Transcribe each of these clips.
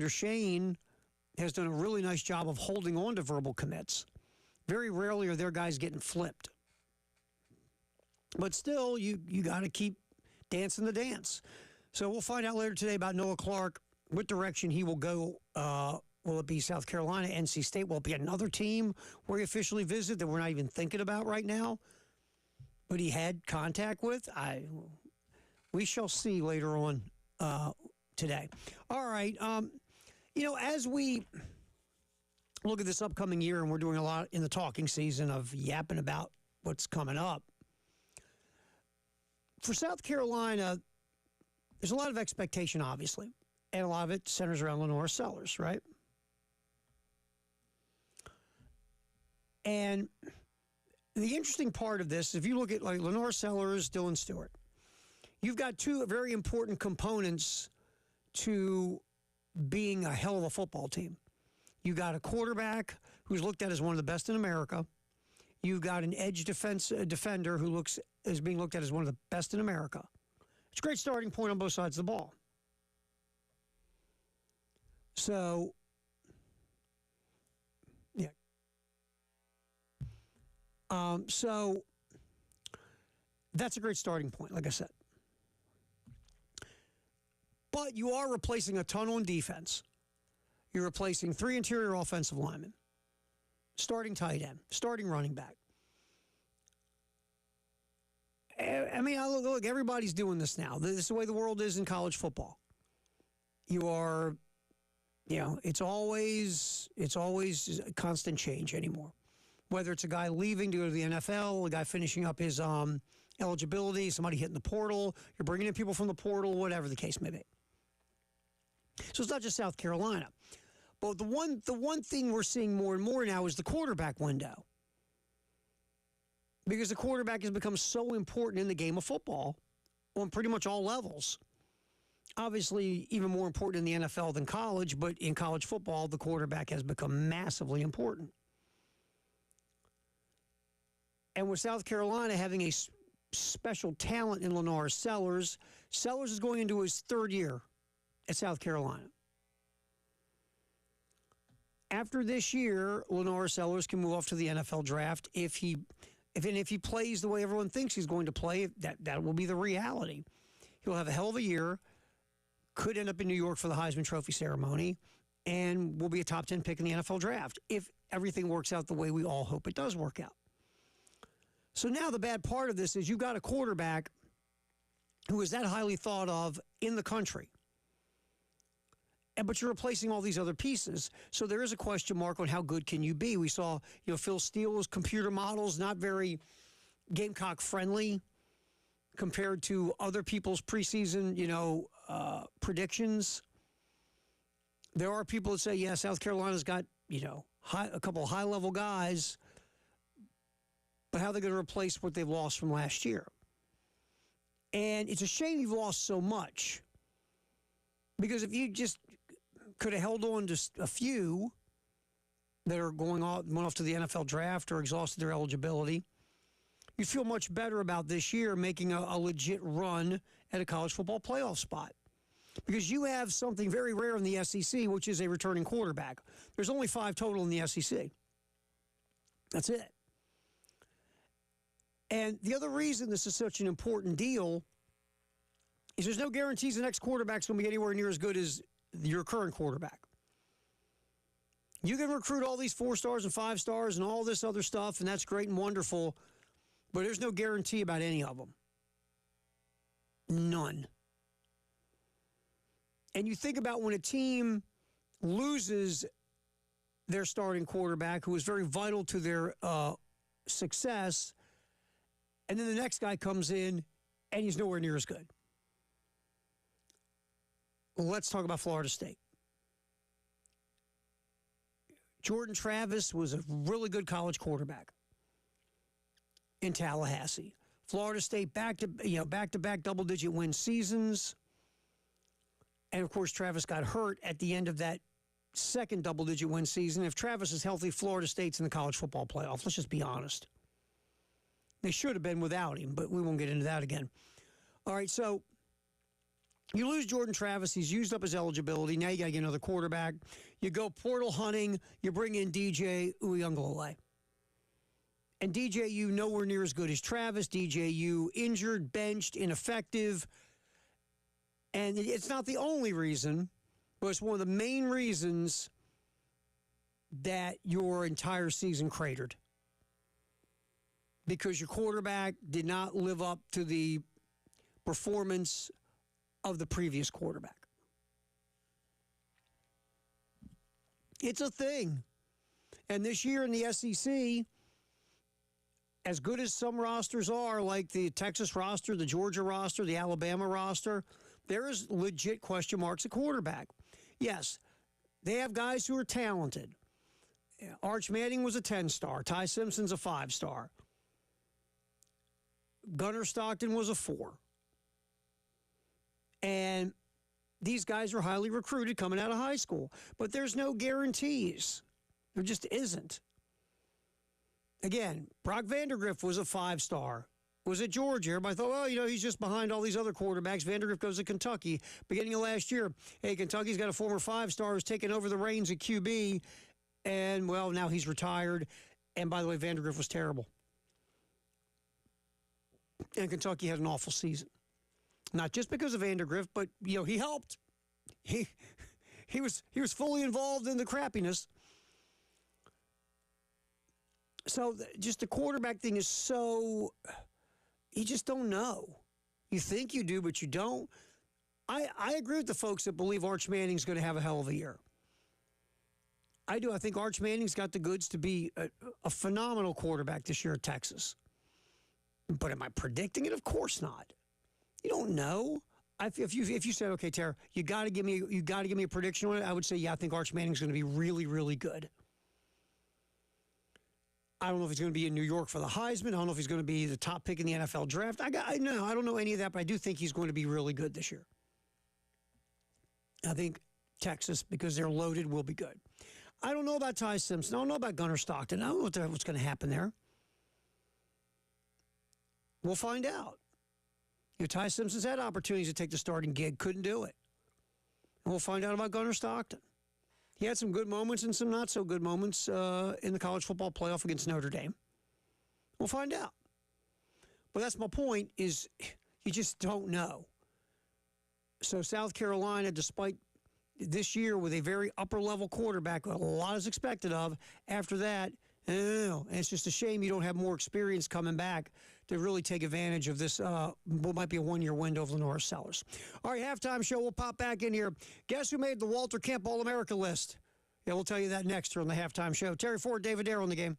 under Shane has done a really nice job of holding on to verbal commits. Very rarely are their guys getting flipped. But still, you got to keep dancing the dance. So we'll find out later today about Noah Clark, what direction he will go. Will it be South Carolina, NC State? Will it be another team where he officially visited that we're not even thinking about right now? But he had contact with? We shall see later on today. All right. As we look at this upcoming year, and we're doing a lot in the talking season of yapping about what's coming up, for South Carolina, there's a lot of expectation, obviously, and a lot of it centers around Lenora Sellers, right? And the interesting part of this, if you look at like Lenora Sellers, Dylan Stewart, you've got two very important components to being a hell of a football team. You got a quarterback who's looked at as one of the best in America. You've got an edge defender who is being looked at as one of the best in America. It's a great starting point on both sides of the ball. So, yeah. So that's a great starting point, like I said. But you are replacing a ton on defense. You're replacing 3 interior offensive linemen, starting tight end, starting running back. I mean, look, everybody's doing this now. This is the way the world is in college football. You are, it's always a constant change anymore. Whether it's a guy leaving to go to the NFL, a guy finishing up his eligibility, somebody hitting the portal, you're bringing in people from the portal, whatever the case may be. So it's not just South Carolina. But the one thing we're seeing more and more now is the quarterback window. Because the quarterback has become so important in the game of football on pretty much all levels. Obviously, even more important in the NFL than college, but in college football, the quarterback has become massively important. And with South Carolina having a special talent in Lenora Sellers, Sellers is going into his 3rd year at South Carolina. After this year, Lenora Sellers can move off to the NFL draft if he plays the way everyone thinks he's going to play. That will be the reality. He'll have a hell of a year, could end up in New York for the Heisman Trophy ceremony, and will be a top 10 pick in the NFL draft if everything works out the way we all hope it does work out. So now the bad part of this is you've got a quarterback who is that highly thought of in the country. But you're replacing all these other pieces. So there is a question mark on how good can you be. We saw, Phil Steele's computer models not very Gamecock friendly compared to other people's preseason, predictions. There are people that say, yeah, South Carolina's got, a couple of high-level guys, but how are they going to replace what they've lost from last year? And it's a shame you've lost so much. Because if you just could have held on to a few that are went off to the NFL draft or exhausted their eligibility, you feel much better about this year making a legit run at a college football playoff spot. Because you have something very rare in the SEC, which is a returning quarterback. There's only 5 total in the SEC. That's it. And the other reason this is such an important deal is there's no guarantees the next quarterback's going to be anywhere near as good as your current quarterback. You can recruit all these 4 stars and 5 stars and all this other stuff, and that's great and wonderful, but there's no guarantee about any of them. None. And you think about when a team loses their starting quarterback, who is very vital to their success, and then the next guy comes in, and he's nowhere near as good. Let's talk about Florida State. Jordan Travis was a really good college quarterback in Tallahassee. Florida State back-to-back double-digit win seasons. And, of course, Travis got hurt at the end of that second double-digit win season. If Travis is healthy, Florida State's in the college football playoff. Let's just be honest. They should have been without him, but we won't get into that again. All right, so You lose Jordan Travis. He's used up his eligibility. Now you got to get another quarterback. You go portal hunting. You bring in DJ Uiagalelei. And DJU nowhere near as good as Travis. DJU injured, benched, ineffective. And it's not the only reason, but it's one of the main reasons that your entire season cratered. Because your quarterback did not live up to the performance of the previous quarterback. It's a thing. And this year in the SEC, as good as some rosters are, like the Texas roster, the Georgia roster, the Alabama roster, there is legit question marks at quarterback. Yes, they have guys who are talented. Arch Manning was a 10-star. Ty Simpson's a 5-star. Gunnar Stockton was a 4. And these guys are highly recruited coming out of high school. But there's no guarantees. There just isn't. Again, Brock Vandagriff was a 5-star. Was at Georgia. Everybody thought, well, he's just behind all these other quarterbacks. Vandagriff goes to Kentucky. Beginning of last year, hey, Kentucky's got a former 5-star who's taken over the reins at QB. And, well, now he's retired. And, by the way, Vandagriff was terrible. And Kentucky had an awful season. Not just because of Vandagriff, but, he helped. He was fully involved in the crappiness. So just the quarterback thing is so, you just don't know. You think you do, but you don't. I agree with the folks that believe Arch Manning's going to have a hell of a year. I do. I think Arch Manning's got the goods to be a phenomenal quarterback this year at Texas. But am I predicting it? Of course not. You don't know. If you said, okay, Tara, you got to give me a prediction on it, I would say, yeah, I think Arch Manning's going to be really, really good. I don't know if he's going to be in New York for the Heisman. I don't know if he's going to be the top pick in the NFL draft. I don't know any of that, but I do think he's going to be really good this year. I think Texas, because they're loaded, will be good. I don't know about Ty Simpson. I don't know about Gunnar Stockton. I don't know what's going to happen there. We'll find out. Ty Simpson's had opportunities to take the starting gig, couldn't do it. And we'll find out about Gunnar Stockton. He had some good moments and some not so good moments in the college football playoff against Notre Dame. We'll find out. But that's my point, is you just don't know. So South Carolina, despite this year with a very upper-level quarterback, a lot is expected of, after that, I don't know. And it's just a shame you don't have more experience coming back to really take advantage of this, what might be a one-year window of Lenora Sellers. All right, halftime show. We'll pop back in here. Guess who made the Walter Camp All-America list? Yeah, we'll tell you that next here on the halftime show. Terry Ford, David Darrell in the game.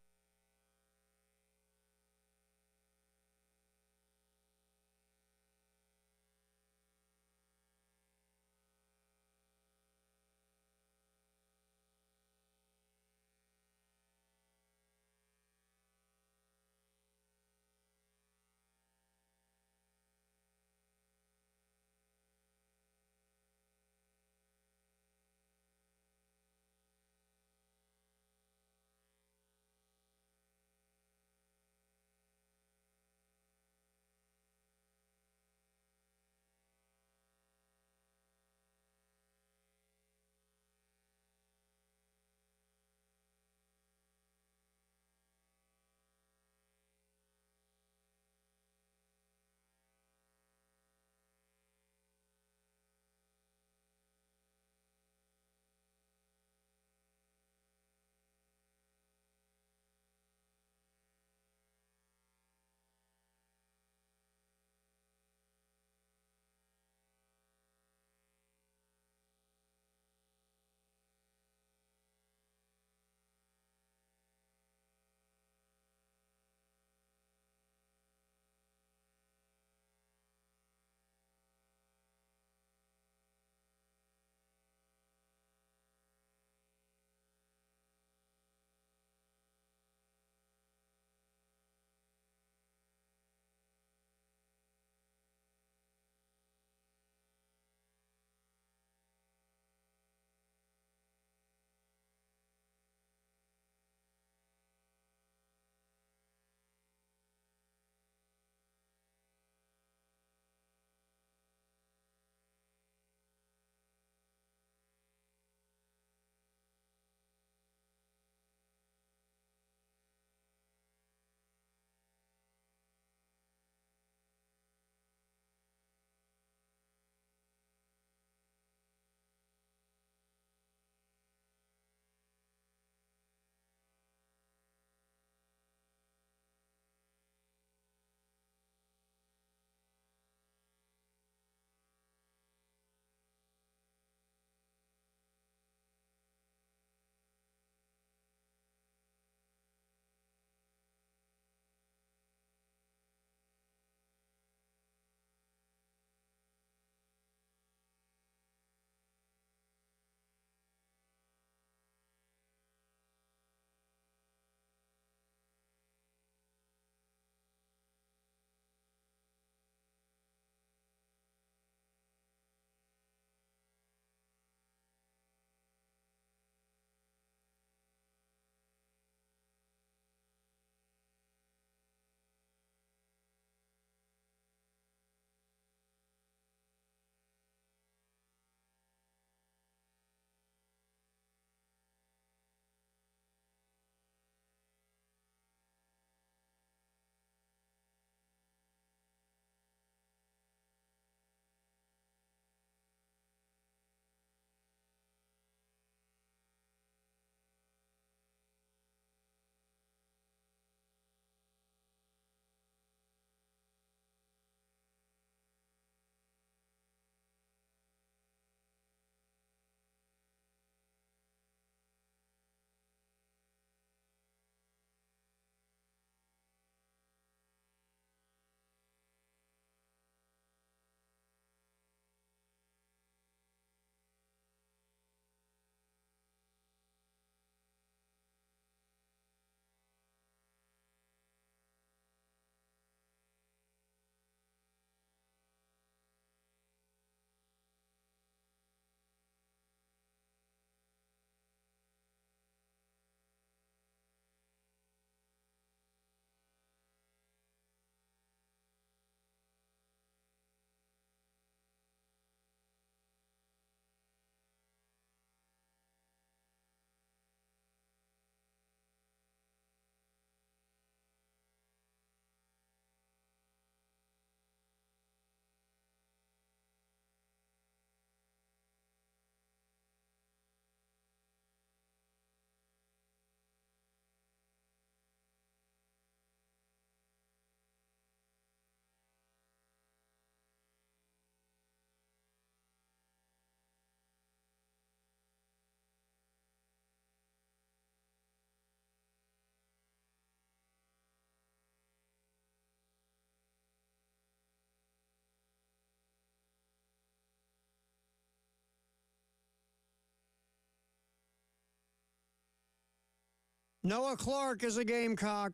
Noah Clark is a Gamecock.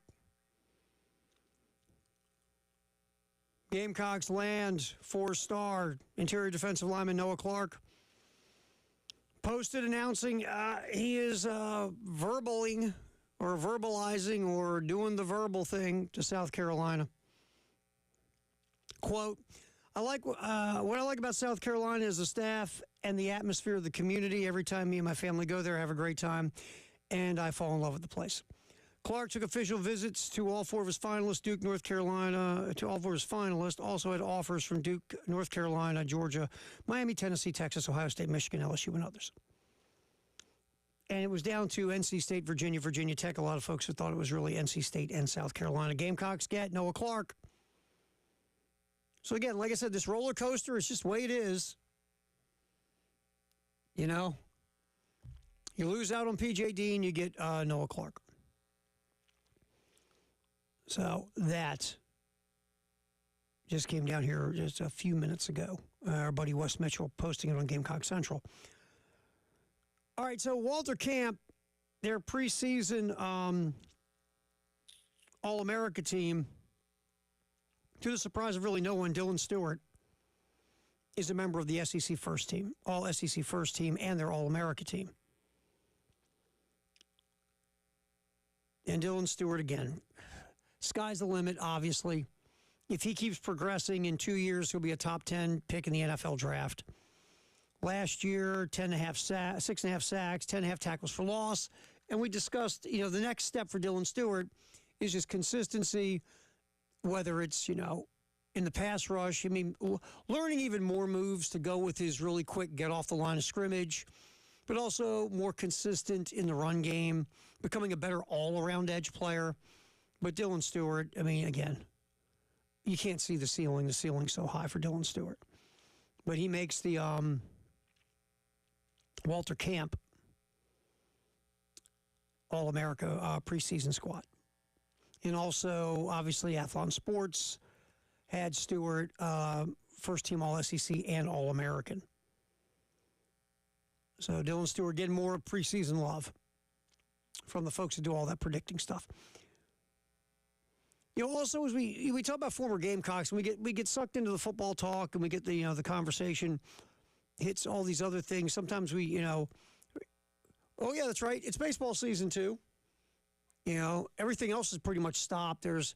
Gamecocks land 4-star interior defensive lineman Noah Clark. Posted announcing he is verbalizing or doing the verbal thing to South Carolina. Quote, what I like about South Carolina is the staff and the atmosphere of the community. Every time me and my family go there, I have a great time, and I fall in love with the place. Clark took official visits to all 4 of his finalists, Duke, North Carolina, to all 4 of his finalists. Also had offers from Duke, North Carolina, Georgia, Miami, Tennessee, Texas, Ohio State, Michigan, LSU, and others. And it was down to NC State, Virginia, Virginia Tech. A lot of folks who thought it was really NC State and South Carolina. Gamecocks get Noah Clark. So again, like I said, this roller coaster is just the way it is. You know, you lose out on P.J. Dean, you get Noah Clark. So that just came down here just a few minutes ago. Our buddy Wes Mitchell posting it on Gamecock Central. All right, so Walter Camp, their preseason All-America team, to the surprise of really no one, Dylan Stewart is a member of the SEC First Team, All-SEC First Team, and their All-America team. And Dylan Stewart, again, sky's the limit, obviously. If he keeps progressing in 2 years, he'll be a top 10 pick in the NFL draft. Last year, 6.5 sacks, 10.5 tackles for loss. And we discussed, the next step for Dylan Stewart is just consistency, whether it's, in the pass rush. I mean, learning even more moves to go with his really quick get off the line of scrimmage, but also more consistent in the run game, becoming a better all-around edge player. But Dylan Stewart, I mean, again, you can't see the ceiling. The ceiling's so high for Dylan Stewart. But he makes the Walter Camp All-America preseason squad. And also, obviously, Athlon Sports had Stewart, first-team All-SEC and All-American. So Dylan Stewart getting more preseason love from the folks who do all that predicting stuff. Also, as we talk about former Gamecocks, and we get sucked into the football talk, and we get the conversation hits all these other things. Sometimes we, oh yeah, that's right. It's baseball season too. Everything else is pretty much stopped. There's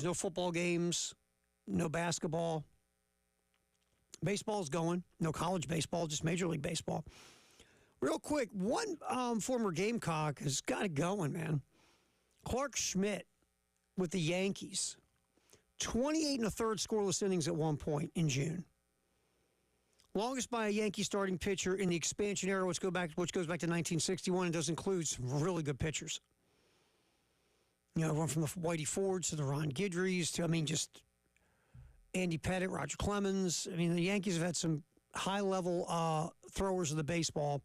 no football games, no basketball. Baseball's going. No college baseball, just Major League Baseball. Real quick, one former Gamecock has got it going, man. Clark Schmidt with the Yankees. 28 1/3 scoreless innings at one point in June. Longest by a Yankee starting pitcher in the expansion era, which goes back to 1961, and does include some really good pitchers. Everyone from the Whitey Fords to the Ron Guidrys to, just Andy Pettit, Roger Clemens. The Yankees have had some high-level throwers of the baseball,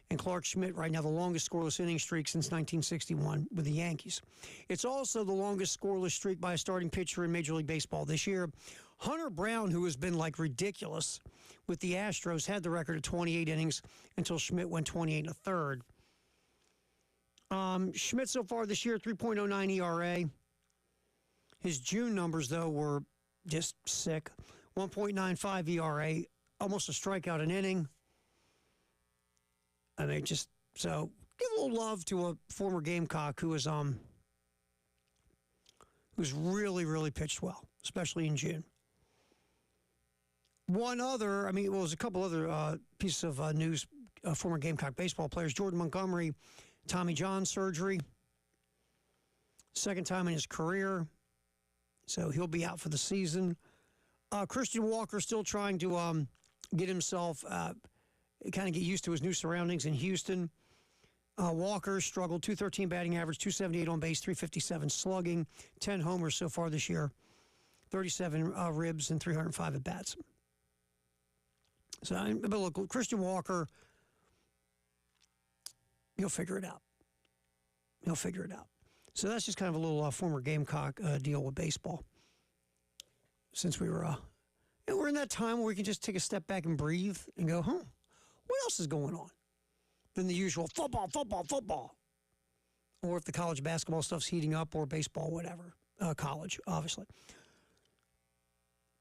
and Clark Schmidt right now the longest scoreless inning streak since 1961 with the Yankees. It's also the longest scoreless streak by a starting pitcher in Major League Baseball this year. Hunter Brown, who has been ridiculous with the Astros, had the record of 28 innings until Schmidt went 28 1/3. Schmidt so far this year, 3.09 ERA. His June numbers, though, were just sick. 1.95 ERA, almost a strikeout an inning. So give a little love to a former Gamecock who's really, really pitched well, especially in June. There's a couple other pieces of news, former Gamecock baseball players. Jordan Montgomery, Tommy John surgery, second time in his career, so he'll be out for the season. Christian Walker still trying to get himself, kind of get used to his new surroundings in Houston. Walker struggled, 213 batting average, 278 on base, 357 slugging, 10 homers so far this year, 37 ribs, and 305 at bats. So, but look, Christian Walker, he'll figure it out. So that's just kind of a little former Gamecock deal with baseball. Since we're in that time where we can just take a step back and breathe and go, what else is going on than the usual football? or if the college basketball stuff's heating up, or baseball, whatever. College, obviously.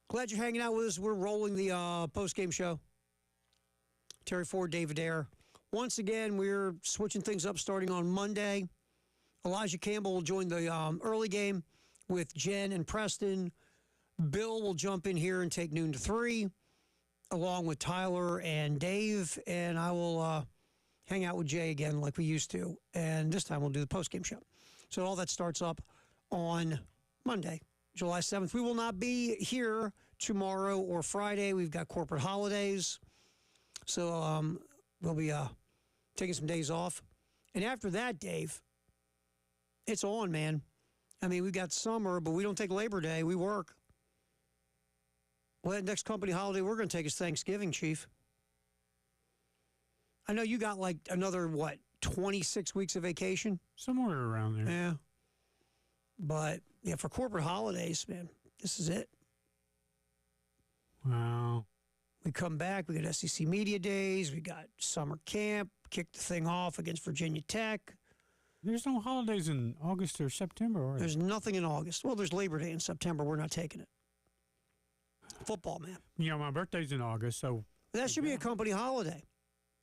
Glad you're hanging out with us. We're rolling the post-game show. Terry Ford, David Ayer. Once again, we're switching things up starting on Monday. Elijah Campbell will join the early game with Jen and Preston. Bill will jump in here and take noon to 3, along with Tyler and Dave. And I will hang out with Jay again like we used to. And this time we'll do the post-game show. So all that starts up on Monday, July 7th. We will not be here tomorrow or Friday. We've got corporate holidays. So we'll be taking some days off. And after that, Dave, it's on, man. I mean, we've got summer, but we don't take Labor Day. We work. Well, that next company holiday we're going to take is Thanksgiving, Chief. I know you got like another, 26 weeks of vacation? Somewhere around there. Yeah. But, yeah, for corporate holidays, man, this is it. Wow. We come back. We got SEC Media Days. We got summer camp. Kick the thing off against Virginia Tech. There's no holidays in August or September, are there? There's nothing in August. Well, there's Labor Day in September. We're not taking it. Football, man. You know, my birthday's in August, so... That should be a company holiday.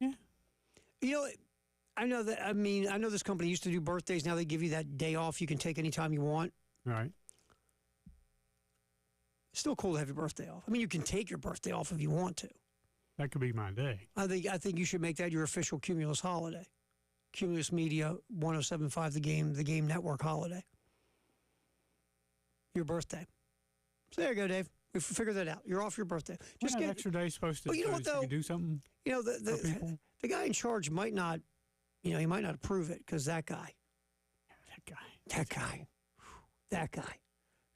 Yeah. You know, I know this company used to do birthdays. Now they give you that day off you can take anytime you want. Right. It's still cool to have your birthday off. I mean, you can take your birthday off if you want to. That could be my day. I think you should make that your official Cumulus holiday. Cumulus Media 107.5 the game network holiday. Your birthday. So there you go, Dave. We figured that out. You're off your birthday. Just get extra day supposed to. Well, you know what, though? You do something. You know, the guy in charge might not. You know, he might not approve it because that guy. That guy.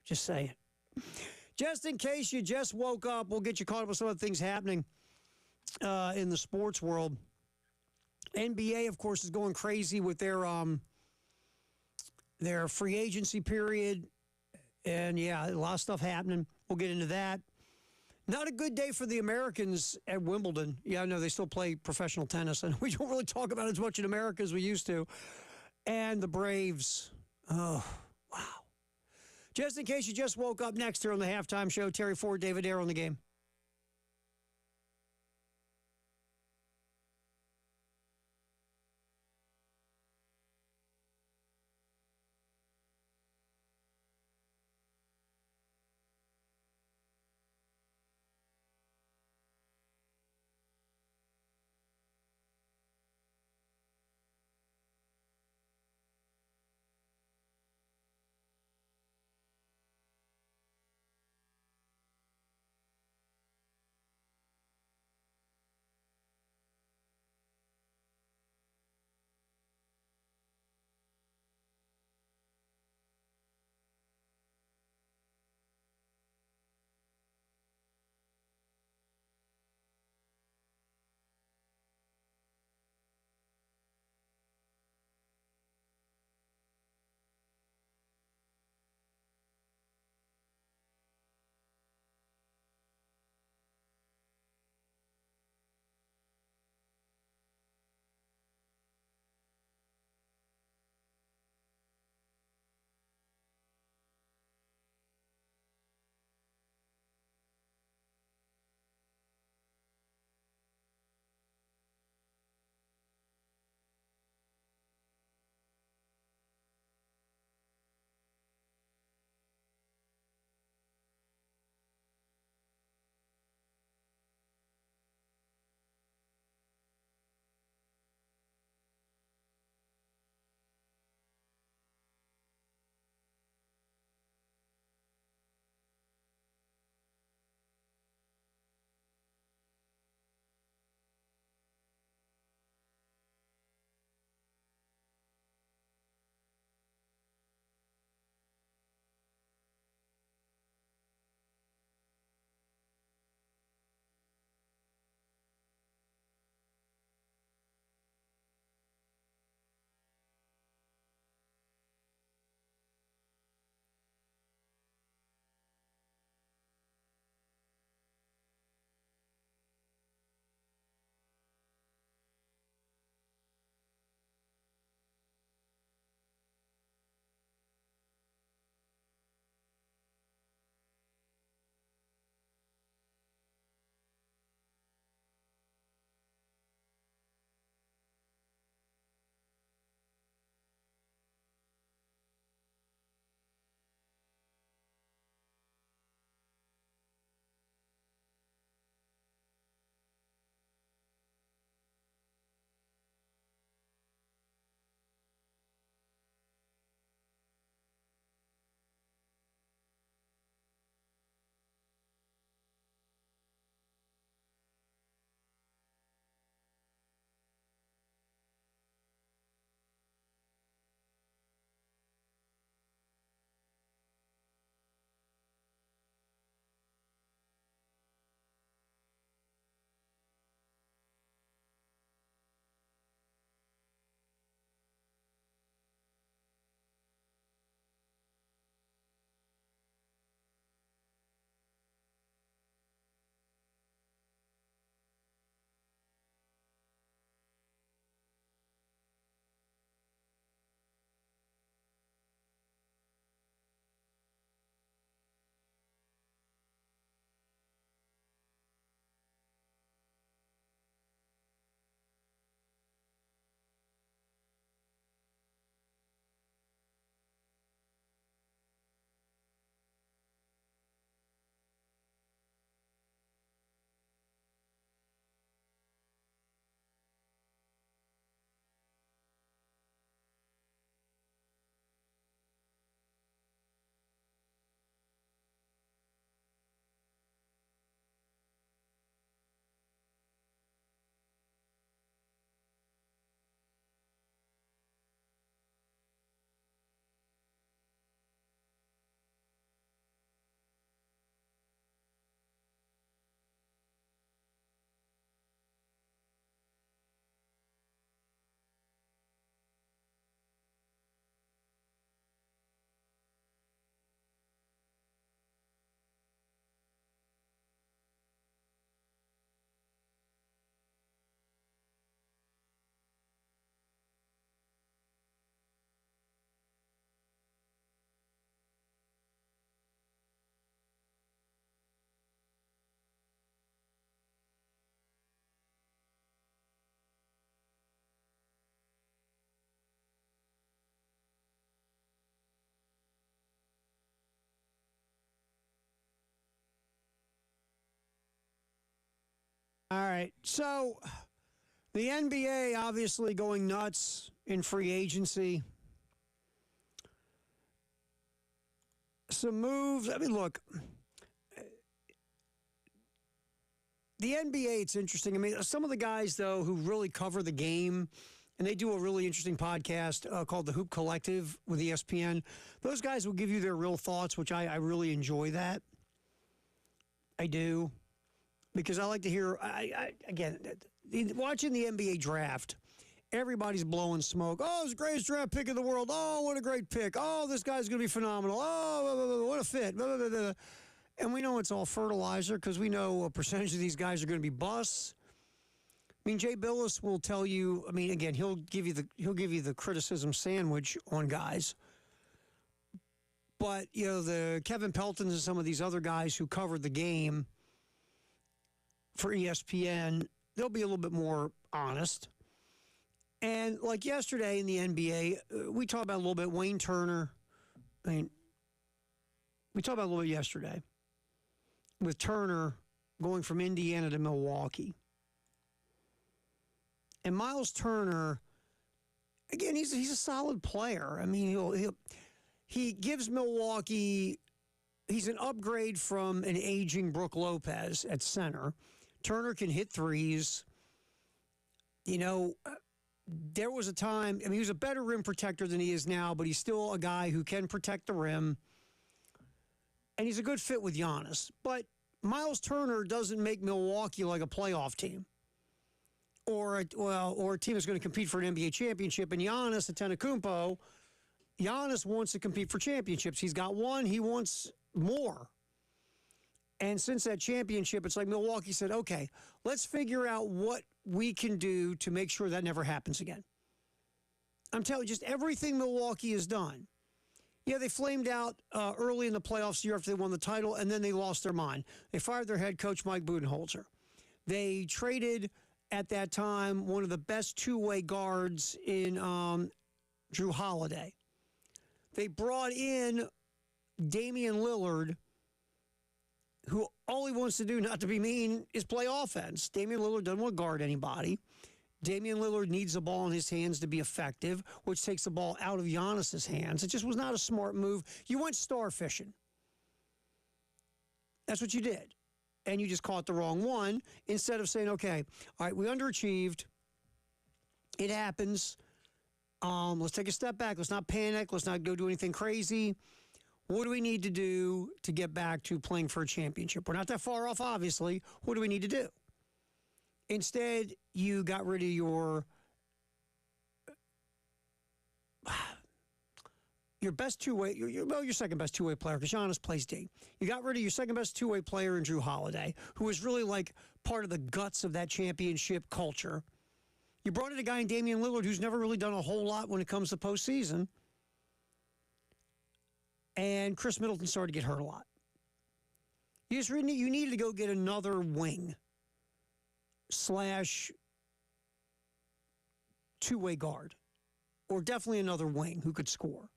Just saying. Just in case you just woke up, we'll get you caught up with some of the things happening in the sports world. NBA, of course, is going crazy with their free agency period. And, yeah, a lot of stuff happening. We'll get into that. Not a good day for the Americans at Wimbledon. Yeah, I know they still play professional tennis, and we don't really talk about it as much in America as we used to. And the Braves. Oh, wow. Just in case you just woke up, next here on the halftime show, Terry Ford, David Ayer on the game. All right. So the NBA obviously going nuts in free agency. Some moves. I mean, look, the NBA, it's interesting. I mean, some of the guys, though, who really cover the game, and they do a really interesting podcast called The Hoop Collective with ESPN, those guys will give you their real thoughts, which I really enjoy that. I do. Because I like to hear, again, watching the NBA draft, everybody's blowing smoke. Oh, it's the greatest draft pick in the world. Oh, what a great pick. Oh, this guy's going to be phenomenal. Oh, what a fit. And we know it's all fertilizer because we know a percentage of these guys are going to be busts. I mean, Jay Billis will tell you, I mean, again, he'll give you the criticism sandwich on guys. But, you know, the Kevin Peltons and some of these other guys who covered the game for ESPN, they'll be a little bit more honest. And like yesterday in the NBA, we talked about a little bit Wayne Turner. I mean, we talked about a little bit yesterday with Turner going from Indiana to Milwaukee. And Miles Turner, again, he's a solid player. I mean, he gives Milwaukee, he's an upgrade from an aging Brook Lopez at center. Turner can hit threes. You know, there was a time, I mean, he was a better rim protector than he is now, but he's still a guy who can protect the rim. And he's a good fit with Giannis. But Miles Turner doesn't make Milwaukee like a playoff team. Or a team that's going to compete for an NBA championship. And Giannis Antetokounmpo, Giannis wants to compete for championships. He's got one. He wants more. And since that championship, it's like Milwaukee said, okay, let's figure out what we can do to make sure that never happens again. I'm telling you, just everything Milwaukee has done. Yeah, they flamed out early in the playoffs the year after they won the title, and then they lost their mind. They fired their head coach, Mike Budenholzer. They traded, at that time, one of the best two-way guards in Drew Holiday. They brought in Damian Lillard, who all he wants to do, not to be mean, is play offense. Damian Lillard doesn't want to guard anybody. Damian Lillard needs the ball in his hands to be effective, which takes the ball out of Giannis's hands. It just was not a smart move. You went star fishing. That's what you did. And you just caught the wrong one instead of saying, okay, all right, we underachieved. It happens. Let's take a step back. Let's not panic. Let's not go do anything crazy. What do we need to do to get back to playing for a championship? We're not that far off, obviously. What do we need to do? Instead, you got rid of your best two-way, your second best two-way player, because Giannis plays D. You got rid of your second best two-way player in Drew Holiday, who was really like part of the guts of that championship culture. You brought in a guy in Damian Lillard who's never really done a whole lot when it comes to postseason. And Chris Middleton started to get hurt a lot. You needed to go get another wing / two-way guard, or definitely another wing who could score.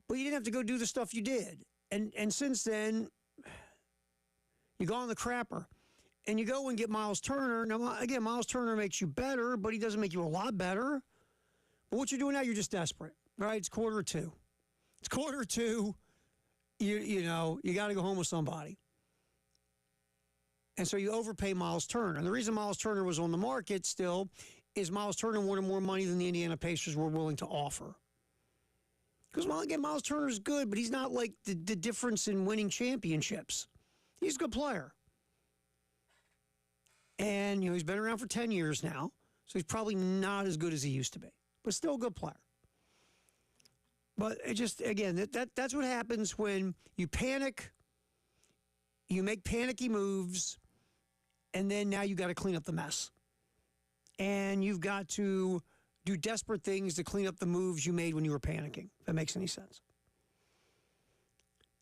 But you didn't have to go do the stuff you did. And since then, you go on the crapper. And you go and get Miles Turner. Now, again, Miles Turner makes you better, but he doesn't make you a lot better. But what you're doing now, you're just desperate, right? It's 1:45. It's 1:45. You know, you got to go home with somebody. And so you overpay Miles Turner. And the reason Miles Turner was on the market still is Miles Turner wanted more money than the Indiana Pacers were willing to offer. Because, well, again, Miles Turner's good, but he's not like the difference in winning championships. He's a good player. And, you know, he's been around for 10 years now, so he's probably not as good as he used to be, but still a good player. But it just, again, that's what happens when you panic, you make panicky moves, and then now you got to clean up the mess. And you've got to do desperate things to clean up the moves you made when you were panicking, if that makes any sense.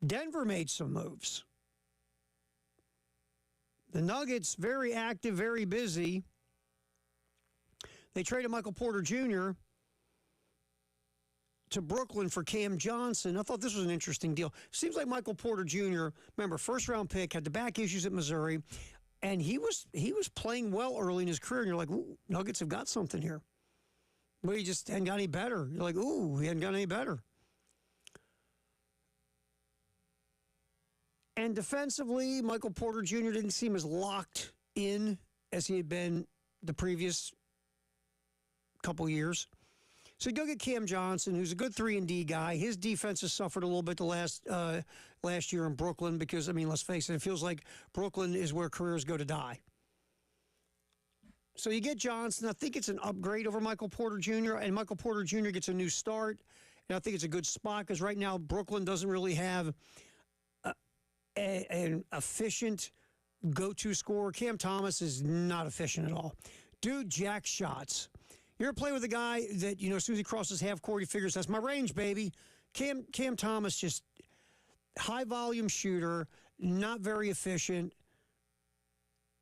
Denver made some moves. The Nuggets, very active, very busy. They traded Michael Porter Jr. to Brooklyn for Cam Johnson. I thought this was an interesting deal. Seems like Michael Porter Jr., remember, first-round pick, had the back issues at Missouri. And he was playing well early in his career, and you're like, ooh, Nuggets have got something here. But he just hadn't got any better. You're like, ooh, he hadn't got any better. And defensively, Michael Porter Jr. didn't seem as locked in as he had been the previous couple years. So you go get Cam Johnson, who's a good 3-and-D guy. His defense has suffered a little bit the last year in Brooklyn because, I mean, let's face it feels like Brooklyn is where careers go to die. So you get Johnson. I think it's an upgrade over Michael Porter Jr., and Michael Porter Jr. gets a new start. And I think it's a good spot because right now Brooklyn doesn't really have an efficient go-to scorer. Cam Thomas is not efficient at all. Dude jacks shots. You ever play with a guy that, as soon as he crosses half court, he figures that's my range, baby. Cam Thomas, just high-volume shooter, not very efficient.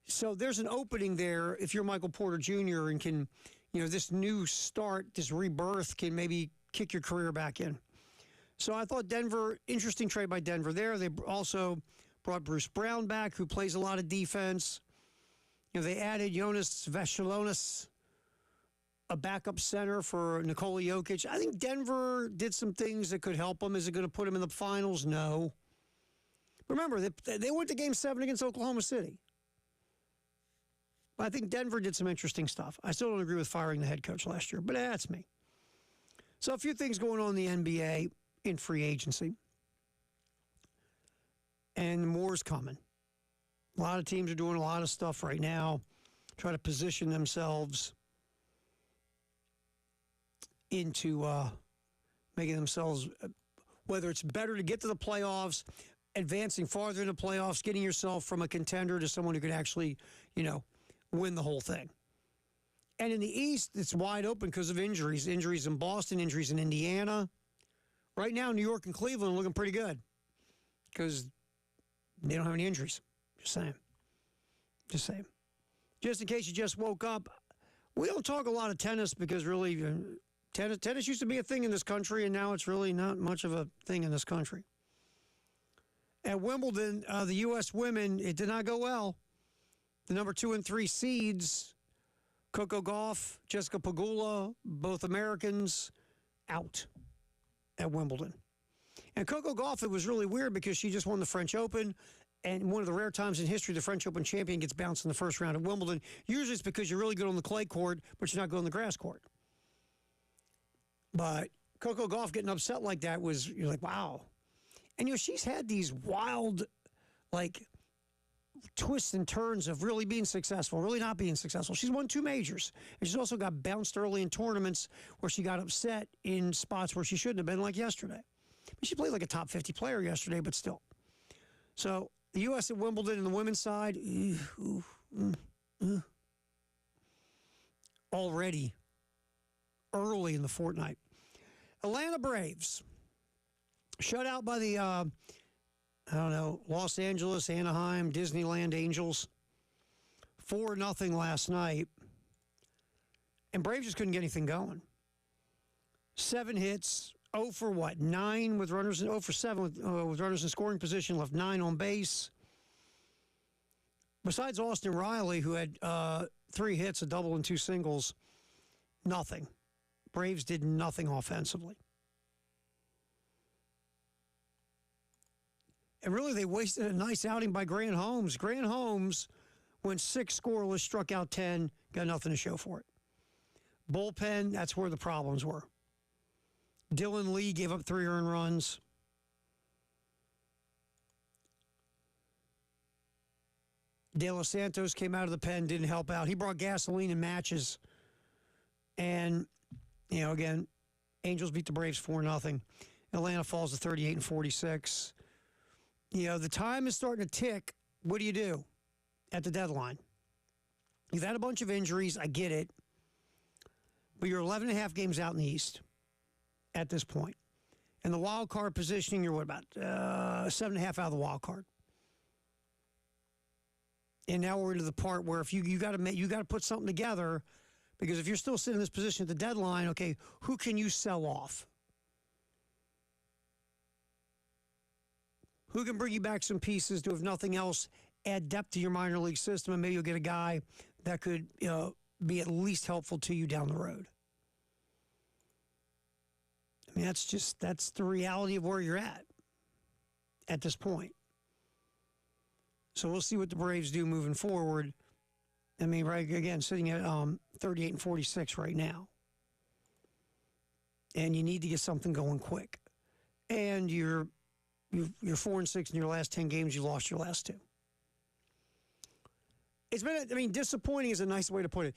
So there's an opening there if you're Michael Porter Jr. and can, this new start, this rebirth can maybe kick your career back in. So I thought Denver, interesting trade by Denver there. They also brought Bruce Brown back, who plays a lot of defense. They added Jonas Valanciunas, a backup center for Nikola Jokic. I think Denver did some things that could help them. Is it going to put them in the finals? No. Remember, they went to Game 7 against Oklahoma City. But I think Denver did some interesting stuff. I still don't agree with firing the head coach last year, but that's me. So a few things going on in the NBA in free agency. And more's coming. A lot of teams are doing a lot of stuff right now, try to position themselves into making themselves, whether it's better to get to the playoffs, advancing farther in the playoffs, getting yourself from a contender to someone who could actually, win the whole thing. And in the East, it's wide open because of injuries. Injuries in Boston, injuries in Indiana. Right now, New York and Cleveland are looking pretty good because they don't have any injuries. Just saying. Just in case you just woke up, we don't talk a lot of tennis because really tennis used to be a thing in this country, and now it's really not much of a thing in this country. At Wimbledon, the U.S. women, it did not go well. The number 2 and 3 seeds, Coco Gauff, Jessica Pegula, both Americans, out at Wimbledon. And Coco Gauff, it was really weird because she just won the French Open, and one of the rare times in history the French Open champion gets bounced in the first round at Wimbledon. Usually it's because you're really good on the clay court, but you're not good on the grass court. But Coco Gauff getting upset like that you're like, wow. And, she's had these wild, twists and turns of really being successful, really not being successful. She's won 2 majors. And she's also got bounced early in tournaments where she got upset in spots where she shouldn't have been, like yesterday. She played like a top 50 player yesterday, but still. So the U.S. at Wimbledon and the women's side, already early in the fortnight. Atlanta Braves, shut out by the, Los Angeles, Anaheim, Disneyland Angels. 4-0 last night. And Braves just couldn't get anything going. 7 hits, 0 for 9 with runners, 0 for 7 with runners in scoring position, left 9 on base. Besides Austin Riley, who had 3 hits, a double and 2 singles, nothing. Braves did nothing offensively. And really, they wasted a nice outing by Grant Holmes. Grant Holmes went 6 scoreless, struck out 10, got nothing to show for it. Bullpen, that's where the problems were. Dylan Lee gave up 3 earned runs. De Los Santos came out of the pen, didn't help out. He brought gasoline and matches. And, again, Angels beat the Braves 4-0. Atlanta falls to 38-46. The time is starting to tick. What do you do at the deadline? You've had a bunch of injuries. I get it. But you're 11 and a half games out in the East at this point. And the wild card positioning, you're about 7.5 out of the wild card. And now we're into the part where if you got to put something together, because if you're still sitting in this position at the deadline, okay, who can you sell off? Who can bring you back some pieces to, if nothing else, add depth to your minor league system, and maybe you'll get a guy that could be at least helpful to you down the road. I mean, that's the reality of where you're at this point. So we'll see what the Braves do moving forward. I mean, right again, sitting at 38 and 46 right now. And you need to get something going quick. And you're 4 and 6 in your last 10 games. You lost your last 2. It's been, disappointing is a nice way to put it.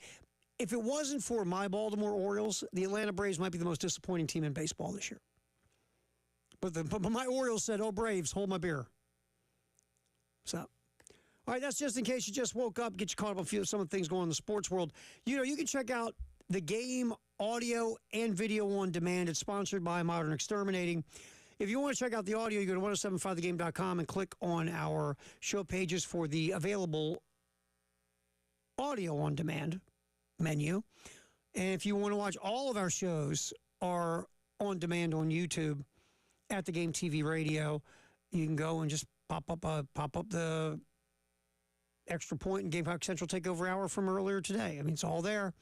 If it wasn't for my Baltimore Orioles, the Atlanta Braves might be the most disappointing team in baseball this year. But my Orioles said, "Oh, Braves, hold my beer." So, all right, that's just in case you just woke up, get you caught up on some of the things going on in the sports world. You can check out the game audio and video on demand. It's sponsored by Modern Exterminating. If you want to check out the audio, you go to 1075thegame.com and click on our show pages for the available audio on demand menu. And if you want to watch all of our shows are on demand on YouTube at the Game TV Radio, you can go and just pop up the Extra Point and Gamecock Central Takeover Hour from earlier today. I mean, it's all there,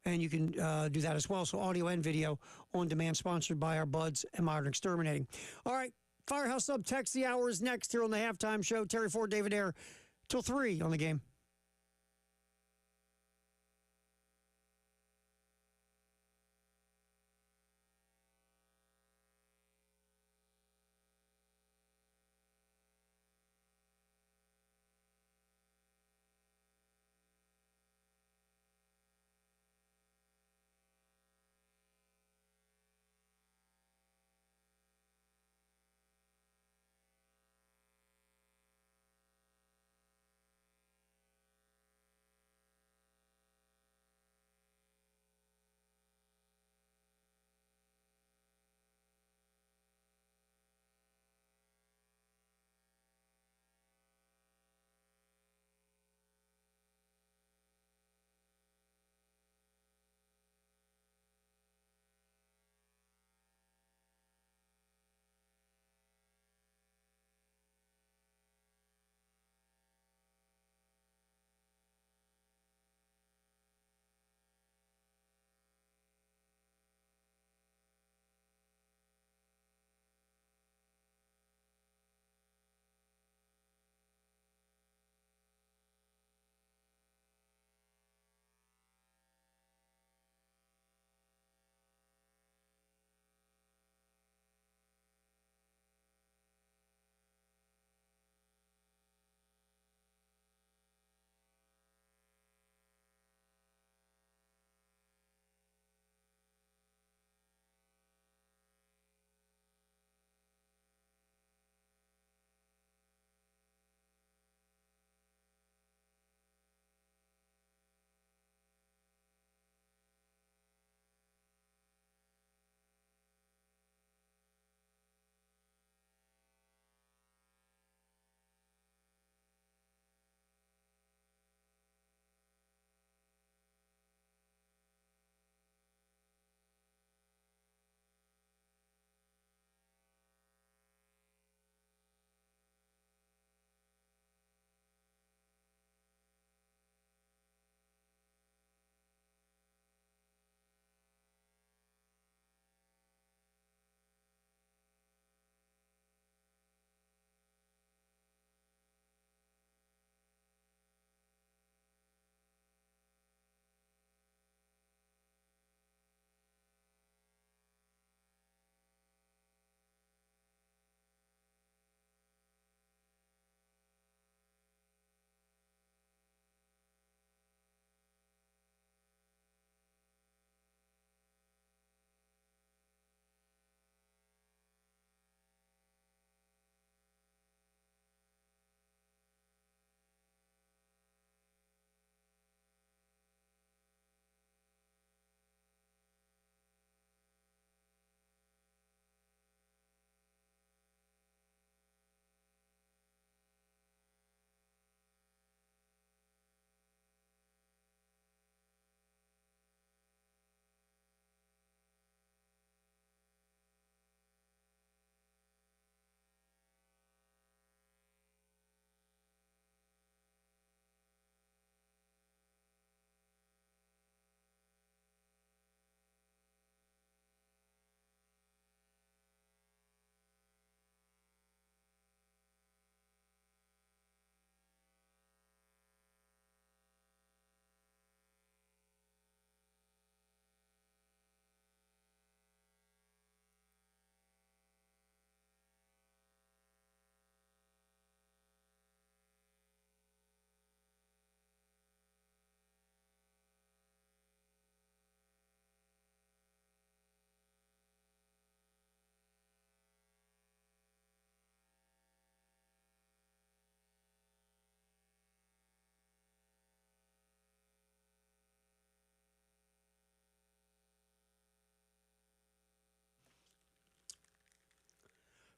and you can do that as well. So audio and video on demand, sponsored by our buds at Modern Exterminating. All right, Firehouse Sub Text the Hour is next here on the Halftime Show. Terry Ford, David Ayer, till 3 on the Game.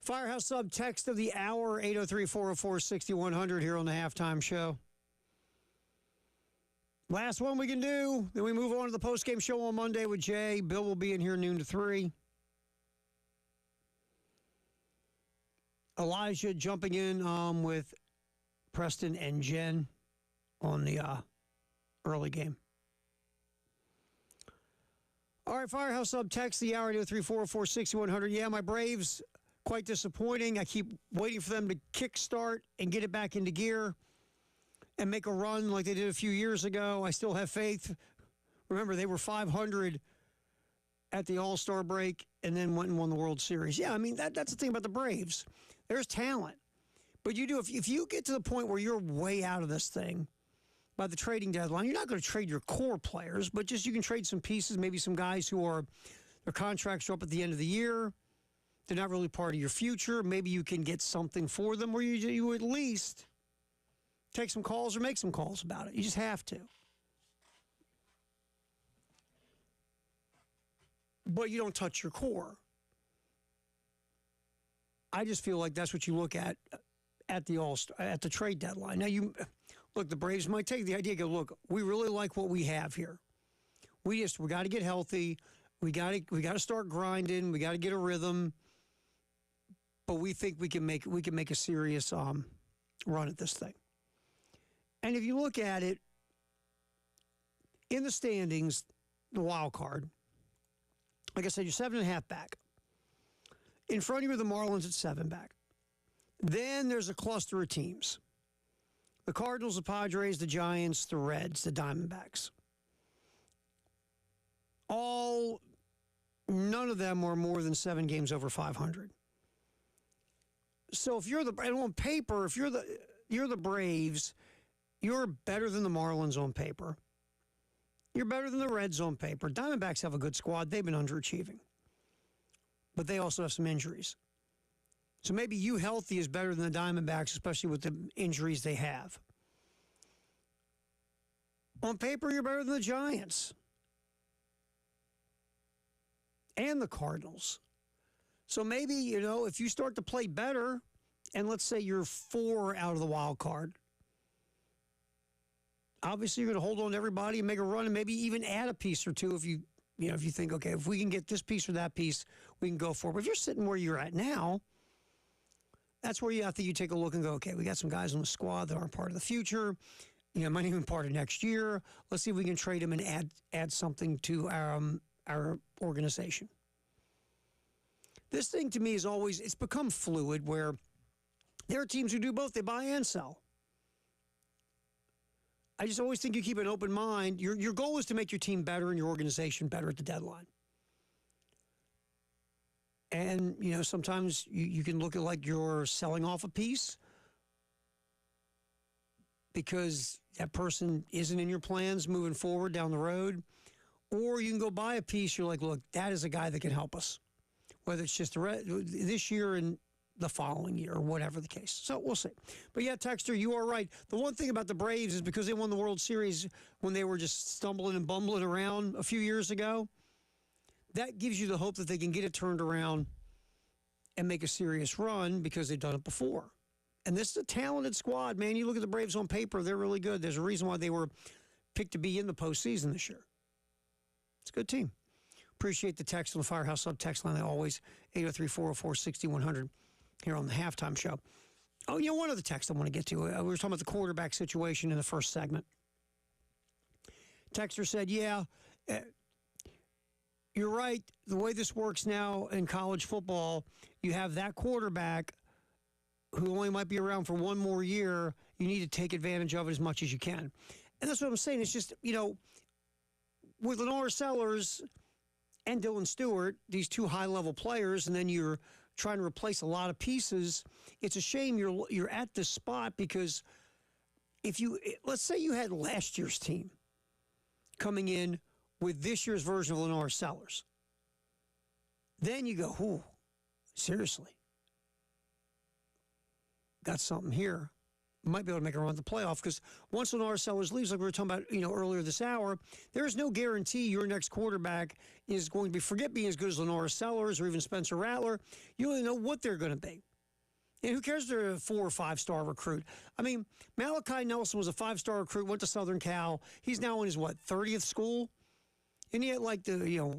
Firehouse Sub text of the hour, 803-404-6100 here on the halftime show. Last one we can do. Then we move on to the postgame show on Monday with Jay. Bill will be in here noon to 3. Elijah jumping in with Preston and Jen on the early game. All right, Firehouse Sub text the hour, 803-404-6100. Yeah, my Braves, quite disappointing. I keep waiting for them to kickstart and get it back into gear and make a run like they did a few years ago. I still have faith. Remember, they were 500 at the All-Star break and then went and won the World Series. Yeah, I mean, that's the thing about the Braves. There's talent. But you do, if you get to the point where you're way out of this thing by the trading deadline, you're not going to trade your core players, but just you can trade some pieces, maybe some guys who are, their contracts are up at the end of the year. They're not really part of your future. Maybe you can get something for them where you at least take some calls or make some calls about it. You just have to. But you don't touch your core. I just feel like that's what you look at the trade deadline. Now, look, the Braves might take the idea, go, look, we really like what we have here. We got to get healthy. We got to start grinding. We got to get a rhythm. But we think we can make a serious run at this thing. And if you look at it in the standings, the wild card, like I said, you're 7.5 back. In front of you are the Marlins at 7 back. Then there's a cluster of teams. The Cardinals, the Padres, the Giants, the Reds, the Diamondbacks. None of them are more than 7 games over 500. So if you're on paper, if you're the Braves, you're better than the Marlins on paper. You're better than the Reds on paper. Diamondbacks have a good squad. They've been underachieving. But they also have some injuries. So maybe you healthy is better than the Diamondbacks, especially with the injuries they have. On paper, you're better than the Giants and the Cardinals. So maybe, if you start to play better, and let's say you're 4 out of the wild card, obviously you're going to hold on to everybody and make a run and maybe even add a piece or two if you think, okay, if we can get this piece or that piece, we can go for it. But if you're sitting where you're at now, that's where I think you take a look and go, okay, we got some guys on the squad that aren't part of the future, might even part of next year. Let's see if we can trade them and add something to our organization. This thing to me is it's become fluid where there are teams who do both. They buy and sell. I just always think you keep an open mind. Your goal is to make your team better and your organization better at the deadline. And, sometimes you can look at like you're selling off a piece because that person isn't in your plans moving forward down the road. Or you can go buy a piece. You're like, look, that is a guy that can help us, whether it's just this year and the following year or whatever the case. So we'll see. But yeah, Texter, you are right. The one thing about the Braves is because they won the World Series when they were just stumbling and bumbling around a few years ago, that gives you the hope that they can get it turned around and make a serious run because they've done it before. And this is a talented squad, man. You look at the Braves on paper, they're really good. There's a reason why they were picked to be in the postseason this year. It's a good team. Appreciate the text on the Firehouse Sub text line, always, 803-404-6100 here on the halftime show. Oh, one other text I want to get to. We were talking about the quarterback situation in the first segment. Texter said, yeah, you're right. The way this works now in college football, you have that quarterback who only might be around for one more year. You need to take advantage of it as much as you can. And that's what I'm saying. It's just, with Lenore Sellers and Dylan Stewart, these two high-level players, and then you're trying to replace a lot of pieces, it's a shame you're at this spot because let's say you had last year's team coming in with this year's version of Lenore Sellers. Then you go, seriously. Got something here. might be able to make a run at the playoff because once Lenore Sellers leaves, like we were talking about, earlier this hour, there is no guarantee your next quarterback is going to be, forget being as good as Lenore Sellers or even Spencer Rattler. You don't even know what they're going to be. And who cares if they're a 4 or 5 star recruit? I mean, Malachi Nelson was a 5-star recruit, went to Southern Cal. He's now in his, 30th school? And he had like the,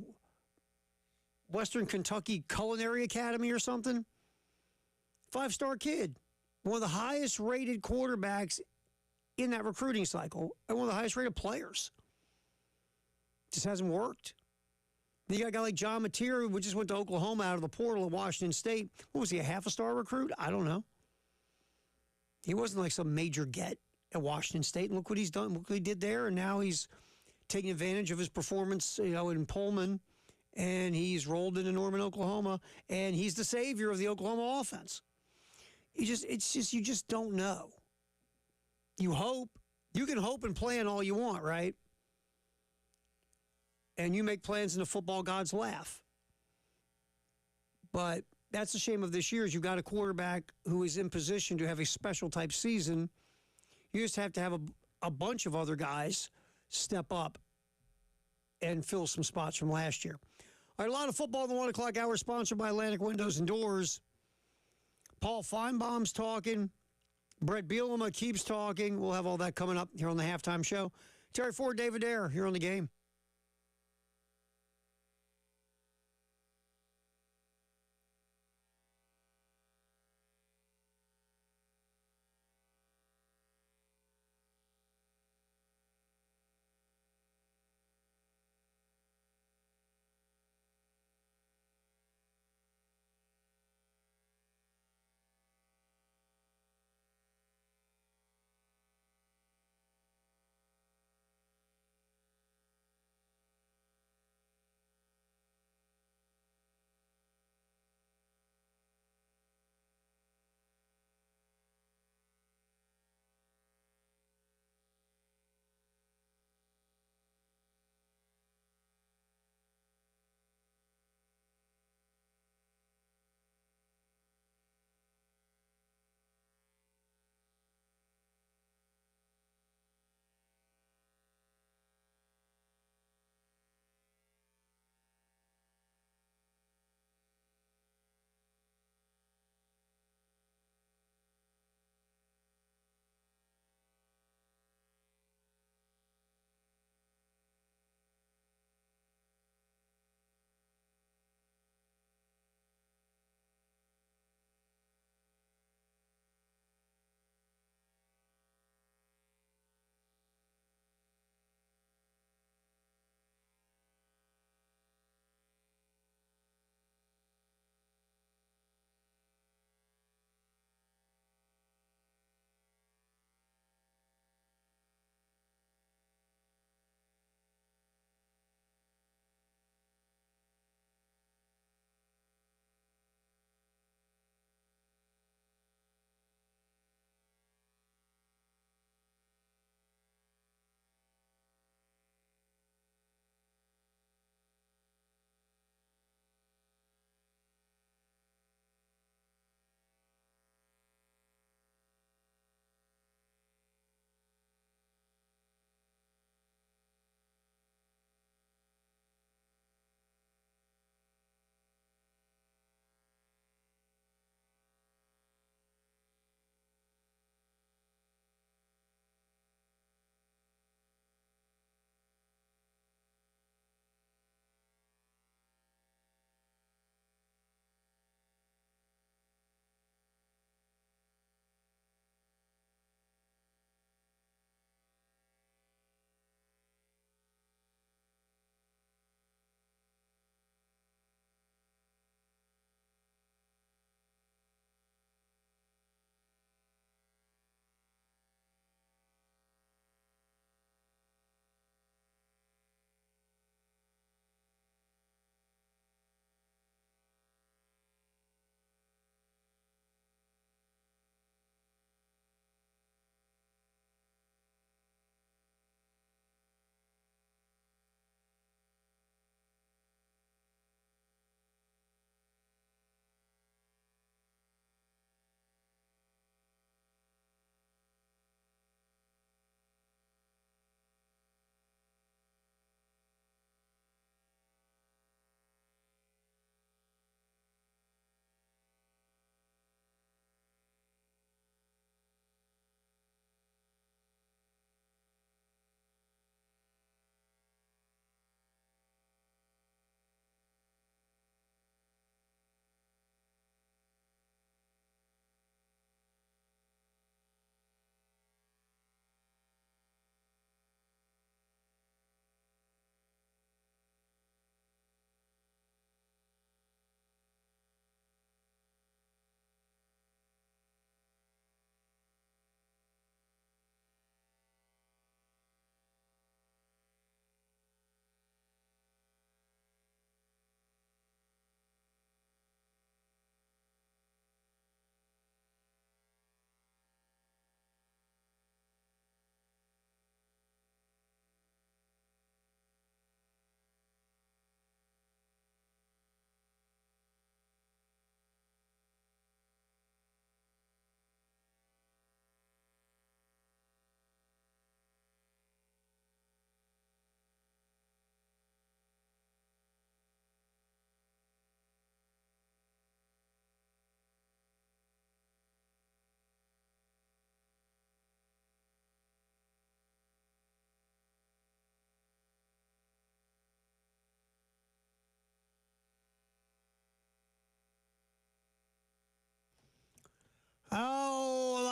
Western Kentucky Culinary Academy or something. 5-star kid. One of the highest rated quarterbacks in that recruiting cycle and one of the highest rated players. Just hasn't worked. Then you got a guy like John Mateer, who just went to Oklahoma out of the portal at Washington State. What was he, a half-a-star recruit? I don't know. He wasn't like some major get at Washington State. And look what he's done. Look what he did there. And now he's taking advantage of his performance, in Pullman. And he's rolled into Norman, Oklahoma. And he's the savior of the Oklahoma offense. You just don't know. You hope. You can hope and plan all you want, right? And you make plans and the football gods laugh. But that's the shame of this year is you've got a quarterback who is in position to have a special type season. You just have to have a bunch of other guys step up and fill some spots from last year. All right, a lot of football in the 1 o'clock hour, sponsored by Atlantic Windows and Doors. Paul Feinbaum's talking. Brett Bielema keeps talking. We'll have all that coming up here on the halftime show. Terry Ford, David Dare here on the game.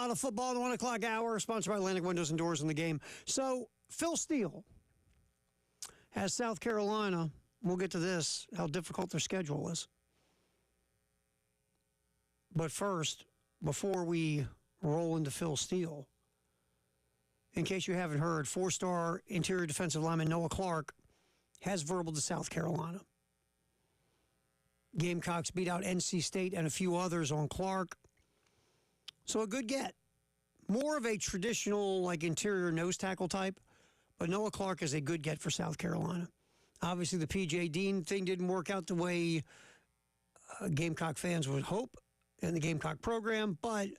lot of football in the 1 o'clock hour, sponsored by Atlantic Windows and Doors in the Game. So, Phil Steele has South Carolina. We'll get to this, how difficult their schedule is. But first, before we roll into Phil Steele, in case you haven't heard, 4-star interior defensive lineman Noah Clark has verbal to South Carolina. Gamecocks beat out NC State and a few others on Clark. So a good get. More of a traditional, like, interior nose tackle type, but Noah Clark is a good get for South Carolina. Obviously, the P.J. Dean thing didn't work out the way Gamecock fans would hope in the Gamecock program, but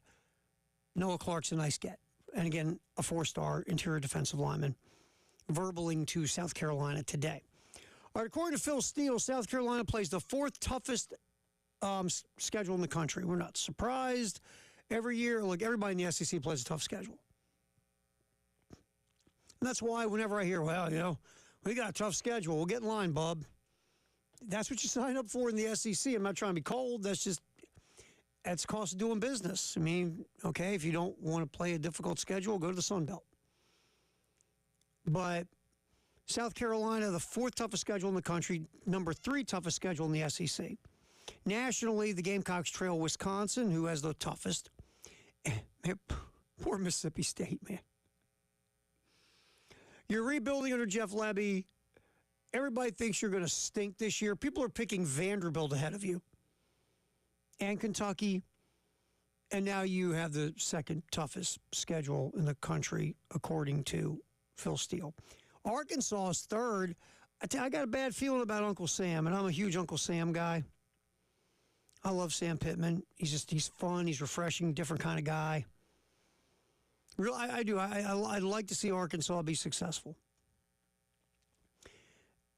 Noah Clark's a nice get. And again, a 4-star interior defensive lineman, verbaling to South Carolina today. All right, according to Phil Steele, South Carolina plays the 4th toughest schedule in the country. We're not surprised. Every year, look, everybody in the SEC plays a tough schedule. And that's why whenever I hear, well, you know, we got a tough schedule, we'll get in line, bub. That's what you sign up for in the SEC. I'm not trying to be cold. That's the cost of doing business. I mean, okay, if you don't want to play a difficult schedule, go to the Sun Belt. But South Carolina, the 4th toughest schedule in the country, number 3 toughest schedule in the SEC. Nationally, the Gamecocks trail Wisconsin, who has the toughest. Man, poor Mississippi State, man. You're rebuilding under Jeff Lebby. Everybody thinks you're going to stink this year. People are picking Vanderbilt ahead of you and Kentucky. And now you have the 2nd toughest schedule in the country, according to Phil Steele. Arkansas is 3rd. I got a bad feeling about Uncle Sam, and I'm a huge Uncle Sam guy. I love Sam Pittman. He's fun. He's refreshing, different kind of guy. I do. I'd like to see Arkansas be successful.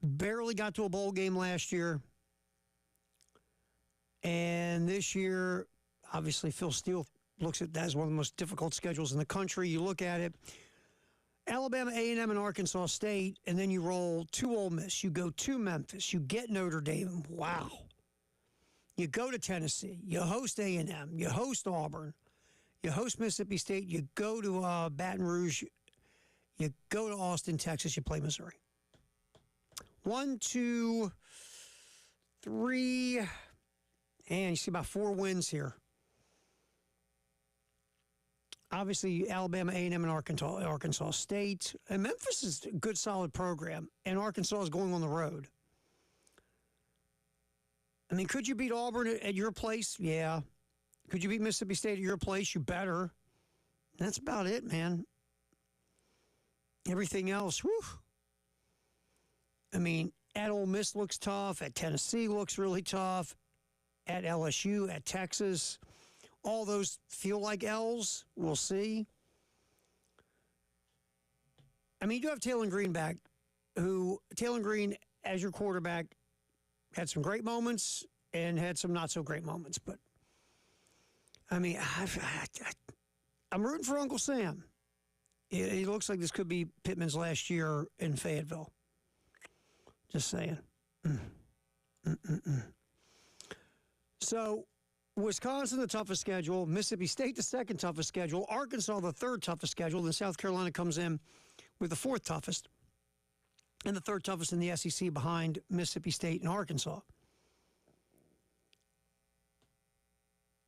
Barely got to a bowl game last year. And this year, obviously, Phil Steele looks at that as one of the most difficult schedules in the country. You look at it, Alabama, A&M, and Arkansas State, and then you roll to Ole Miss. You go to Memphis. You get Notre Dame. Wow. You go to Tennessee. You host A&M. You host Auburn. You host Mississippi State. You go to Baton Rouge. You go to Austin, Texas. You play Missouri. 1, 2, 3, and you see about 4 wins here. Obviously, Alabama, A&M, and Arkansas State. And Memphis is a good, solid program, and Arkansas is going on the road. I mean, could you beat Auburn at your place? Yeah. Could you beat Mississippi State at your place? You better. That's about it, man. Everything else, whew. I mean, at Ole Miss looks tough. At Tennessee looks really tough. At LSU, at Texas. All those feel like L's. We'll see. I mean, you do have Taylor Green back, Taylor Green, as your quarterback, had some great moments and had some not-so-great moments. But, I mean, I'm rooting for Uncle Sam. It looks like this could be Pittman's last year in Fayetteville. Just saying. So, Wisconsin, the toughest schedule. Mississippi State, the 2nd toughest schedule. Arkansas, the 3rd toughest schedule. Then South Carolina comes in with the 4th toughest. And the 3rd toughest in the SEC behind Mississippi State and Arkansas.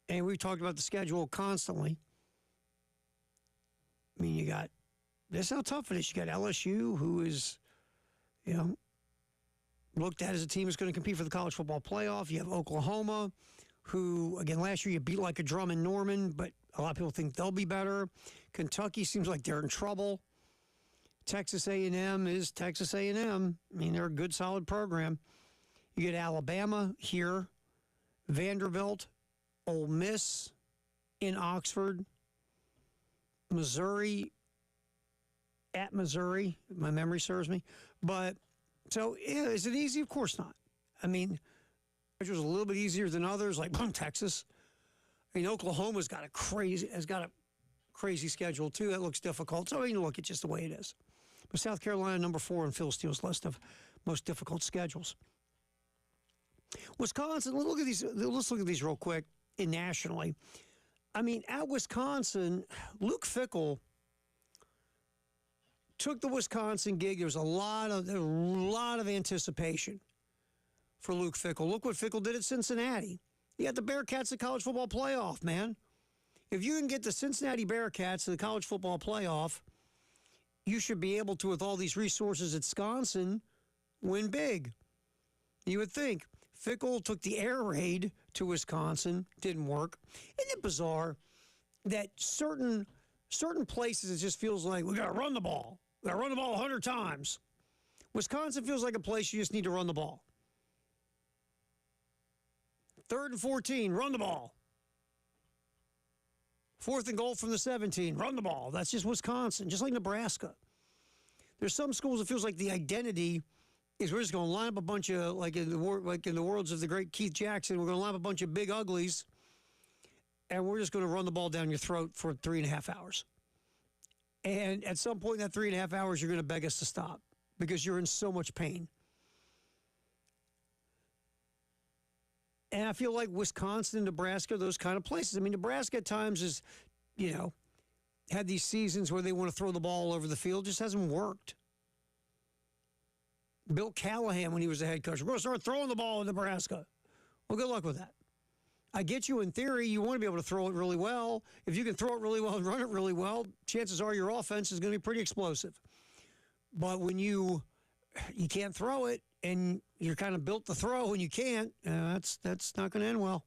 And we've talked about the schedule constantly. I mean, this is how tough it is. You got LSU, who is, looked at as a team that's going to compete for the college football playoff. You have Oklahoma, who, again, last year you beat like a drum in Norman, but a lot of people think they'll be better. Kentucky seems like they're in trouble. Texas A&M is Texas A&M. I mean, they're a good, solid program. You get Alabama here, Vanderbilt, Ole Miss in Oxford, Missouri at Missouri, if my memory serves me. But, so, yeah, is it easy? Of course not. I mean, it was a little bit easier than others, like Texas. I mean, Oklahoma's got a crazy schedule, too. That looks difficult. So, I mean, look, it's just the way it is. But South Carolina, number 4 on Phil Steele's list of most difficult schedules. Wisconsin, let's look at these real quick nationally. I mean, at Wisconsin, Luke Fickell took the Wisconsin gig. There was a lot of anticipation for Luke Fickell. Look what Fickell did at Cincinnati. You got the Bearcats in the college football playoff, man. If you can get the Cincinnati Bearcats to the college football playoff, you should be able to, with all these resources at Wisconsin, win big. You would think. Fickell took the air raid to Wisconsin, didn't work. Isn't it bizarre that certain places it just feels like we got to run the ball. We got to run the ball 100 times. Wisconsin feels like a place you just need to run the ball. 3rd and 14, run the ball. 4th and goal from the 17, run the ball. That's just Wisconsin, just like Nebraska. There's some schools it feels like the identity is we're just going to line up a bunch of, like in the worlds of the great Keith Jackson, we're going to line up a bunch of big uglies, and we're just going to run the ball down your throat for 3.5 hours. And at some point in that 3.5 hours, you're going to beg us to stop because you're in so much pain. And I feel like Wisconsin and Nebraska, those kind of places. I mean, Nebraska at times is, had these seasons where they want to throw the ball all over the field. Just hasn't worked. Bill Callahan, when he was the head coach, we're going to start throwing the ball in Nebraska. Well, good luck with that. I get you in theory. You want to be able to throw it really well. If you can throw it really well and run it really well, chances are your offense is going to be pretty explosive. But when you can't throw it, and you're kind of built to throw and you can't, that's not going to end well.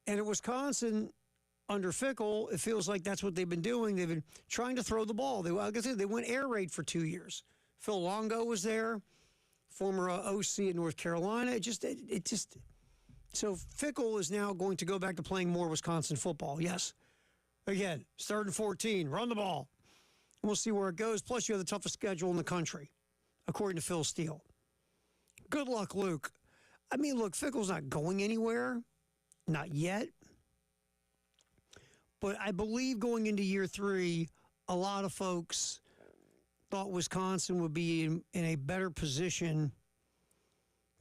And at Wisconsin, under Fickell, it feels like that's what they've been doing. They've been trying to throw the ball. Like I said, they went air raid for 2 years. Phil Longo was there, former OC in North Carolina. So Fickell is now going to go back to playing more Wisconsin football. Yes. Again, it's 3rd and 14, run the ball. We'll see where it goes. Plus, you have the toughest schedule in the country, according to Phil Steele. Good luck, Luke. I mean, look, Fickell's not going anywhere. Not yet. But I believe going into year 3, a lot of folks thought Wisconsin would be in a better position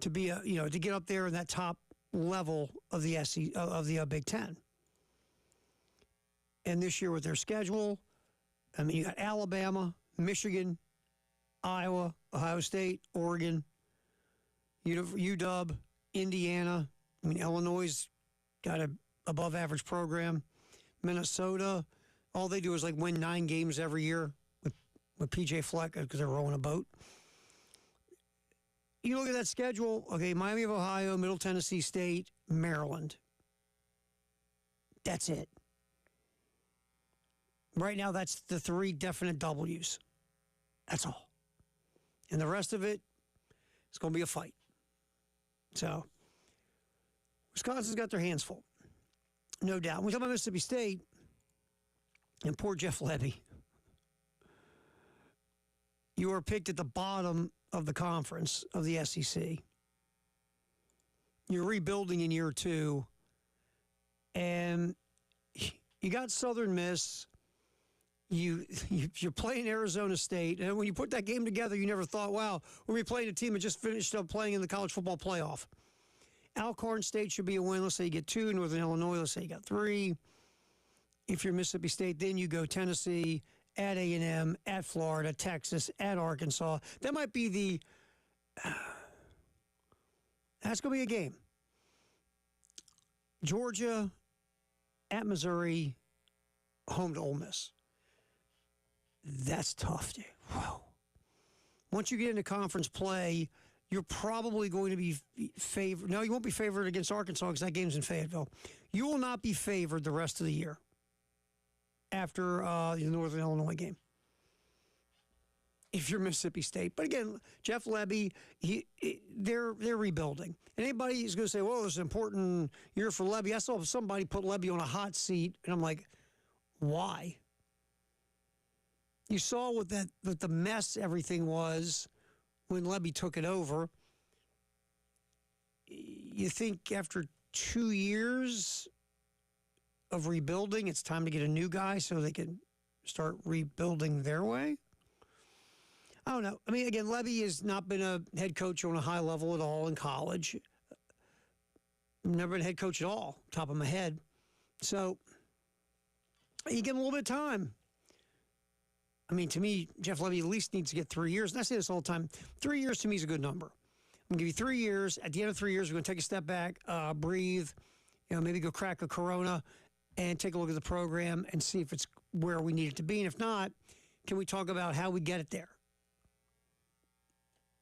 to be, to get up there in that top level of the Big Ten. And this year with their schedule, I mean, you got Alabama, Michigan, Iowa, Ohio State, Oregon, UW, Indiana. I mean, Illinois got an above-average program. Minnesota, all they do is like win 9 games every year with P.J. Fleck because they're rowing a boat. You look at that schedule, okay, Miami of Ohio, Middle Tennessee State, Maryland. That's it. Right now, that's the 3 definite W's. That's all. And the rest of it, it's going to be a fight. So, Wisconsin's got their hands full. No doubt. When we talk about Mississippi State and poor Jeff Levy, you are picked at the bottom of the conference of the SEC. You're rebuilding in year 2, and you got Southern Miss. You're playing Arizona State, and when you put that game together, you never thought, wow, we'll be playing a team that just finished up playing in the college football playoff. Alcorn State should be a win. Let's say you get 2. Northern Illinois, let's say you got 3. If you're Mississippi State, then you go Tennessee, at A&M, at Florida, Texas, at Arkansas. That might be that's going to be a game. Georgia, at Missouri, home to Ole Miss. That's tough, dude. Wow. Once you get into conference play, you're probably going to be favored. No, you won't be favored against Arkansas because that game's in Fayetteville. You will not be favored the rest of the year after the Northern Illinois game if you're Mississippi State. But again, Jeff Levy, they're rebuilding. And anybody is going to say, well, it's an important year for Levy. I saw somebody put Levy on a hot seat, and I'm like, why? You saw what the mess everything was when Levy took it over. You think after 2 years of rebuilding, it's time to get a new guy so they can start rebuilding their way? I don't know. I mean, again, Levy has not been a head coach on a high level at all in college. Never been a head coach at all, top of my head. So you give him a little bit of time. I mean, to me, Jeff Levy at least needs to get 3 years. And I say this all the time. 3 years to me is a good number. I'm going to give you 3 years. At the end of 3 years, we're going to take a step back, breathe, maybe go crack a Corona and take a look at the program and see if it's where we need it to be. And if not, can we talk about how we get it there?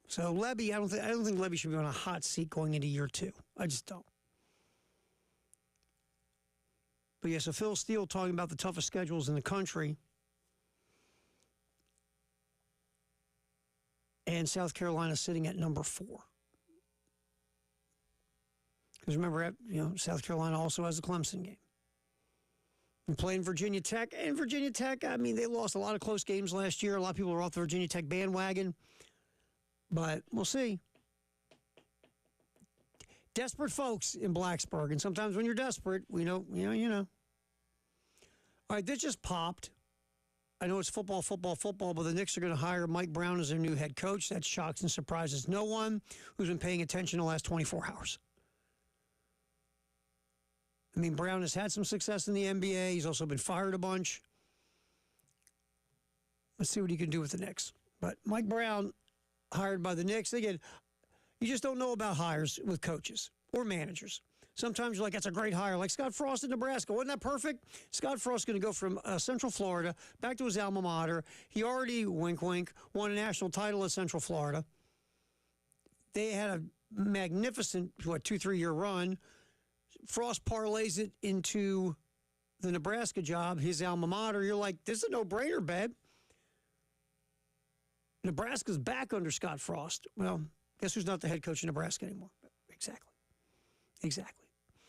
So Levy, I don't think Levy should be on a hot seat going into year 2. I just don't. But yeah, so Phil Steele talking about the toughest schedules in the country. And South Carolina sitting at number 4. Because remember, South Carolina also has the Clemson game. And playing Virginia Tech. And Virginia Tech, I mean, they lost a lot of close games last year. A lot of people are off the Virginia Tech bandwagon. But we'll see. Desperate folks in Blacksburg. And sometimes when you're desperate, you know. All right, this just popped. I know it's football, but the Knicks are going to hire Mike Brown as their new head coach. That shocks and surprises no one who's been paying attention the last 24 hours. I mean, Brown has had some success in the NBA. He's also been fired a bunch. Let's see what he can do with the Knicks. But Mike Brown, hired by the Knicks, again, you just don't know about hires with coaches or managers. Sometimes you're like, that's a great hire. Like Scott Frost in Nebraska. Wasn't that perfect? Scott Frost going to go from Central Florida back to his alma mater. He already, wink, wink, won a national title at Central Florida. They had a magnificent, 2-3 year run. Frost parlays it into the Nebraska job, his alma mater. You're like, this is a no-brainer, babe. Nebraska's back under Scott Frost. Well, guess who's not the head coach of Nebraska anymore? Exactly.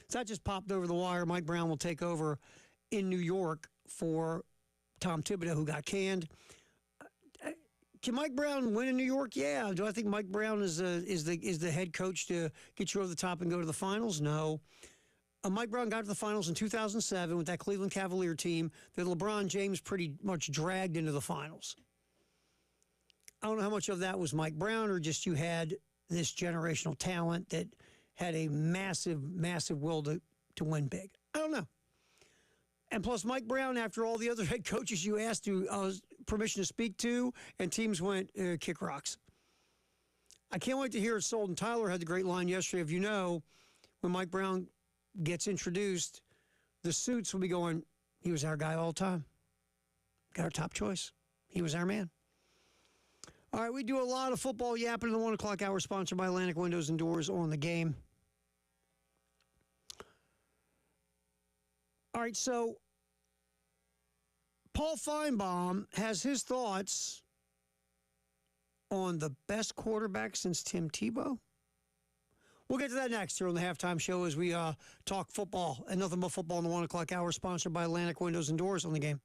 So that just popped over the wire. Mike Brown will take over in New York for Tom Thibodeau, who got canned. Can Mike Brown win in New York? Yeah. Do I think Mike Brown is the head coach to get you over the top and go to the finals? No. Mike Brown got to the finals in 2007 with that Cleveland Cavalier team that LeBron James pretty much dragged into the finals. I don't know how much of that was Mike Brown or just you had this generational talent that had a massive, massive will to win big. I don't know. And plus, Mike Brown, after all the other head coaches you asked to permission to speak to, and teams went, kick rocks. I can't wait to hear it sold. And Tyler had the great line yesterday of, when Mike Brown gets introduced, the suits will be going, he was our guy all the time. Got our top choice. He was our man. All right, we do a lot of football yapping in the 1 o'clock hour, sponsored by Atlantic Windows and Doors on the game. All right, so Paul Feinbaum has his thoughts on the best quarterback since Tim Tebow. We'll get to that next here on the halftime show as we talk football and nothing but football in the 1 o'clock hour, sponsored by Atlantic Windows and Doors on the game.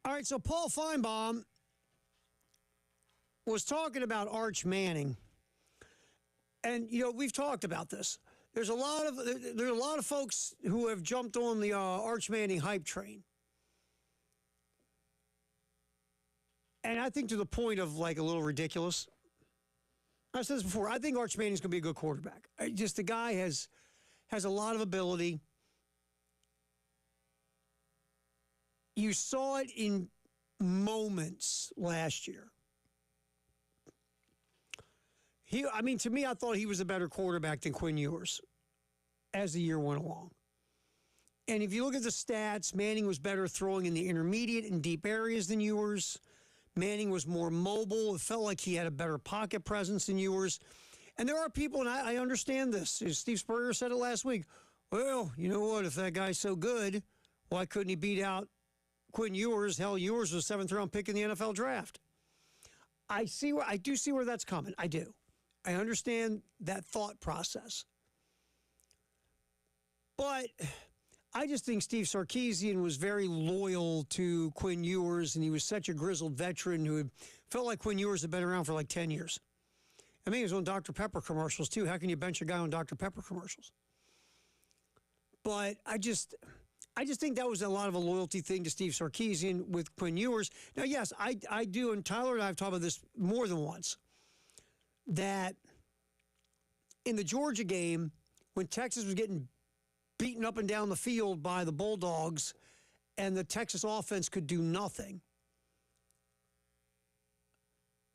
All right, so Paul Feinbaum was talking about Arch Manning. And, we've talked about this. There are a lot of folks who have jumped on the Arch Manning hype train. And I think to the point of, like, a little ridiculous. I said this before. I think Arch Manning's going to be a good quarterback. The guy has a lot of ability. You saw it in moments last year. To me, I thought he was a better quarterback than Quinn Ewers as the year went along. And if you look at the stats, Manning was better throwing in the intermediate and deep areas than Ewers. Manning was more mobile. It felt like he had a better pocket presence than Ewers. And there are people, and I understand this. Steve Spurrier said it last week. Well, you know what? If that guy's so good, why couldn't he beat out Quinn Ewers? Hell, Ewers was a 7th-round pick in the NFL draft. I do see where that's coming. I do. I understand that thought process. But I just think Steve Sarkisian was very loyal to Quinn Ewers, and he was such a grizzled veteran who felt like Quinn Ewers had been around for like 10 years. I mean, he was on Dr. Pepper commercials, too. How can you bench a guy on Dr. Pepper commercials? But I just think that was a lot of a loyalty thing to Steve Sarkisian with Quinn Ewers. Now, yes, I do, and Tyler and I have talked about this more than once, that in the Georgia game, when Texas was getting beaten up and down the field by the Bulldogs and the Texas offense could do nothing,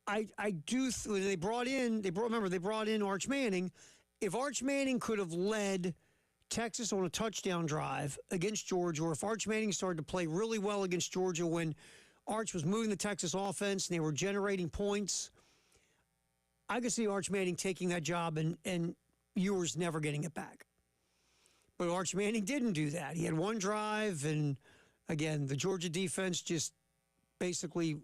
they brought in Arch Manning. If Arch Manning could have led Texas on a touchdown drive against Georgia, or if Arch Manning started to play really well against Georgia when Arch was moving the Texas offense and they were generating points, I could see Arch Manning taking that job and Ewers never getting it back. But Arch Manning didn't do that. He had one drive, and again, the Georgia defense just basically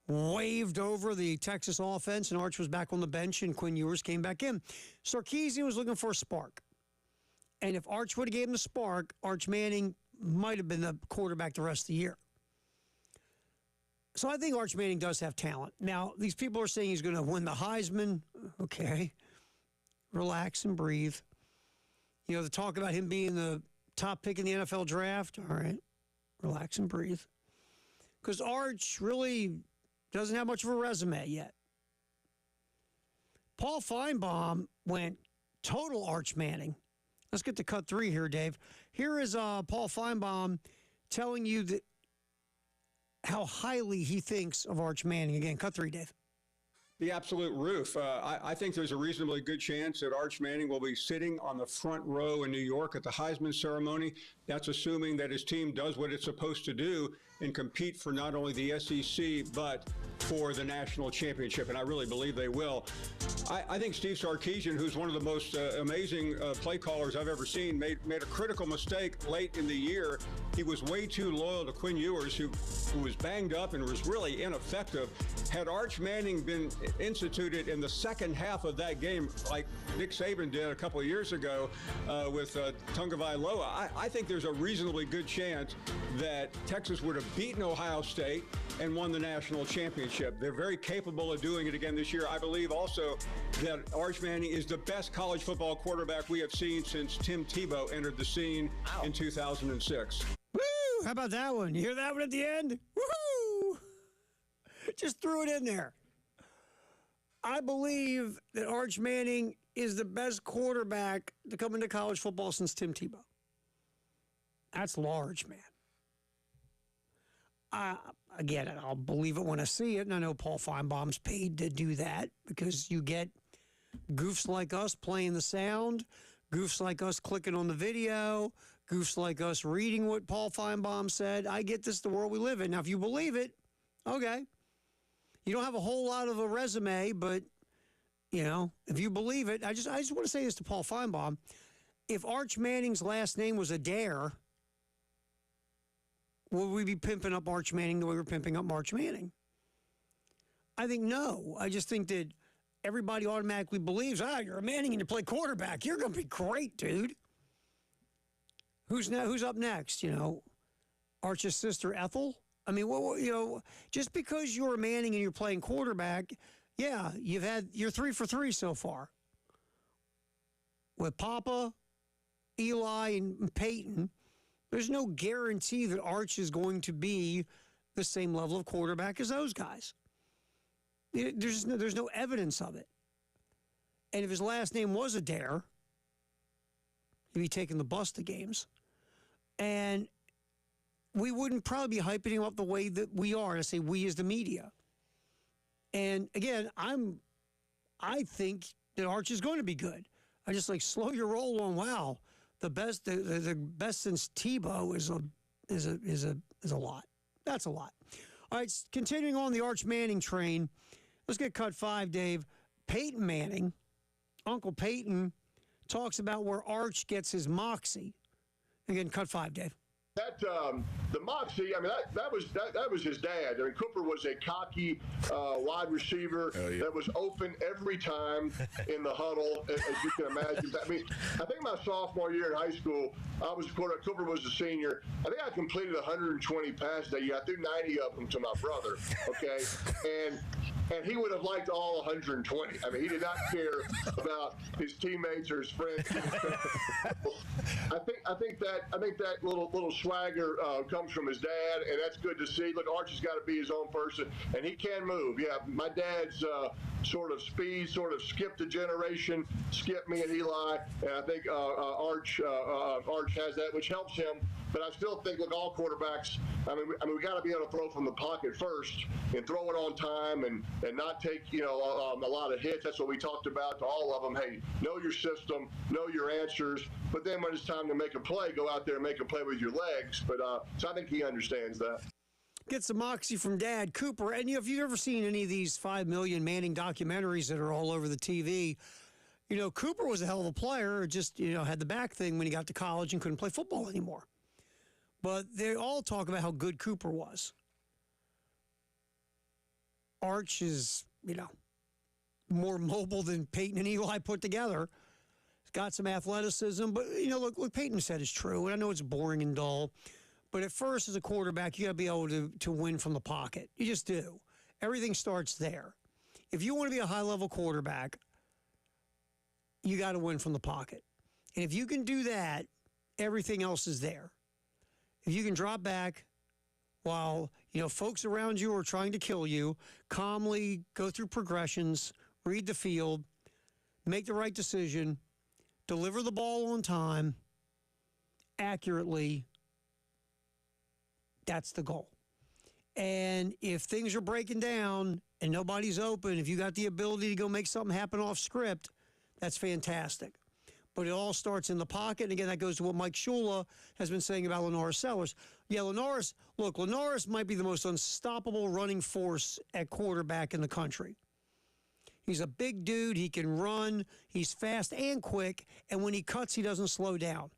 waved over the Texas offense, and Arch was back on the bench, and Quinn Ewers came back in. Sarkisian was looking for a spark. And if Arch would have gave him the spark, Arch Manning might have been the quarterback the rest of the year. So I think Arch Manning does have talent. Now, these people are saying he's going to win the Heisman. Okay. Relax and breathe. The talk about him being the top pick in the NFL draft. All right. Relax and breathe. Because Arch really doesn't have much of a resume yet. Paul Feinbaum went total Arch Manning. Let's get to cut 3 here, Dave. Here is Paul Feinbaum telling you that how highly he thinks of Arch Manning. Again, cut 3, Dave. The absolute roof. I think there's a reasonably good chance that Arch Manning will be sitting on the front row in New York at the Heisman ceremony. That's assuming that his team does what it's supposed to do and compete for not only the SEC, but for the national championship. And I really believe they will. I think Steve Sarkisian, who's one of the most amazing play callers I've ever seen, made a critical mistake late in the year. He was way too loyal to Quinn Ewers, who was banged up and was really ineffective. Had Arch Manning been instituted in the second half of that game, like Nick Saban did a couple of years ago with Tagovailoa, I think there's a reasonably good chance that Texas would have beaten Ohio State and won the national championship. They're very capable of doing it again this year. I believe also that Arch Manning is the best college football quarterback we have seen since Tim Tebow entered the scene in 2006. Woo! How about that one? You hear that one at the end? Woohoo! Just threw it in there. I believe that Arch Manning is the best quarterback to come into college football since Tim Tebow. That's large, man. Again, I'll believe it when I see it, and I know Paul Feinbaum's paid to do that because you get goofs like us playing the sound, goofs like us clicking on the video, goofs like us reading what Paul Feinbaum said. I get this, the world we live in. Now, if you believe it, okay. You don't have a whole lot of a resume, but, if you believe it, I just want to say this to Paul Feinbaum. If Arch Manning's last name was Adair, would we be pimping up Arch Manning the way we're pimping up Arch Manning? I think no. I just think that everybody automatically believes, you're a Manning and you play quarterback. You're going to be great, dude. Who's up next? Arch's sister Ethel? I mean, just because you're Manning and you're playing quarterback, yeah, you're 3 for 3 so far. With Papa, Eli, and Peyton, there's no guarantee that Arch is going to be the same level of quarterback as those guys. There's no evidence of it. And if his last name was Adair, he'd be taking the bus to games. And we wouldn't probably be hyping him up the way that we are. And I say we as the media. And again, I think that Arch is going to be good. I just slow your roll on. Wow, the best since Tebow is a lot. That's a lot. All right, continuing on the Arch Manning train. Let's get cut 5, Dave. Peyton Manning, Uncle Peyton, talks about where Arch gets his moxie. Again, cut 5, Dave. That the moxie, I mean, that was his dad. I mean, Cooper was a cocky wide receiver that was open every time in the huddle, as you can imagine. I mean, I think my sophomore year in high school, Cooper was a senior. I think I completed 120 passes that year. I threw 90 of them to my brother. Okay, and he would have liked all 120. I mean, he did not care about his teammates or his friends. I think that little swagger comes from his dad, and that's good to see. Look, Arch has got to be his own person, and he can move. Yeah, my dad's sort of speed sort of skipped a generation, skipped me and Eli, and I think Arch has that, which helps him. But I still think, look, all quarterbacks, I mean, we got to be able to throw from the pocket first and throw it on time and not take, a lot of hits. That's what we talked about to all of them. Hey, know your system, know your answers, but then when it's time to make a play, go out there and make a play with your legs. But so I think he understands that. Get some moxie from Dad Cooper. And if you've ever seen any of these 5 million Manning documentaries that are all over the TV, Cooper was a hell of a player, just, had the back thing when he got to college and couldn't play football anymore. But they all talk about how good Cooper was. Arch is, more mobile than Peyton and Eli put together. He's got some athleticism, but, look, what Peyton said is true, and I know it's boring and dull, but at first, as a quarterback, you got to be able to win from the pocket. You just do. Everything starts there. If you want to be a high-level quarterback, you got to win from the pocket. And if you can do that, everything else is there. If you can drop back while, folks around you are trying to kill you, calmly go through progressions, read the field, make the right decision, deliver the ball on time, accurately, that's the goal. And if things are breaking down and nobody's open, if you got the ability to go make something happen off script, that's fantastic. But it all starts in the pocket. And again, that goes to what Mike Shula has been saying about Lenoir Sellers. Yeah, Lenoir might be the most unstoppable running force at quarterback in the country. He's a big dude. He can run. He's fast and quick. And when he cuts, he doesn't slow down,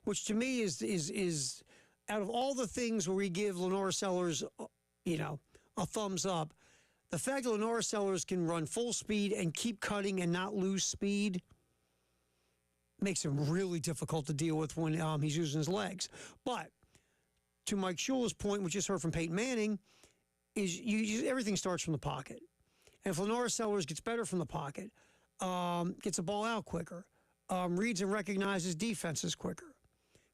which to me is out of all the things where we give Lenoir Sellers, a thumbs up, the fact that Lenoir Sellers can run full speed and keep cutting and not lose speed makes him really difficult to deal with when he's using his legs. But to Mike Shula's point, which you just heard from Peyton Manning, is everything starts from the pocket. And if Lenoir Sellers gets better from the pocket, gets the ball out quicker, reads and recognizes defenses quicker,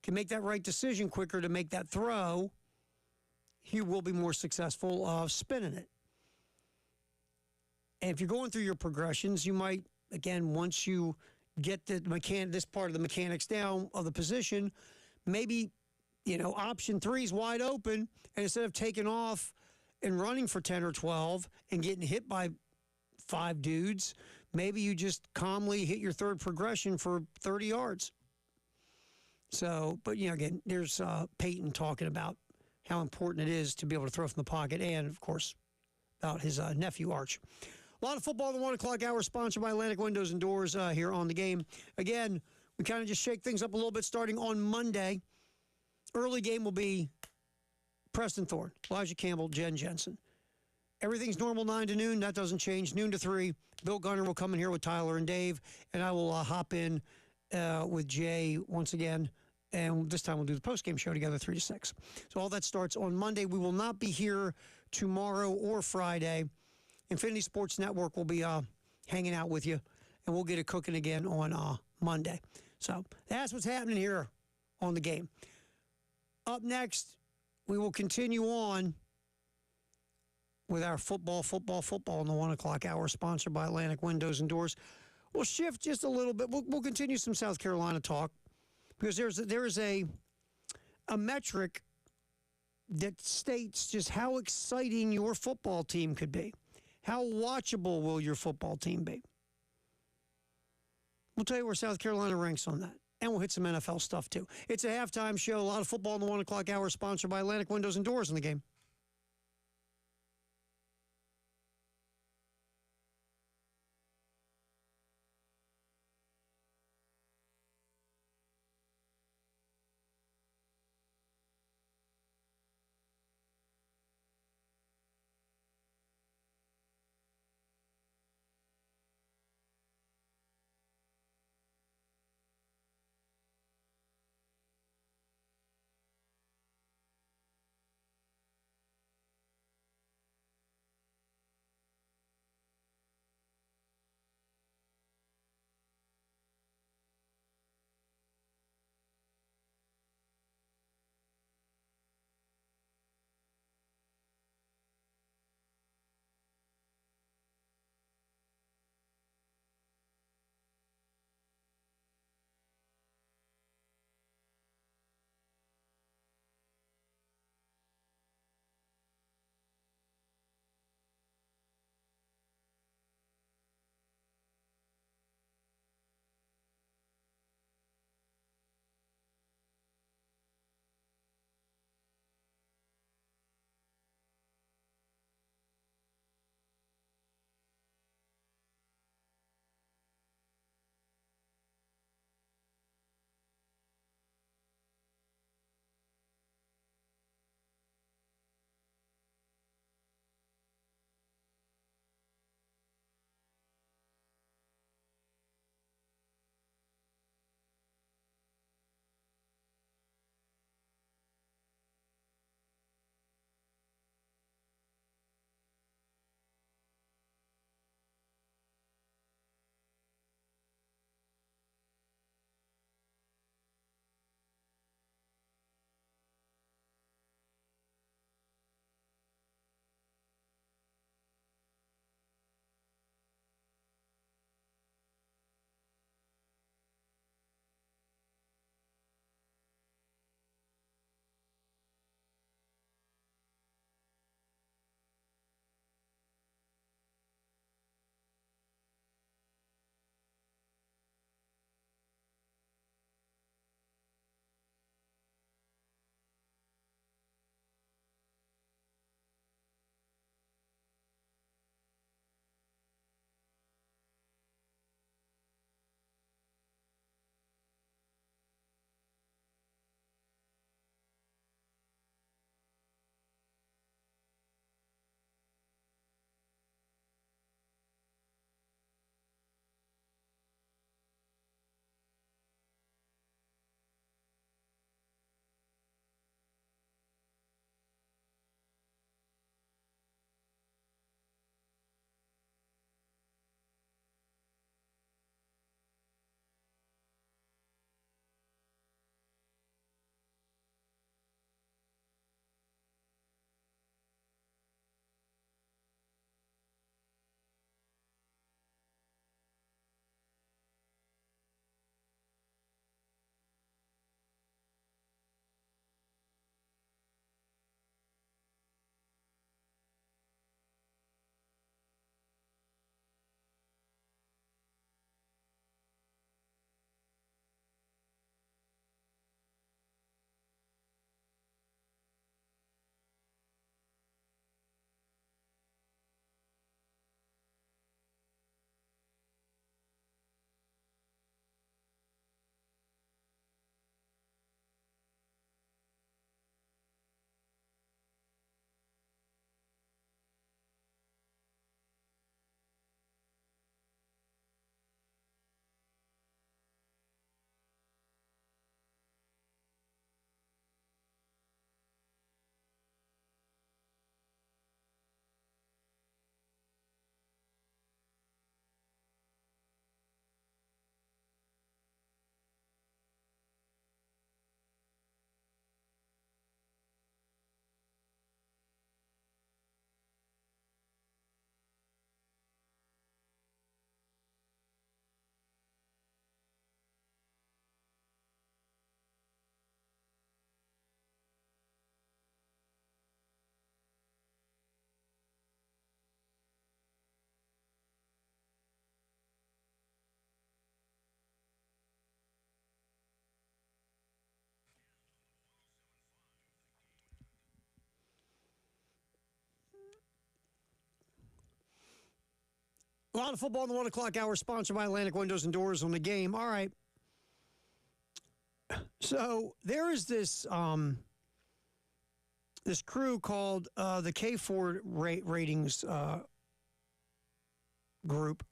can make that right decision quicker to make that throw, he will be more successful spinning it. And if you're going through your progressions, you might, again, once you get this part of the mechanics down of the position, maybe, option 3 is wide open, and instead of taking off and running for 10 or 12 and getting hit by 5 dudes, maybe you just calmly hit your third progression for 30 yards. So, but, again, there's Peyton talking about how important it is to be able to throw from the pocket and, of course, about his nephew, Arch. A lot of football in the 1 o'clock hour, sponsored by Atlantic Windows and Doors here on The Game. Again, we kind of just shake things up a little bit starting on Monday. Early game will be Preston Thorne, Elijah Campbell, Jen Jensen. Everything's normal 9 to noon. That doesn't change. Noon to 3. Bill Gunner will come in here with Tyler and Dave, and I will hop in with Jay once again and this time we'll do the post-game show together 3 to 6. So all that starts on Monday. We will not be here tomorrow or Friday. Infinity Sports Network will be hanging out with you, and we'll get it cooking again on Monday. So that's what's happening here on the game. Up next, we will continue on with our football in the 1 o'clock hour, sponsored by Atlantic Windows and Doors. We'll shift just a little bit. We'll continue some South Carolina talk because there is a metric that states just how exciting your football team could be. How watchable will your football team be? We'll tell you where South Carolina ranks on that. And we'll hit some NFL stuff, too. It's a halftime show. A lot of football in the 1 o'clock hour, sponsored by Atlantic Windows and Doors in the game. A lot of football in the 1 o'clock hour, sponsored by Atlantic Windows and Doors on the Game. All right. So there is this this crew called the K4 Ratings group.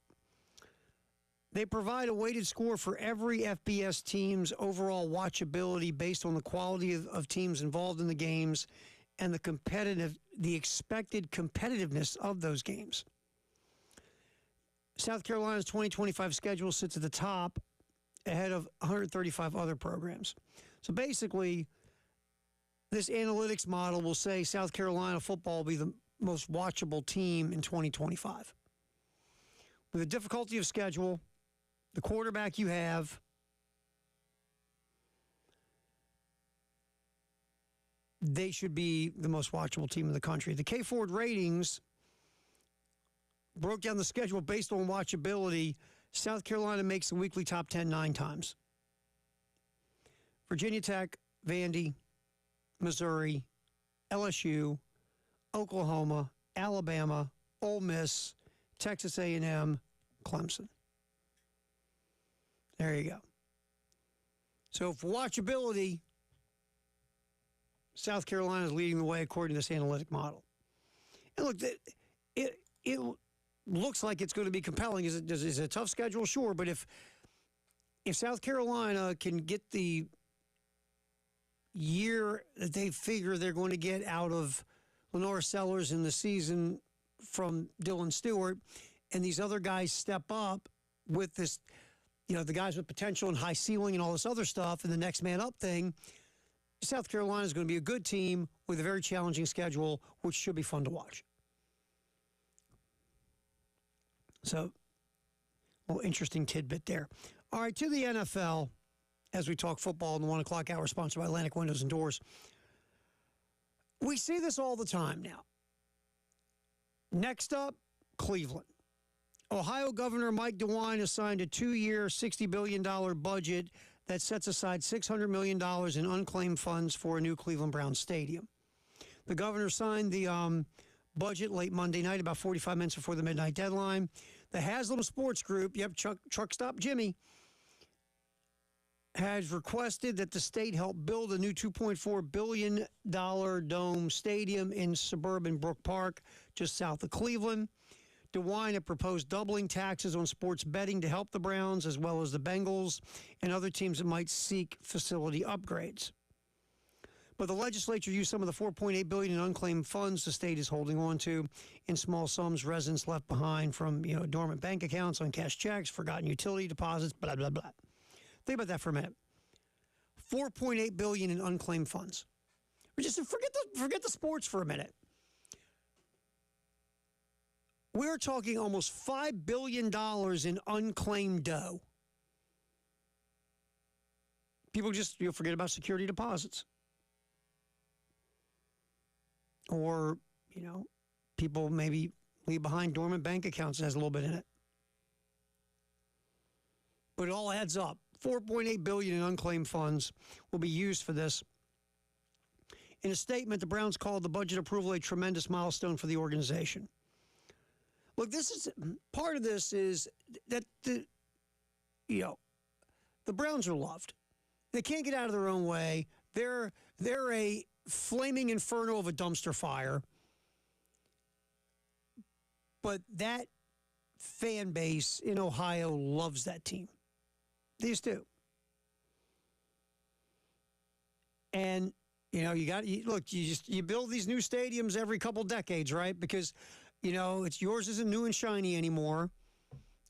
They provide a weighted score for every FBS team's overall watchability based on the quality of teams involved in the games and the expected competitiveness of those games. South Carolina's 2025 schedule sits at the top ahead of 135 other programs. So basically, this analytics model will say South Carolina football will be the most watchable team in 2025. With the difficulty of schedule, the quarterback you have, they should be the most watchable team in the country. The K4 Ratings broke down the schedule based on watchability. South Carolina makes the weekly top 10 9 times. Virginia Tech, Vandy, Missouri, LSU, Oklahoma, Alabama, Ole Miss, Texas A&M, Clemson. There you go. So for watchability, South Carolina is leading the way according to this analytic model. And look, it looks like it's going to be compelling. Is it a tough schedule? Sure, but if South Carolina can get the year that they figure they're going to get out of Lenore Sellers in the season from Dylan Stewart, and these other guys step up with this, the guys with potential and high ceiling and all this other stuff, and the next man up thing, South Carolina is going to be a good team with a very challenging schedule, which should be fun to watch. So, a little interesting tidbit there. All right, to the NFL, as we talk football in the 1 o'clock hour, sponsored by Atlantic Windows and Doors. We see this all the time now. Next up, Cleveland. Ohio Governor Mike DeWine has signed a 2-year, $60 billion budget that sets aside $600 million in unclaimed funds for a new Cleveland Browns stadium. The governor signed the budget late Monday night, about 45 minutes before the midnight deadline. The Haslam Sports Group, Truck Stop Jimmy, has requested that the state help build a new $2.4 billion dome stadium in suburban Brook Park, just south of Cleveland. DeWine had proposed doubling taxes on sports betting to help the Browns, as well as the Bengals and other teams that might seek facility upgrades. But the legislature used some of the $4.8 billion in unclaimed funds the state is holding on to in small sums residents left behind from dormant bank accounts, uncashed checks, forgotten utility deposits, blah, blah, blah. Think about that for a minute. $4.8 billion in unclaimed funds. Just forget the sports for a minute. We're talking almost $5 billion in unclaimed dough. People just forget about security deposits. Or, people maybe leave behind dormant bank accounts that has a little bit in it. But it all adds up. $4.8 billion in unclaimed funds will be used for this. In a statement, the Browns called the budget approval a tremendous milestone for the organization. Look, part of this is that the Browns are loved. They can't get out of their own way. They're a flaming inferno of a dumpster fire. But that fan base in Ohio loves that team. These two. And, you build these new stadiums every couple decades, right? Because, it's yours isn't new and shiny anymore.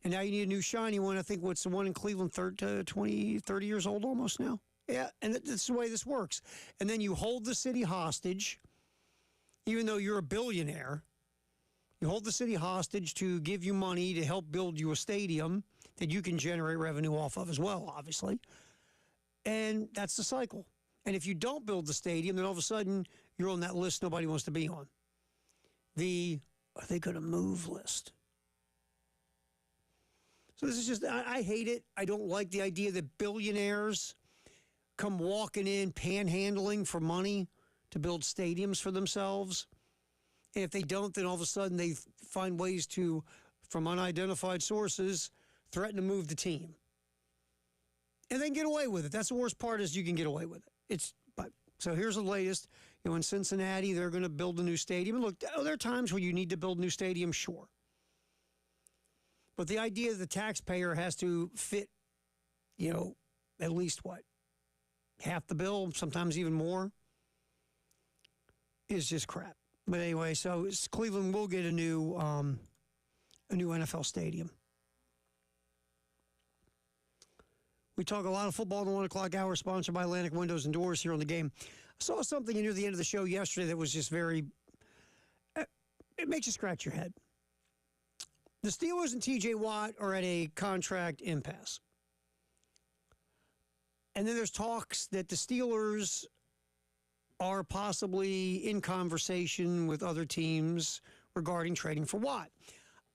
And now you need a new shiny one. I think what's the one in Cleveland, 30 years old almost now? Yeah, and that's the way this works. And then you hold the city hostage, even though you're a billionaire. You hold the city hostage to give you money to help build you a stadium that you can generate revenue off of as well, obviously. And that's the cycle. And if you don't build the stadium, then all of a sudden you're on that list nobody wants to be on. The are they going to move list. So this is just, I hate it. I don't like the idea that billionaires come walking in, panhandling for money to build stadiums for themselves. And if they don't, then all of a sudden they find ways to from unidentified sources threaten to move the team. And then get away with it. That's the worst part is you can get away with it. So here's the latest. In Cincinnati, they're going to build a new stadium. And look, there are times where you need to build a new stadium, sure. But the idea that the taxpayer has to fit, at least what? Half the bill, sometimes even more, is just crap. But anyway, so Cleveland will get a new NFL stadium. We talk a lot of football in the 1 o'clock hour, sponsored by Atlantic Windows and Doors here on the game. I saw something near the end of the show yesterday that was just very, it makes you scratch your head. The Steelers and T.J. Watt are at a contract impasse. And then there's talks that the Steelers are possibly in conversation with other teams regarding trading for Watt.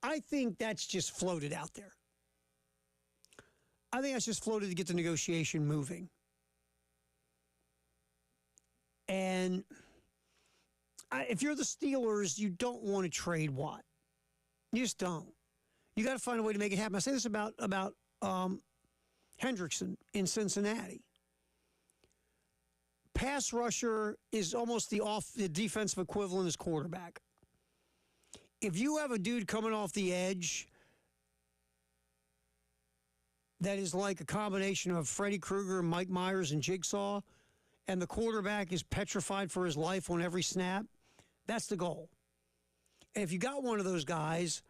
I think that's just floated out there. I think that's just floated to get the negotiation moving. And if you're the Steelers, you don't want to trade Watt. You just don't. You got to find a way to make it happen. I say this about Hendrickson in Cincinnati. Pass rusher is almost the defensive equivalent as quarterback. If you have a dude coming off the edge that is like a combination of Freddy Krueger, Mike Myers, and Jigsaw, and the quarterback is petrified for his life on every snap, that's the goal. And if you got one of those guys,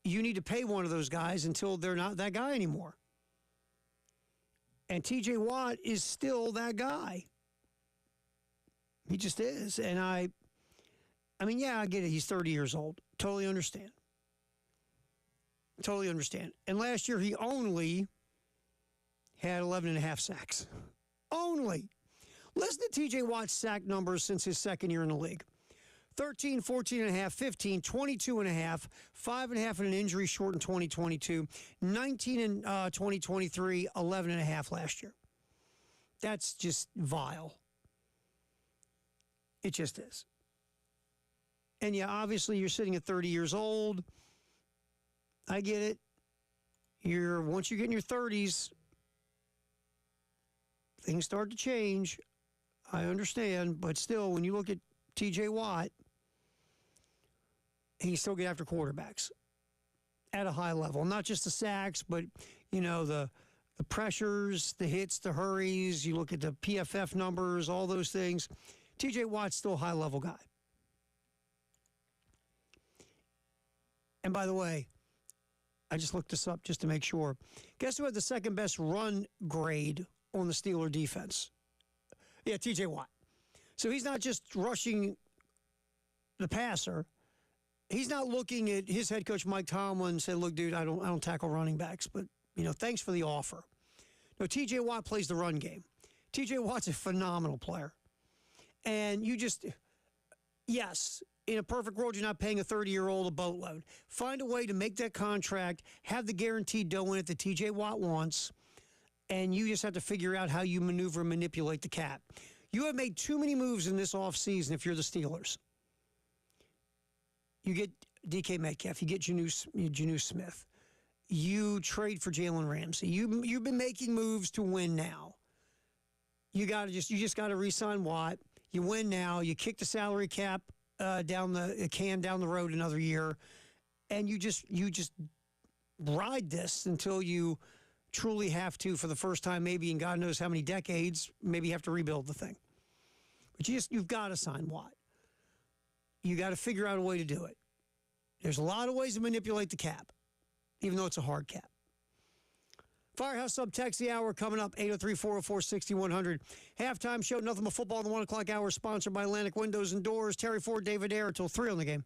you need to pay one of those guys until they're not that guy anymore. And T.J. Watt is still that guy. He just is. And I mean, yeah, I get it. He's 30 years old. Totally understand. Totally understand. And last year, he only had 11 and a half sacks. Only. Listen to T.J. Watt's sack numbers since his second year in the league. 13, 14 and a half, 15, 22 and a half, 5 and a half in an injury short in 2022, 19 in 2023, 11 and a half last year. That's just vile. It just is. And yeah, obviously you're sitting at 30 years old. I get it. Once you get in your 30s, things start to change. I understand, but still, when you look at T.J. Watt, he still get after quarterbacks at a high level. Not just the sacks, but, the pressures, the hits, the hurries. You look at the PFF numbers, all those things. T.J. Watt's still a high-level guy. And by the way, I just looked this up just to make sure. Guess who had the second best run grade on the Steeler defense? Yeah, T.J. Watt. So he's not just rushing the passer. He's not looking at his head coach Mike Tomlin and say, "Look, dude, I don't tackle running backs, but thanks for the offer." No, T.J. Watt plays the run game. T.J. Watt's a phenomenal player, and yes, in a perfect world, you're not paying a 30-year-old a boatload. Find a way to make that contract, have the guaranteed dough in it that T.J. Watt wants, and you just have to figure out how you maneuver and manipulate the cap. You have made too many moves in this offseason if you're the Steelers. You get DK Metcalf. You get Janu Smith. You trade for Jalen Ramsey. You've been making moves to win now. You just got to re-sign Watt. You win now. You kick the salary cap down the road another year, and you just ride this until you truly have to, for the first time maybe in God knows how many decades, maybe have to rebuild the thing. But you've got to sign Watt. You got to figure out a way to do it. There's a lot of ways to manipulate the cap, even though it's a hard cap. Firehouse Sub Text the Hour coming up, 803-404-6100. Halftime show, nothing but football in the 1 o'clock hour, sponsored by Atlantic Windows and Doors. Terry Ford, David Ayer, till 3 on the game.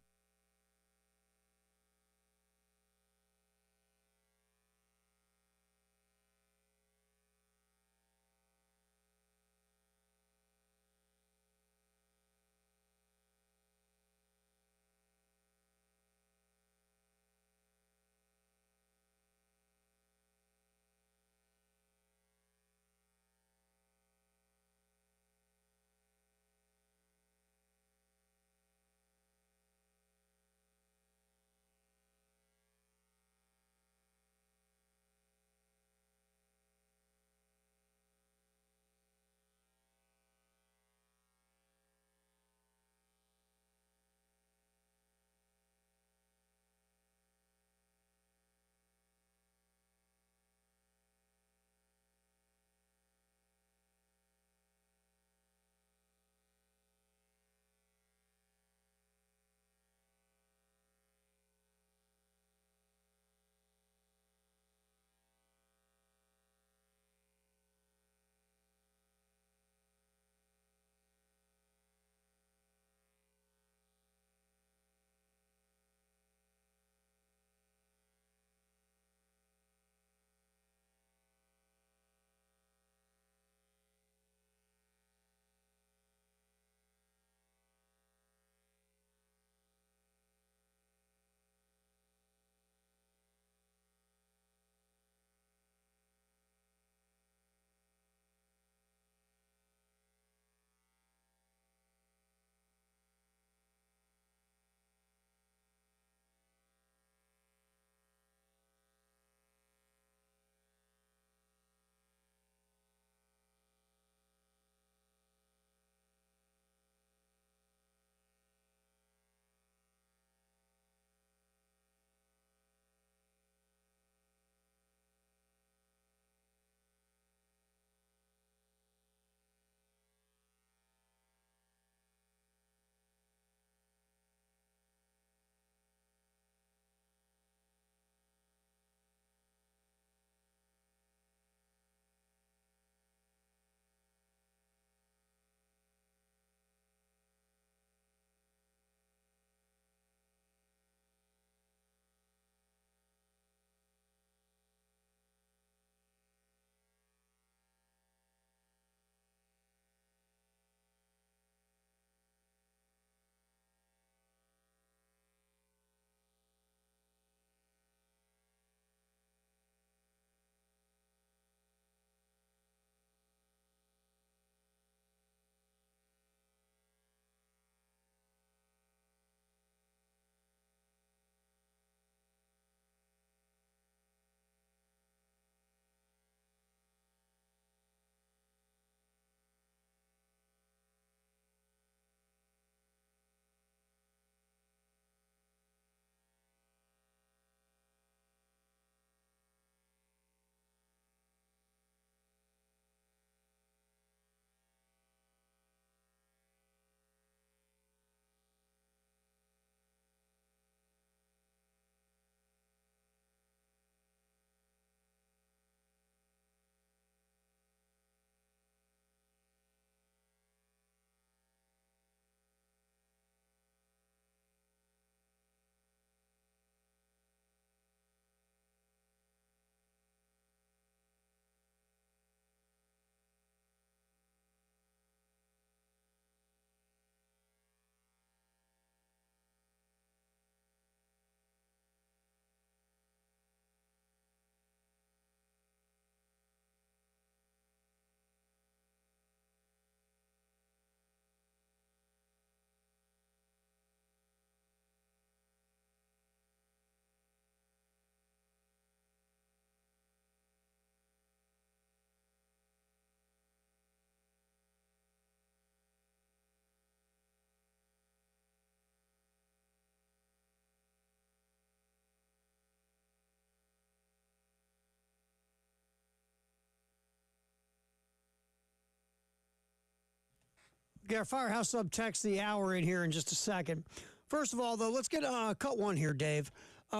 Get our Firehouse Sub text the hour in here in just a second. First of all, though, let's get cut one here, Dave.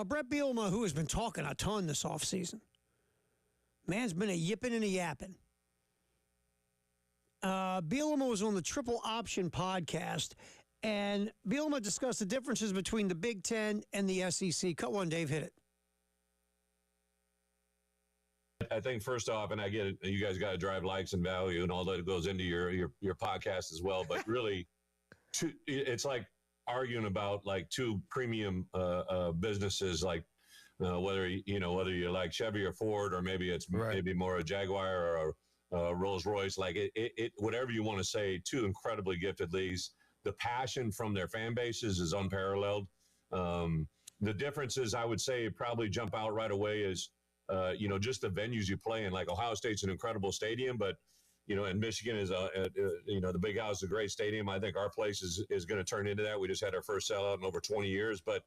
Brett Bielema, who has been talking a ton this offseason. Man's been a yipping and a yapping. Bielema was on the Triple Option podcast, and Bielema discussed the differences between the Big Ten and the SEC. Cut one, Dave, hit it. I think first off, and I get it, you guys got to drive likes and value and all that goes into your podcast as well. But really, it's like arguing about like two premium businesses, like whether you like Chevy or Ford, or maybe it's maybe more a Jaguar or a Rolls Royce. Like it whatever you want to say. Two incredibly gifted leagues. The passion from their fan bases is unparalleled. The differences, I would say, probably jump out right away is. Just the venues you play in. Like Ohio State's an incredible stadium, but and Michigan is the Big House is a great stadium. I think our place is going to turn into that. We just had our first sellout in over 20 years, but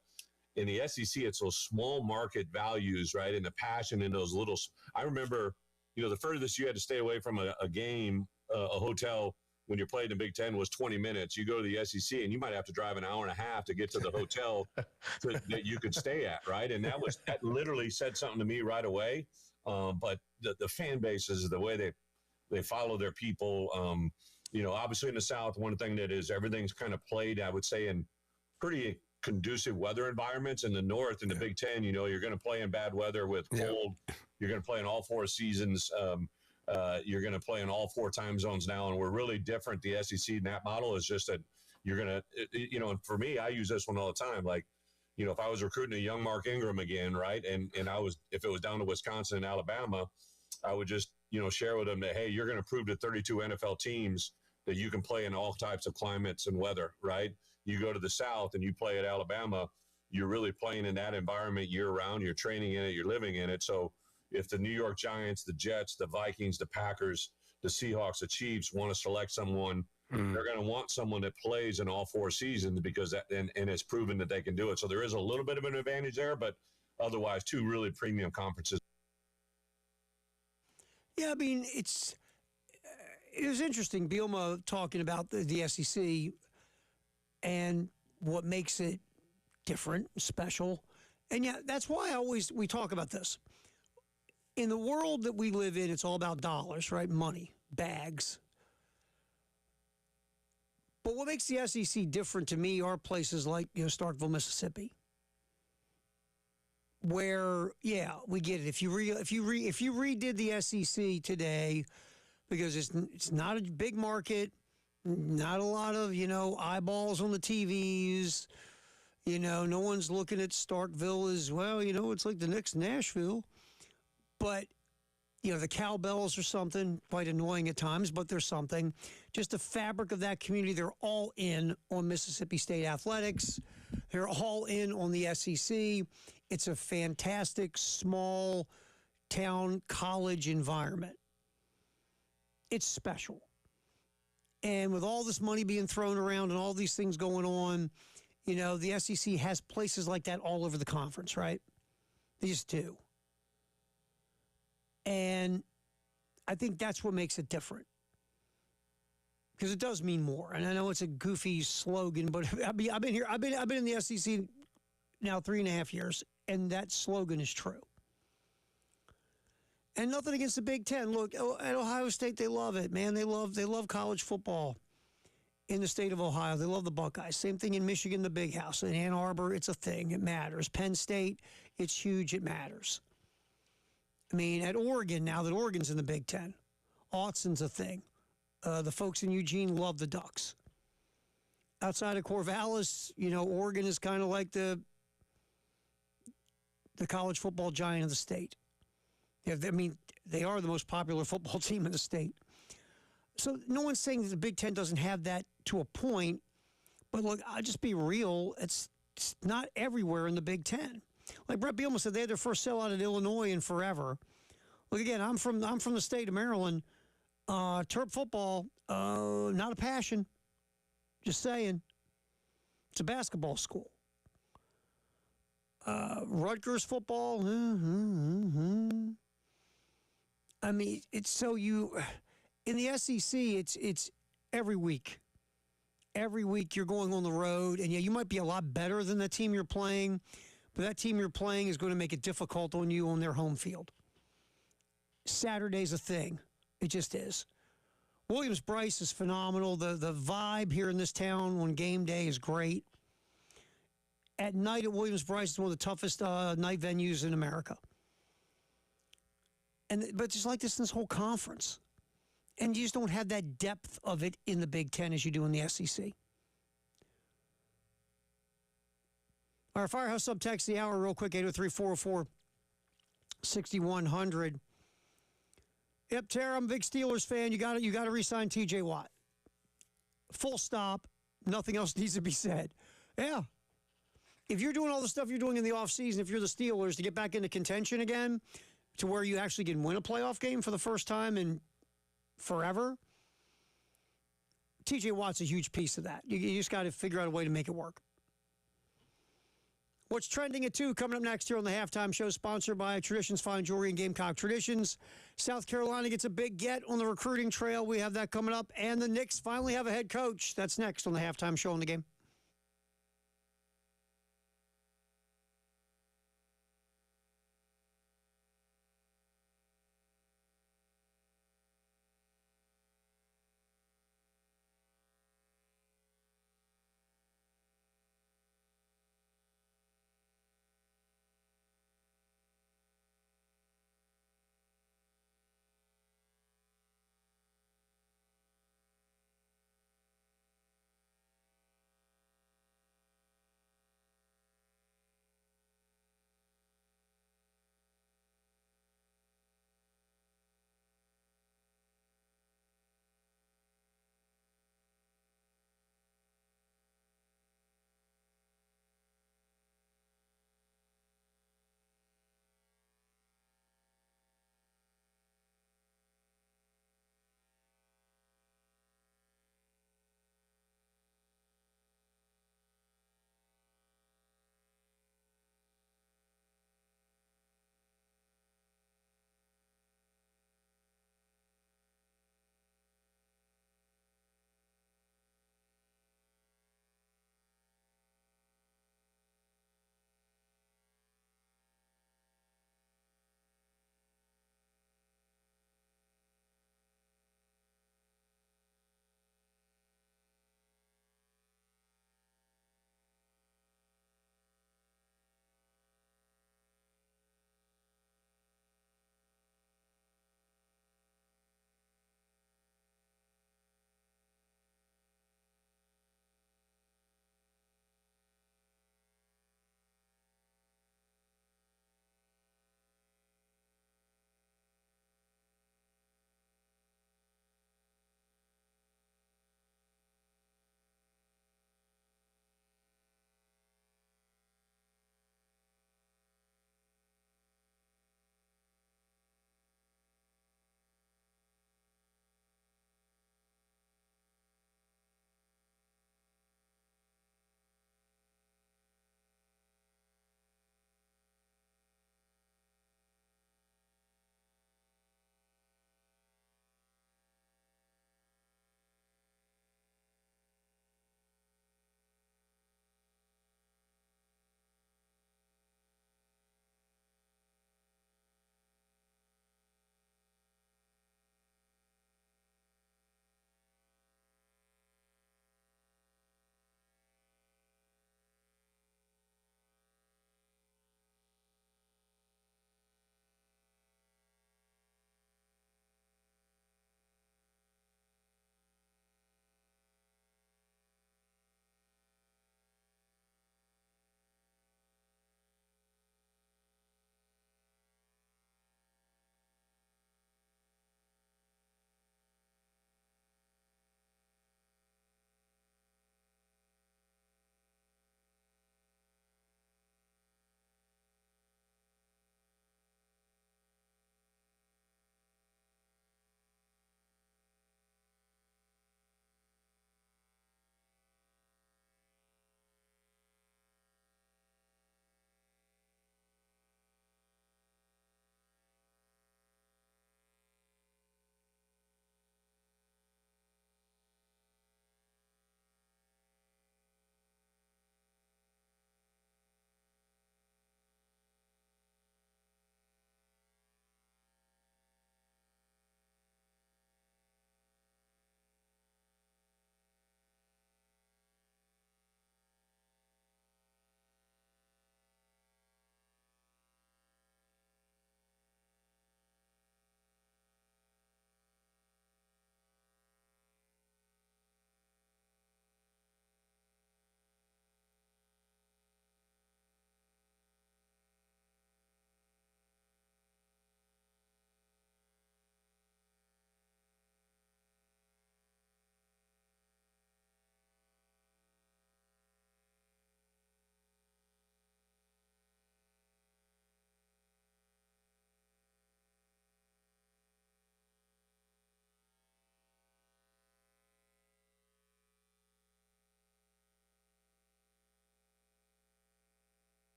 in the SEC, it's those small market values, right? And the passion in those little. I remember, the furthest you had to stay away from a game, a hotel when you played in the Big Ten was 20 minutes. You go to the SEC and you might have to drive an hour and a half to get to the hotel that you could stay at, right? And that literally said something to me right away. But the fan bases, the way they follow their people, obviously in the South, one thing that is everything's kind of played, I would say, in pretty conducive weather environments. In the North, in the Big Ten, you're going to play in bad weather with cold. You're going to play in all four seasons. You're going to play in all four time zones now, and we're really different. The SEC in that model is just that you're going to, and for me, I use this one all the time. Like, if I was recruiting a young Mark Ingram again, right, and if it was down to Wisconsin and Alabama, I would just, share with them that, hey, you're going to prove to 32 NFL teams that you can play in all types of climates and weather, right? You go to the South and you play at Alabama, you're really playing in that environment year round. You're training in it, you're living in it. So if the New York Giants, the Jets, the Vikings, the Packers, the Seahawks, the Chiefs want to select someone, they're going to want someone that plays in all four seasons because and it's proven that they can do it. So there is a little bit of an advantage there, but otherwise, two really premium conferences. Yeah, I mean, it was interesting, Bielema talking about the SEC and what makes it different, special. And yeah, that's why we talk about this. In the world that we live in, it's all about dollars, right? Money, bags. But what makes the SEC different to me are places like Starkville, Mississippi, where we get it. If you redid the SEC today, because it's not a big market, not a lot of eyeballs on the TVs. No one's looking at Starkville as well. It's like the next Nashville. But, the cowbells are something quite annoying at times, but there's something. Just the fabric of that community, they're all in on Mississippi State athletics. They're all in on the SEC. It's a fantastic, small town college environment. It's special. And with all this money being thrown around and all these things going on, the SEC has places like that all over the conference, right? They just do. And I think that's what makes it different. Because it does mean more. And I know it's a goofy slogan, but I've been here. I've been in the SEC now 3.5 years, and that slogan is true. And nothing against the Big Ten. Look, at Ohio State, they love it, man. They love college football in the state of Ohio. They love the Buckeyes. Same thing in Michigan, the Big House. In Ann Arbor, it's a thing. It matters. Penn State, it's huge. It matters. I mean, at Oregon, now that Oregon's in the Big Ten, Autzon's a thing. The folks in Eugene love the Ducks. Outside of Corvallis, Oregon is kind of like the college football giant of the state. They are the most popular football team in the state. So no one's saying that the Big Ten doesn't have that to a point. But look, I'll just be real. It's not everywhere in the Big Ten. Like Brett Bielema said, they had their first sellout in Illinois in forever. Look, again, I'm from the state of Maryland. Terp football, not a passion. Just saying. It's a basketball school. Rutgers football. I mean, it's so in the SEC, it's every week. every week you're going on the road, and yeah, you might be a lot better than the team you're playing, but that team you're playing is going to make it difficult on you on their home field. Saturday's a thing. It just is. Williams-Brice is phenomenal. The vibe here in this town on game day is great. At night at Williams-Brice is one of the toughest night venues in America. But just like this in this whole conference. And you just don't have that depth of it in the Big Ten as you do in the SEC. All right, Firehouse Subtext the hour real quick, 803-404-6100. Yep, Tara, I'm a big Steelers fan. You got to re-sign TJ Watt. Full stop. Nothing else needs to be said. Yeah. If you're doing all the stuff you're doing in the offseason, if you're the Steelers, to get back into contention again, to where you actually can win a playoff game for the first time in forever, TJ Watt's a huge piece of that. You just got to figure out a way to make it work. What's trending at 2 coming up next here on the Halftime Show, sponsored by Traditions Fine Jewelry and Gamecock Traditions. South Carolina gets a big get on the recruiting trail. We have that coming up. And the Knicks finally have a head coach. That's next on the Halftime Show on the Game.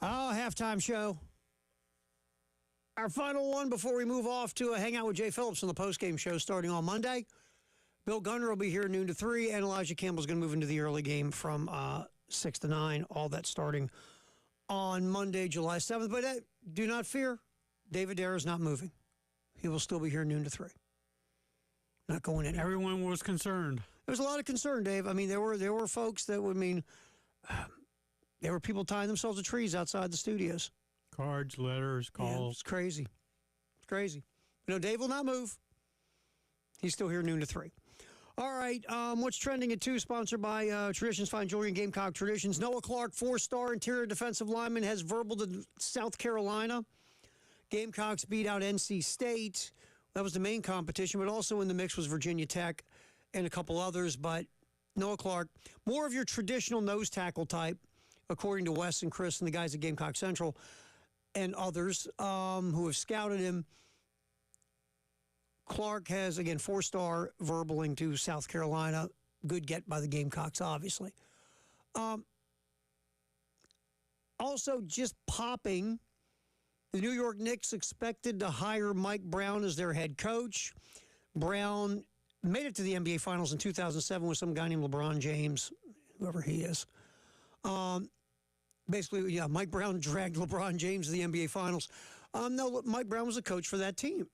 Oh, halftime show. Our final one before we move off to hang out with Jay Phillips on the postgame show starting on Monday. Bill Gunner will be here noon to 3, and Elijah Campbell's going to move into the early game from 6 to 9. All that starting on Monday, July 7th. But do not fear, David Dare is not moving. He will still be here noon to 3. Not going in. Everyone was concerned. There was a lot of concern, Dave. I mean, there were folks that would mean there were people tying themselves to trees outside the studios. Cards, letters, calls. Yeah, it's crazy. It's crazy. No, Dave will not move. He's still here noon to 3. All right, what's trending at 2, sponsored by Traditions Fine Jewelry and Gamecock Traditions. Noah Clark, 4-star interior defensive lineman, has verbal to South Carolina. Gamecocks beat out NC State. That was the main competition, but also in the mix was Virginia Tech and a couple others. But Noah Clark, more of your traditional nose tackle type, according to Wes and Chris and the guys at Gamecock Central and others who have scouted him. Clark has, again, 4-star verbaling to South Carolina. Good get by the Gamecocks, obviously. Also, just popping, the New York Knicks expected to hire Mike Brown as their head coach. Brown made it to the NBA Finals in 2007 with some guy named LeBron James, whoever he is. Basically, yeah, Mike Brown dragged LeBron James to the NBA Finals. No, Mike Brown was a coach for that team.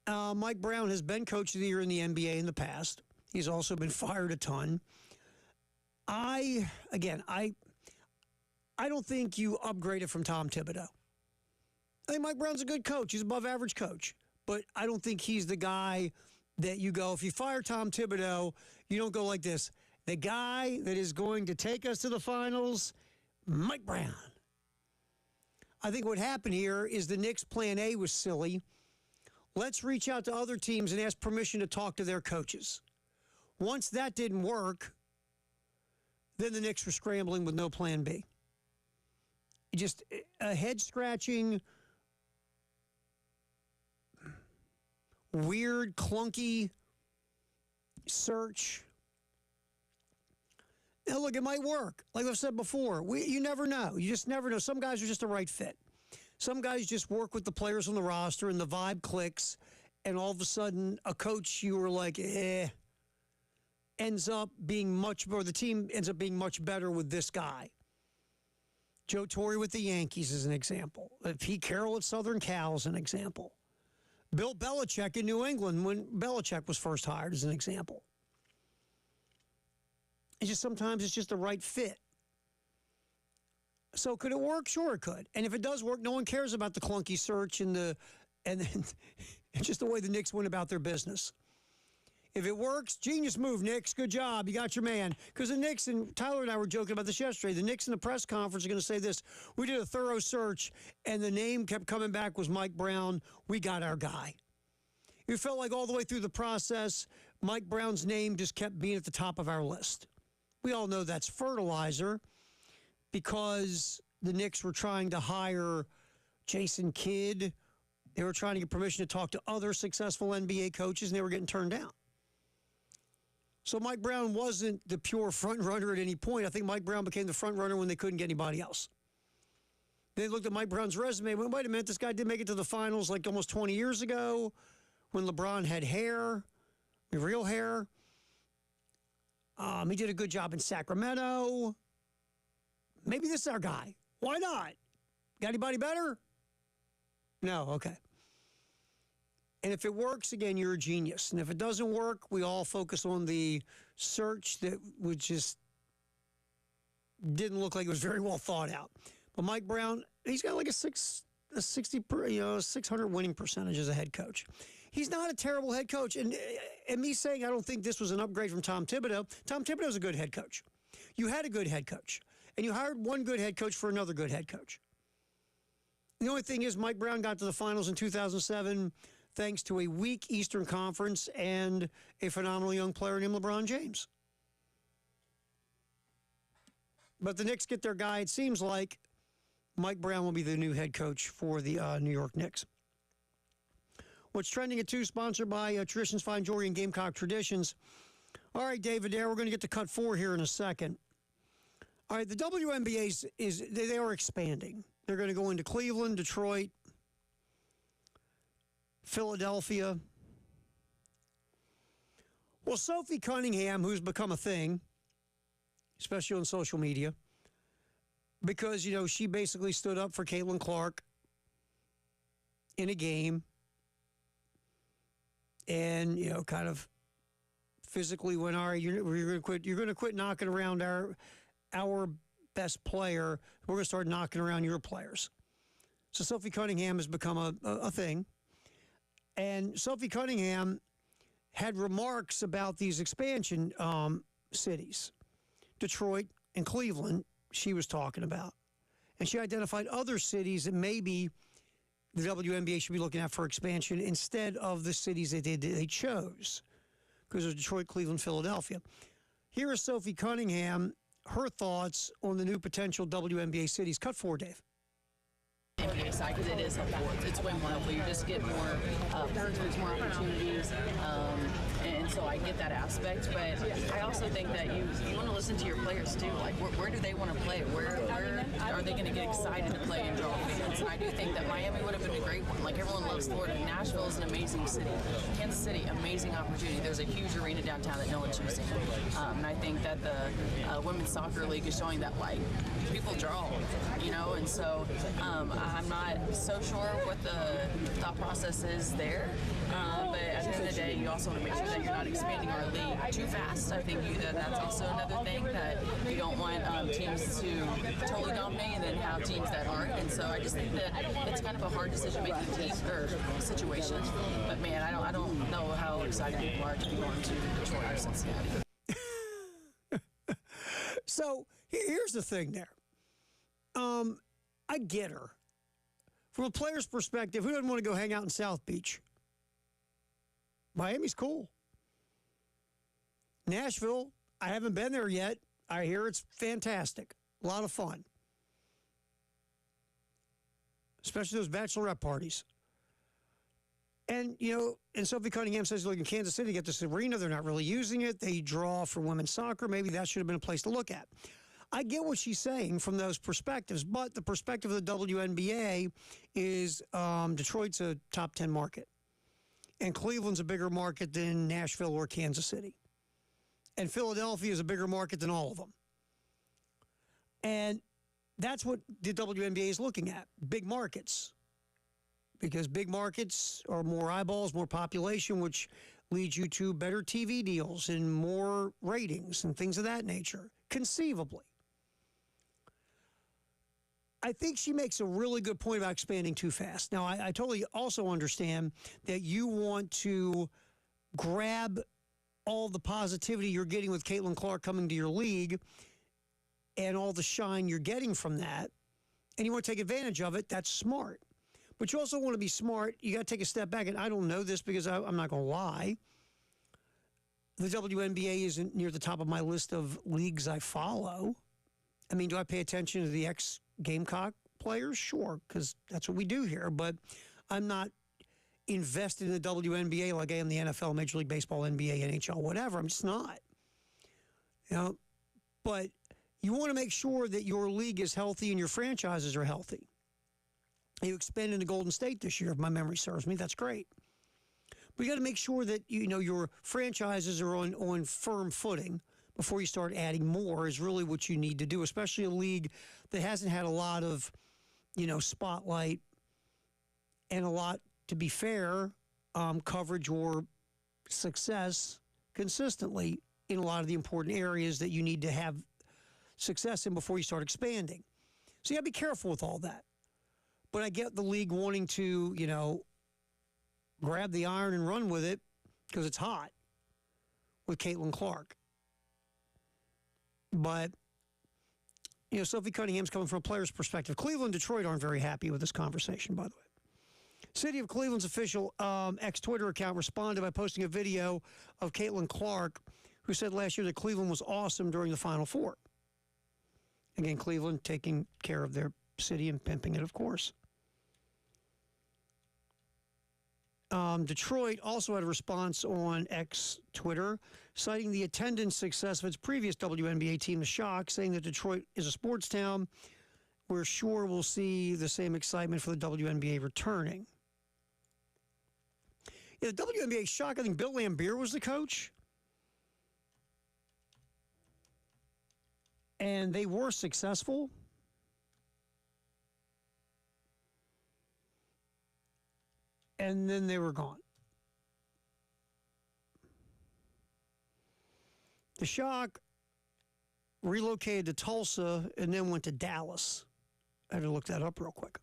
Mike Brown has been coach of the year in the NBA in the past. He's also been fired a ton. I don't think you upgraded from Tom Thibodeau. I think Mike Brown's a good coach. He's above average coach. But I don't think he's the guy that you go, if you fire Tom Thibodeau, you don't go like this. The guy that is going to take us to the finals, Mike Brown. I think what happened here is the Knicks' plan A was silly. Let's reach out to other teams and ask permission to talk to their coaches. Once that didn't work, then the Knicks were scrambling with no plan B. Just a head-scratching, weird, clunky search. Now, look, it might work. Like I've said before, you never know. You just never know. Some guys are just the right fit. Some guys just work with the players on the roster and the vibe clicks, and all of a sudden a coach you were like, ends up being the team ends up being much better with this guy. Joe Torre with the Yankees is an example. Pete Carroll at Southern Cal is an example. Bill Belichick in New England when Belichick was first hired is an example. Sometimes it's just the right fit. So could it work? Sure it could. And if it does work, no one cares about the clunky search and then just the way the Knicks went about their business. If it works, genius move, Knicks. Good job. You got your man. Because the Knicks, and Tyler and I were joking about this yesterday, the Knicks in the press conference are going to say this. We did a thorough search, and the name kept coming back was Mike Brown. We got our guy. It felt like all the way through the process, Mike Brown's name just kept being at the top of our list. We all know that's fertilizer because the Knicks were trying to hire Jason Kidd. They were trying to get permission to talk to other successful NBA coaches, and they were getting turned down. So Mike Brown wasn't the pure front runner at any point. I think Mike Brown became the front runner when they couldn't get anybody else. They looked at Mike Brown's resume and went, wait a minute, this guy did make it to the finals like almost 20 years ago when LeBron had hair, real hair. He did a good job in Sacramento. Maybe this is our guy. Why not? Got anybody better? No, okay. And if it works, again, you're a genius. And if it doesn't work, we all focus on the search that would just didn't look like it was very well thought out. But Mike Brown, he's got like a 600 winning percentage as a head coach. He's not a terrible head coach. And me saying I don't think this was an upgrade from Tom Thibodeau. Tom Thibodeau's a good head coach. You had a good head coach. And you hired one good head coach for another good head coach. The only thing is Mike Brown got to the finals in 2007 thanks to a weak Eastern Conference and a phenomenal young player named LeBron James. But the Knicks get their guy. It seems like Mike Brown will be the new head coach for the New York Knicks. What's trending at 2, sponsored by Traditions Fine Jewelry and Gamecock Traditions. All right, David, there we're going to get to cut 4 here in a second. All right, the WNBA they are expanding. They're going to go into Cleveland, Detroit, Philadelphia. Well, Sophie Cunningham, who's become a thing, especially on social media, because, she basically stood up for Caitlin Clark in a game and, kind of physically went, all right, you're going to quit knocking around our best player. We're going to start knocking around your players. So Sophie Cunningham has become a thing. And Sophie Cunningham had remarks about these expansion cities, Detroit and Cleveland, she was talking about. And she identified other cities that maybe the WNBA should be looking at for expansion instead of the cities that they chose, because there's Detroit, Cleveland, Philadelphia. Here is Sophie Cunningham, her thoughts on the new potential WNBA cities. Cut 4, Dave. NBA side, because it is helpful. It's way more helpful. You just get more there's more opportunities, and so I get that aspect. But I also think that you want to listen to your players too. Like where do they want to play? Where are they going to get excited to play and draw fans? And I do think that Miami would have been a great one. Like everyone loves Florida. Nashville is an amazing city. Kansas City, amazing opportunity. There's a huge arena downtown that no one's using, and I think that the women's soccer league is showing that like people draw, and so. I'm not so sure what the thought process is there, but at the end of the day, you also want to make sure that you're not expanding our league too fast. I think that's also another thing, that you don't want teams to totally dominate and then have teams that aren't. And so I just think that it's kind of a hard decision-making situation. But man, I don't know how excited people are to be going to Detroit or Cincinnati. So here's the thing there. I get her. From a player's perspective, who doesn't want to go hang out in South Beach? Miami's cool. Nashville, I haven't been there yet. I hear it's fantastic. A lot of fun. Especially those bachelorette parties. And, and Sophie Cunningham says, look, in Kansas City, you get this arena. They're not really using it. They draw for women's soccer. Maybe that should have been a place to look at. I get what she's saying from those perspectives, but the perspective of the WNBA is Detroit's a top 10 market, and Cleveland's a bigger market than Nashville or Kansas City, and Philadelphia is a bigger market than all of them. And that's what the WNBA is looking at, big markets, because big markets are more eyeballs, more population, which leads you to better TV deals and more ratings and things of that nature, conceivably. I think she makes a really good point about expanding too fast. Now, I totally also understand that you want to grab all the positivity you're getting with Caitlin Clark coming to your league and all the shine you're getting from that, and you want to take advantage of it. That's smart. But you also want to be smart. You got to take a step back, and I don't know this because I'm not going to lie. The WNBA isn't near the top of my list of leagues I follow. I mean, do I pay attention to the ex-Gamecock players? Sure, because that's what we do here. But I'm not invested in the WNBA like I am the NFL, Major League Baseball, NBA, NHL, whatever. I'm just not. But you want to make sure that your league is healthy and your franchises are healthy. You expand into Golden State this year, if my memory serves me. That's great. But you got to make sure that your franchises are on firm footing before you start adding more is really what you need to do, especially a league that hasn't had a lot of, spotlight and a lot, to be fair, coverage or success consistently in a lot of the important areas that you need to have success in before you start expanding. So you got to be careful with all that. But I get the league wanting to, grab the iron and run with it because it's hot with Caitlin Clark. But, Sophie Cunningham's coming from a player's perspective. Cleveland and Detroit aren't very happy with this conversation, by the way. City of Cleveland's official ex-Twitter account responded by posting a video of Caitlin Clark, who said last year that Cleveland was awesome during the Final Four. Again, Cleveland taking care of their city and pimping it, of course. Detroit also had a response on X Twitter citing the attendance success of its previous WNBA team, the Shock, saying that Detroit is a sports town. We're sure we'll see the same excitement for the WNBA returning. Yeah, the WNBA Shock, I think Bill Laimbeer was the coach. And they were successful. And then they were gone. The Shock relocated to Tulsa and then went to Dallas. I had to look that up real quick.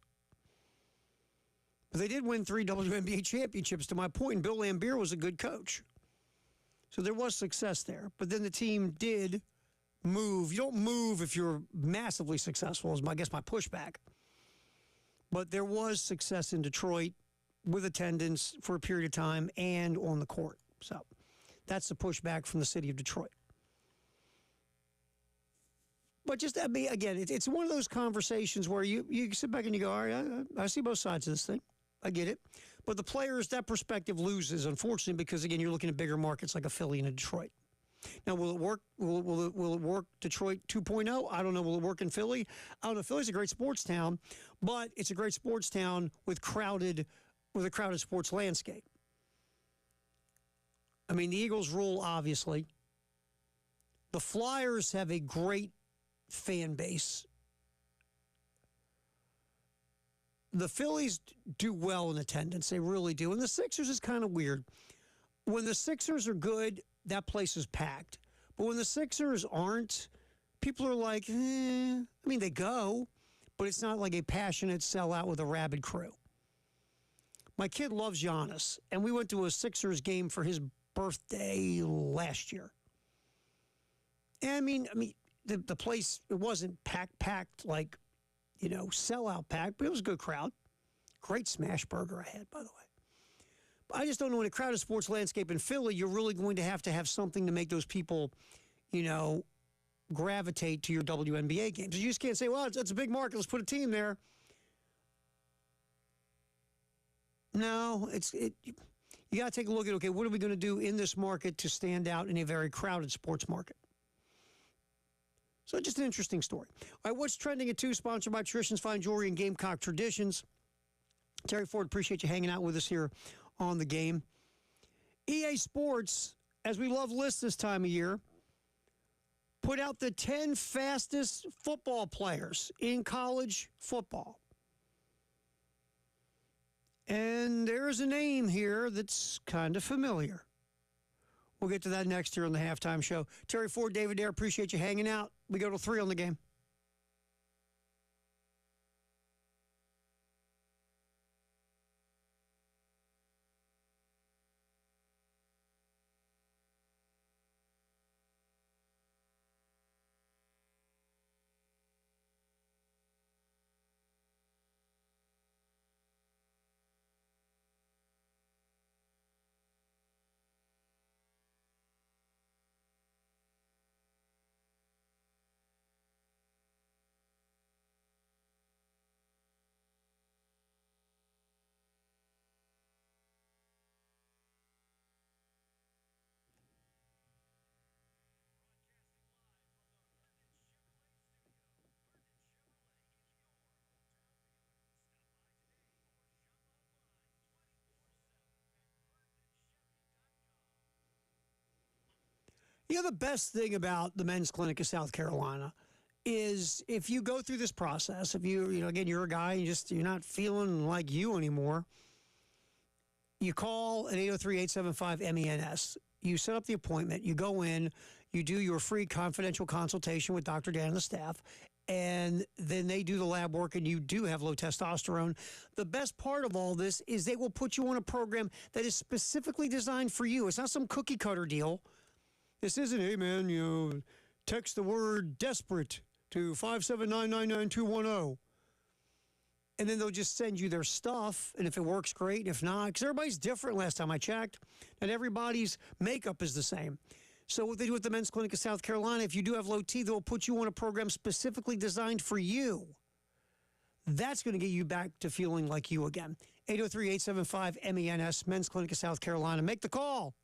But they did win 3 WNBA championships, to my point, and Bill Laimbeer was a good coach. So there was success there. But then the team did move. You don't move if you're massively successful, is, I guess, my pushback. But there was success in Detroit with attendance for a period of time and on the court. So that's the pushback from the city of Detroit. But just, I mean, again, it's one of those conversations where you sit back and you go, all right, I see both sides of this thing. I get it. But the players, that perspective loses, unfortunately, because, again, you're looking at bigger markets like a Philly and a Detroit. Now, will it work? Will it work Detroit 2.0? I don't know. Will it work in Philly? I don't know. Philly's a great sports town, but it's a great sports town with a crowded sports landscape. I mean, the Eagles rule, obviously. The Flyers have a great fan base. The Phillies do well in attendance. They really do. And the Sixers is kind of weird. When the Sixers are good, that place is packed. But when the Sixers aren't, people are like, I mean, they go, but it's not like a passionate sellout with a rabid crew. My kid loves Giannis, and we went to a Sixers game for his birthday last year. And I mean, the place, it wasn't packed like, sellout packed, but it was a good crowd. Great smash burger I had, by the way. But I just don't know, in a crowded sports landscape in Philly, you're really going to have something to make those people, gravitate to your WNBA games. You just can't say, well, it's a big market, let's put a team there. No, you got to take a look at, okay, what are we going to do in this market to stand out in a very crowded sports market? So just an interesting story. All right, what's trending at 2, sponsored by Traditions Fine Jewelry and Gamecock Traditions. Terry Ford, appreciate you hanging out with us here on the game. EA Sports, as we love lists this time of year, put out the 10 fastest football players in college football. And there's a name here that's kind of familiar. We'll get to that next here on the halftime show. Terry Ford, David Dare, appreciate you hanging out. We go to 3 on the game. The best thing about the men's clinic of South Carolina is if you go through this process, if again, you're a guy, you're not feeling like you anymore, you call at 803-875-MENS. You set up the appointment. You go in. You do your free confidential consultation with Dr. Dan and the staff, and then they do the lab work, and you do have low testosterone. The best part of all this is they will put you on a program that is specifically designed for you. It's not some cookie-cutter deal. This isn't, hey, man, text the word desperate to 579-99210. And then they'll just send you their stuff, and if it works, great. If not, because everybody's different last time I checked, and everybody's makeup is the same. So what they do at the Men's Clinic of South Carolina, if you do have low T, they'll put you on a program specifically designed for you. That's going to get you back to feeling like you again. 803-875-MENS, Men's Clinic of South Carolina. Make the call.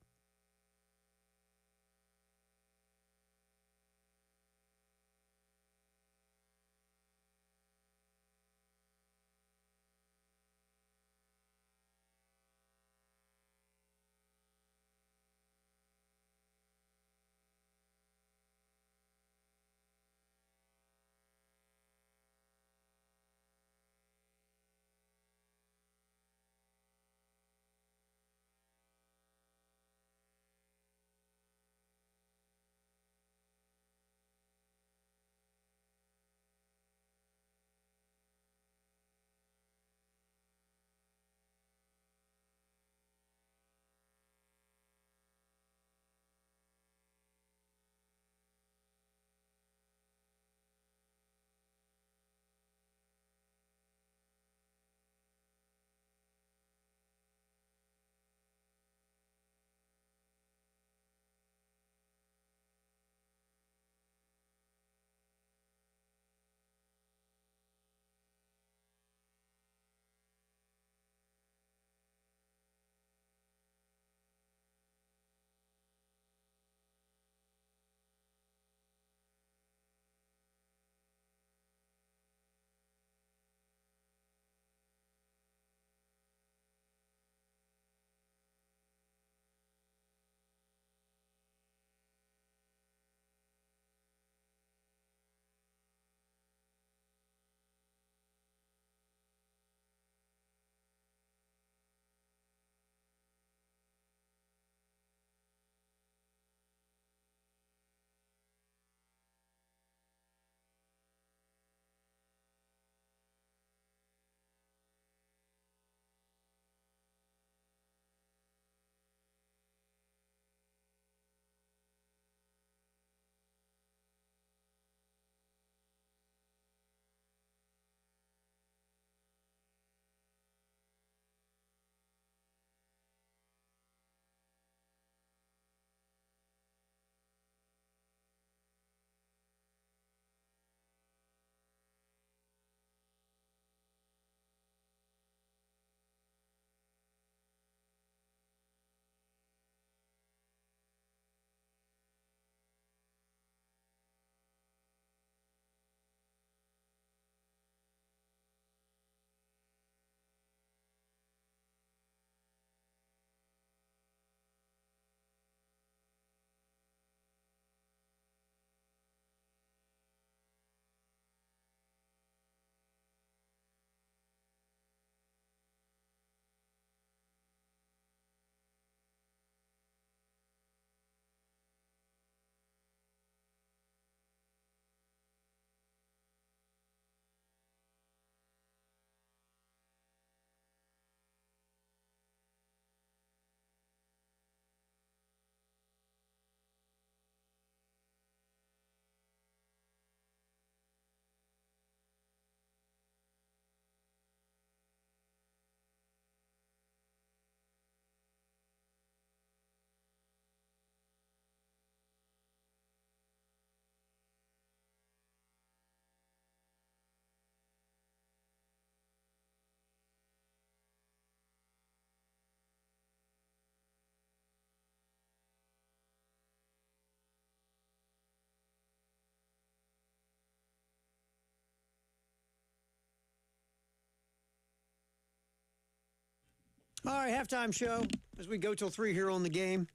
All right, halftime show as we go till 3 here on the game.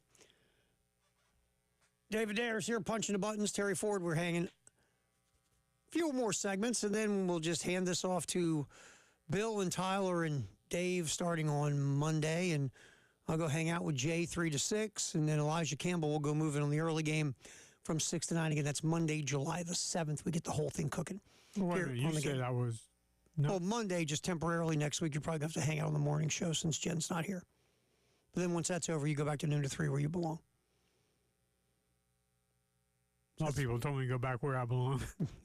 David Dare's here punching the buttons. Terry Ford, we're hanging a few more segments, and then we'll just hand this off to Bill and Tyler and Dave starting on Monday, and I'll go hang out with Jay 3 to 6, and then Elijah Campbell will go move in on the early game from 6 to 9. Again, that's Monday, July the 7th. We get the whole thing cooking. Wait a minute, you said I was... No. Well, Monday, just temporarily next week, you probably have to hang out on the morning show since Jen's not here. But then once that's over, you go back to noon to 3 where you belong. A lot of people told me to go back where I belong.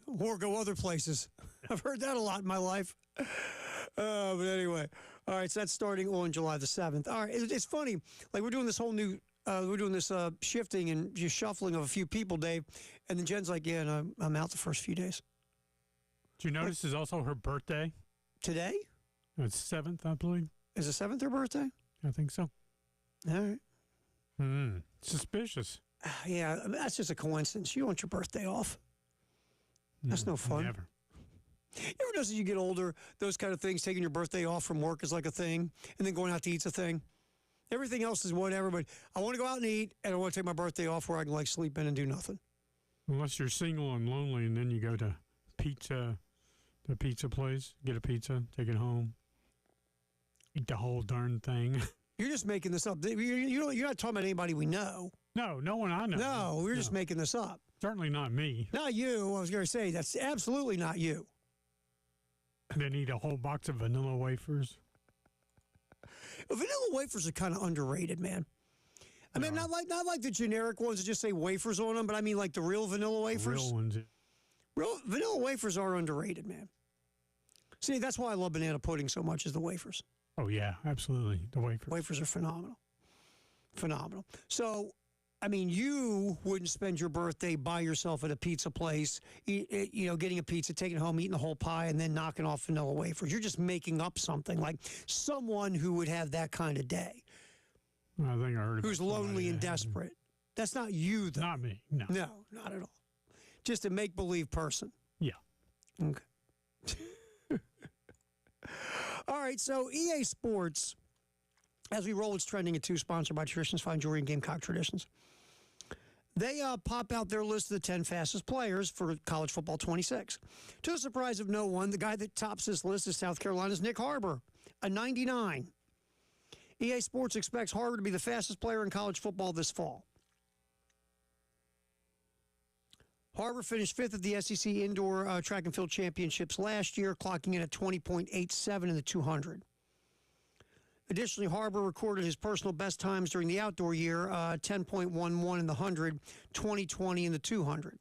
Or go other places. I've heard that a lot in my life. But anyway, all right, so that's starting on July the 7th. All right, it's funny. Like, we're doing this whole new, shifting and just shuffling of a few people, Dave. And then Jen's like, yeah, no, I'm out the first few days. Did you notice it's also her birthday? Today? It's 7th, I believe. Is the 7th her birthday? I think so. All right. Suspicious. Yeah, that's just a coincidence. You want your birthday off. That's no fun. Never. You ever notice as you get older, those kind of things, taking your birthday off from work is like a thing, and then going out to eat's a thing? Everything else is whatever, but I want to go out and eat, and I want to take my birthday off where I can, like, sleep in and do nothing. Unless you're single and lonely, and then you go to the pizza place, get a pizza, take it home, eat the whole darn thing. You're just making this up. You're not talking about anybody we know. No one I know. No, we're just making this up. Certainly not me. Not you. I was going to say, that's absolutely not you. Then eat a whole box of vanilla wafers. Vanilla wafers are kind of underrated, man. I mean, not like the generic ones that just say wafers on them, but I mean like the real vanilla wafers. Real ones. Real vanilla wafers are underrated, man. See, that's why I love banana pudding so much, is the wafers. Oh, yeah, absolutely. The wafers. Wafers are phenomenal. Phenomenal. So, I mean, you wouldn't spend your birthday by yourself at a pizza place, getting a pizza, taking it home, eating the whole pie, and then knocking off vanilla wafers. You're just making up something, like someone who would have that kind of day. I think I heard who's lonely and desperate. That's not you, though. Not me, no. No, not at all. Just a make-believe person. Yeah. Okay. All right, so EA Sports, as we roll, it's trending at 2, sponsored by Traditions, Fine Jewelry, and Gamecock Traditions. They pop out their list of the 10 fastest players for college football 26. To the surprise of no one, the guy that tops this list is South Carolina's Nick Harbor, a 99. EA Sports expects Harbor to be the fastest player in college football this fall. Harbor finished 5th at the SEC Indoor Track and Field Championships last year, clocking in at 20.87 in the 200. Additionally, Harbor recorded his personal best times during the outdoor year, 10.11 in the 100, 20.20 in the 200.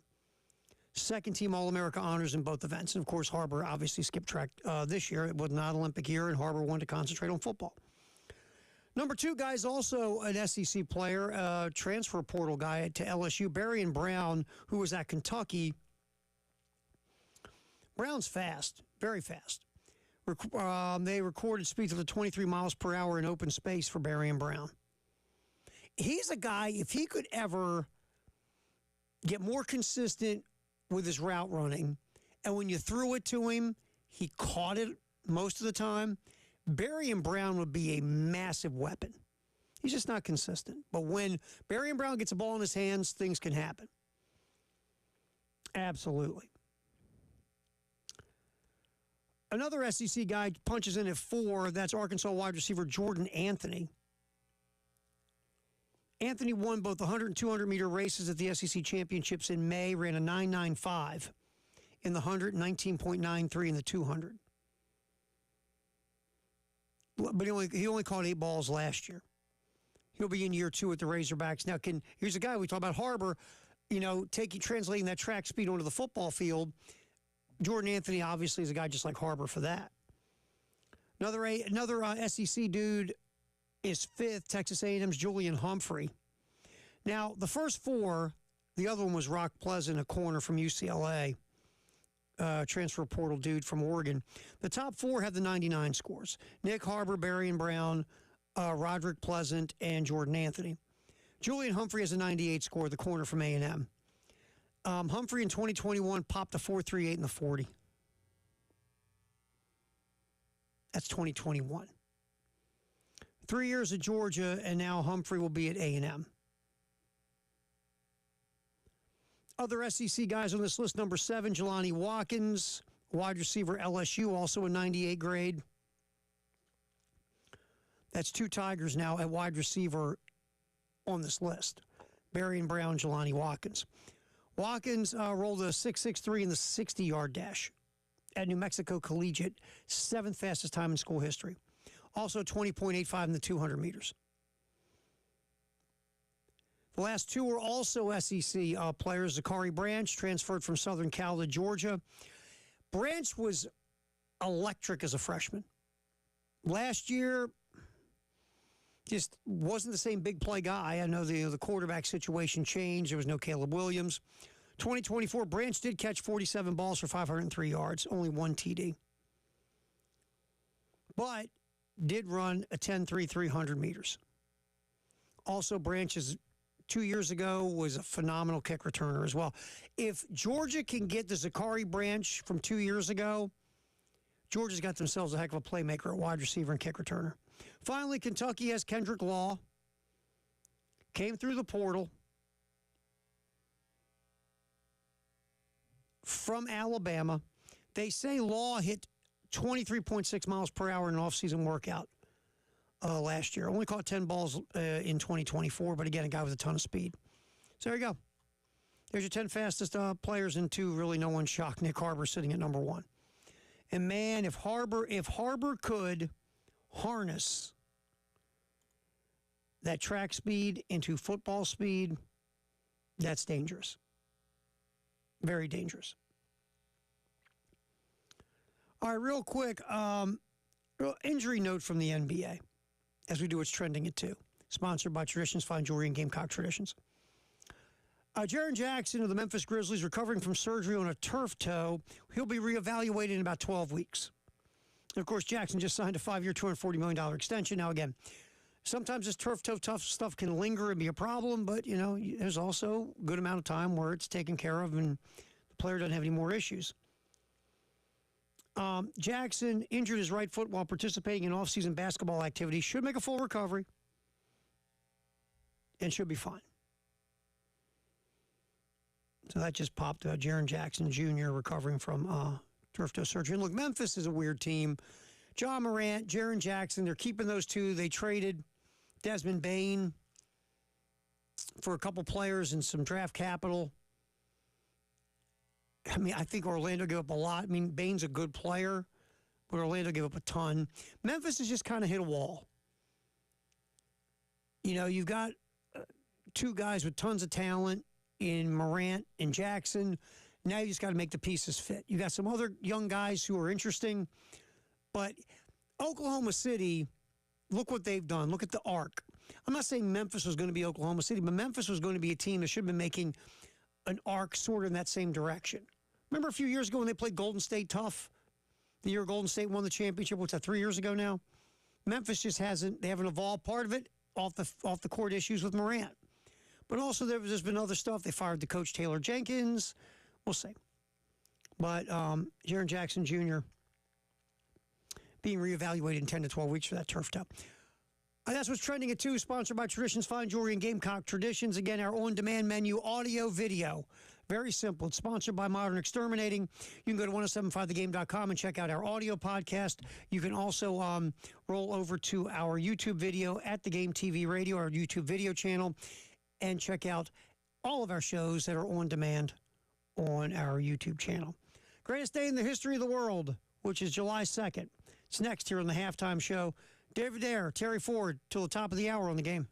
Second-team All-America honors in both events. And, of course, Harbor obviously skipped track this year. It was not an Olympic year, and Harbor wanted to concentrate on football. Number 2 guy is also an SEC player, transfer portal guy to LSU, Berrien Brown, who was at Kentucky. Brown's fast, very fast. They recorded speeds of 23 miles per hour in open space for Berrien Brown. He's a guy, if he could ever get more consistent with his route running, and when you threw it to him, he caught it most of the time, Berrien Brown would be a massive weapon. He's just not consistent. But when Berrien Brown gets a ball in his hands, things can happen. Absolutely. Another SEC guy punches in at 4. That's Arkansas wide receiver Jordan Anthony. Anthony won both the 100 and 200 meter races at the SEC championships in May, ran a 9.95 in the 100, 19.93 in the 200. But he only caught 8 balls last year. He'll be in year 2 at the Razorbacks. Now, here's a guy we talk about, Harbor, translating that track speed onto the football field. Jordan Anthony obviously is a guy just like Harbor for that. Another SEC dude is 5th, Texas A&M's Julian Humphrey. Now, the first 4, the other one was Rock Pleasant, a corner from UCLA. Transfer portal dude from Oregon. The top 4 have the 99 scores. Nick Harbor, Berrien Brown, Roderick Pleasant, and Jordan Anthony. Julian Humphrey has a 98 score, the corner from A&M. Humphrey in 2021 popped a 4.38 in the 40. That's 2021. 3 years at Georgia, and now Humphrey will be at A&M. Other SEC guys on this list, number 7, Jelani Watkins, wide receiver, LSU, also a 98 grade. That's 2 Tigers now at wide receiver on this list. Barry and Brown, Jelani Watkins. Watkins rolled a 6.63 in the 60-yard dash at New Mexico Collegiate, 7th fastest time in school history. Also 20.85 in the 200 meters. The last 2 were also SEC players. Zachary Branch transferred from Southern Cal to Georgia. Branch was electric as a freshman. Last year, just wasn't the same big play guy. I know the quarterback situation changed. There was no Caleb Williams. 2024, Branch did catch 47 balls for 503 yards, only 1 TD. But did run a 10.3 300 meters. Also, Branch's 2 years ago was a phenomenal kick returner as well. If Georgia can get the Zachary Branch from 2 years ago, Georgia's got themselves a heck of a playmaker at wide receiver and kick returner. Finally, Kentucky has Kendrick Law. Came through the portal from Alabama. They say Law hit 23.6 miles per hour in an offseason workout last year. Only caught 10 balls in 2024, but again, a guy with a ton of speed. So there you go. There's your 10 fastest players, and 2 really no one shocked. Nick Harbor sitting at number 1. And man, if Harbor could harness that track speed into football speed, that's dangerous. Very dangerous. All right, real quick, injury note from the NBA, as we do what's trending at 2. Sponsored by Traditions Fine Jewelry and Gamecock Traditions. Jaren Jackson of the Memphis Grizzlies recovering from surgery on a turf toe. He'll be reevaluated in about 12 weeks. And of course, Jackson just signed a 5-year, $240 million extension. Now, again, sometimes this turf toe tough stuff can linger and be a problem, but, you know, there's also a good amount of time where it's taken care of and the player doesn't have any more issues. Jackson injured his right foot while participating in off-season basketball activities. Should make a full recovery and should be fine. So that just popped. Jaren Jackson Jr. recovering from turf toe surgery. And look, Memphis is a weird team. John Morant, Jaren Jackson, they're keeping those 2. They traded Desmond Bane for a couple players and some draft capital. I mean, I think Orlando gave up a lot. I mean, Bane's a good player, but Orlando gave up a ton. Memphis has just kind of hit a wall. You know, you've got 2 guys with tons of talent in Morant and Jackson. Now you just got to make the pieces fit. You got some other young guys who are interesting, but Oklahoma City, look what they've done. Look at the arc. I'm not saying Memphis was going to be Oklahoma City, but Memphis was going to be a team that should have been making an arc sort of in that same direction. Remember a few years ago when they played Golden State tough? The year Golden State won the championship, what's that, 3 years ago now? Memphis just hasn't, they haven't evolved. Part of it off the court issues with Morant. But also there's been other stuff. They fired the coach Taylor Jenkins. We'll see. But Jaren Jackson Jr. being reevaluated in 10 to 12 weeks for that turf toe. That's what's trending at 2, sponsored by Traditions Fine Jewelry and Gamecock Traditions. Again, our on-demand menu, audio, video. Very simple. It's sponsored by Modern Exterminating. You can go to 1075thegame.com and check out our audio podcast. You can also roll over to our YouTube video at The Game TV Radio, our YouTube video channel, and check out all of our shows that are on demand on our YouTube channel. Greatest day in the history of the world, which is July 2nd. It's next here on the Halftime Show. David Dare, Terry Ford, till the top of the hour on the game.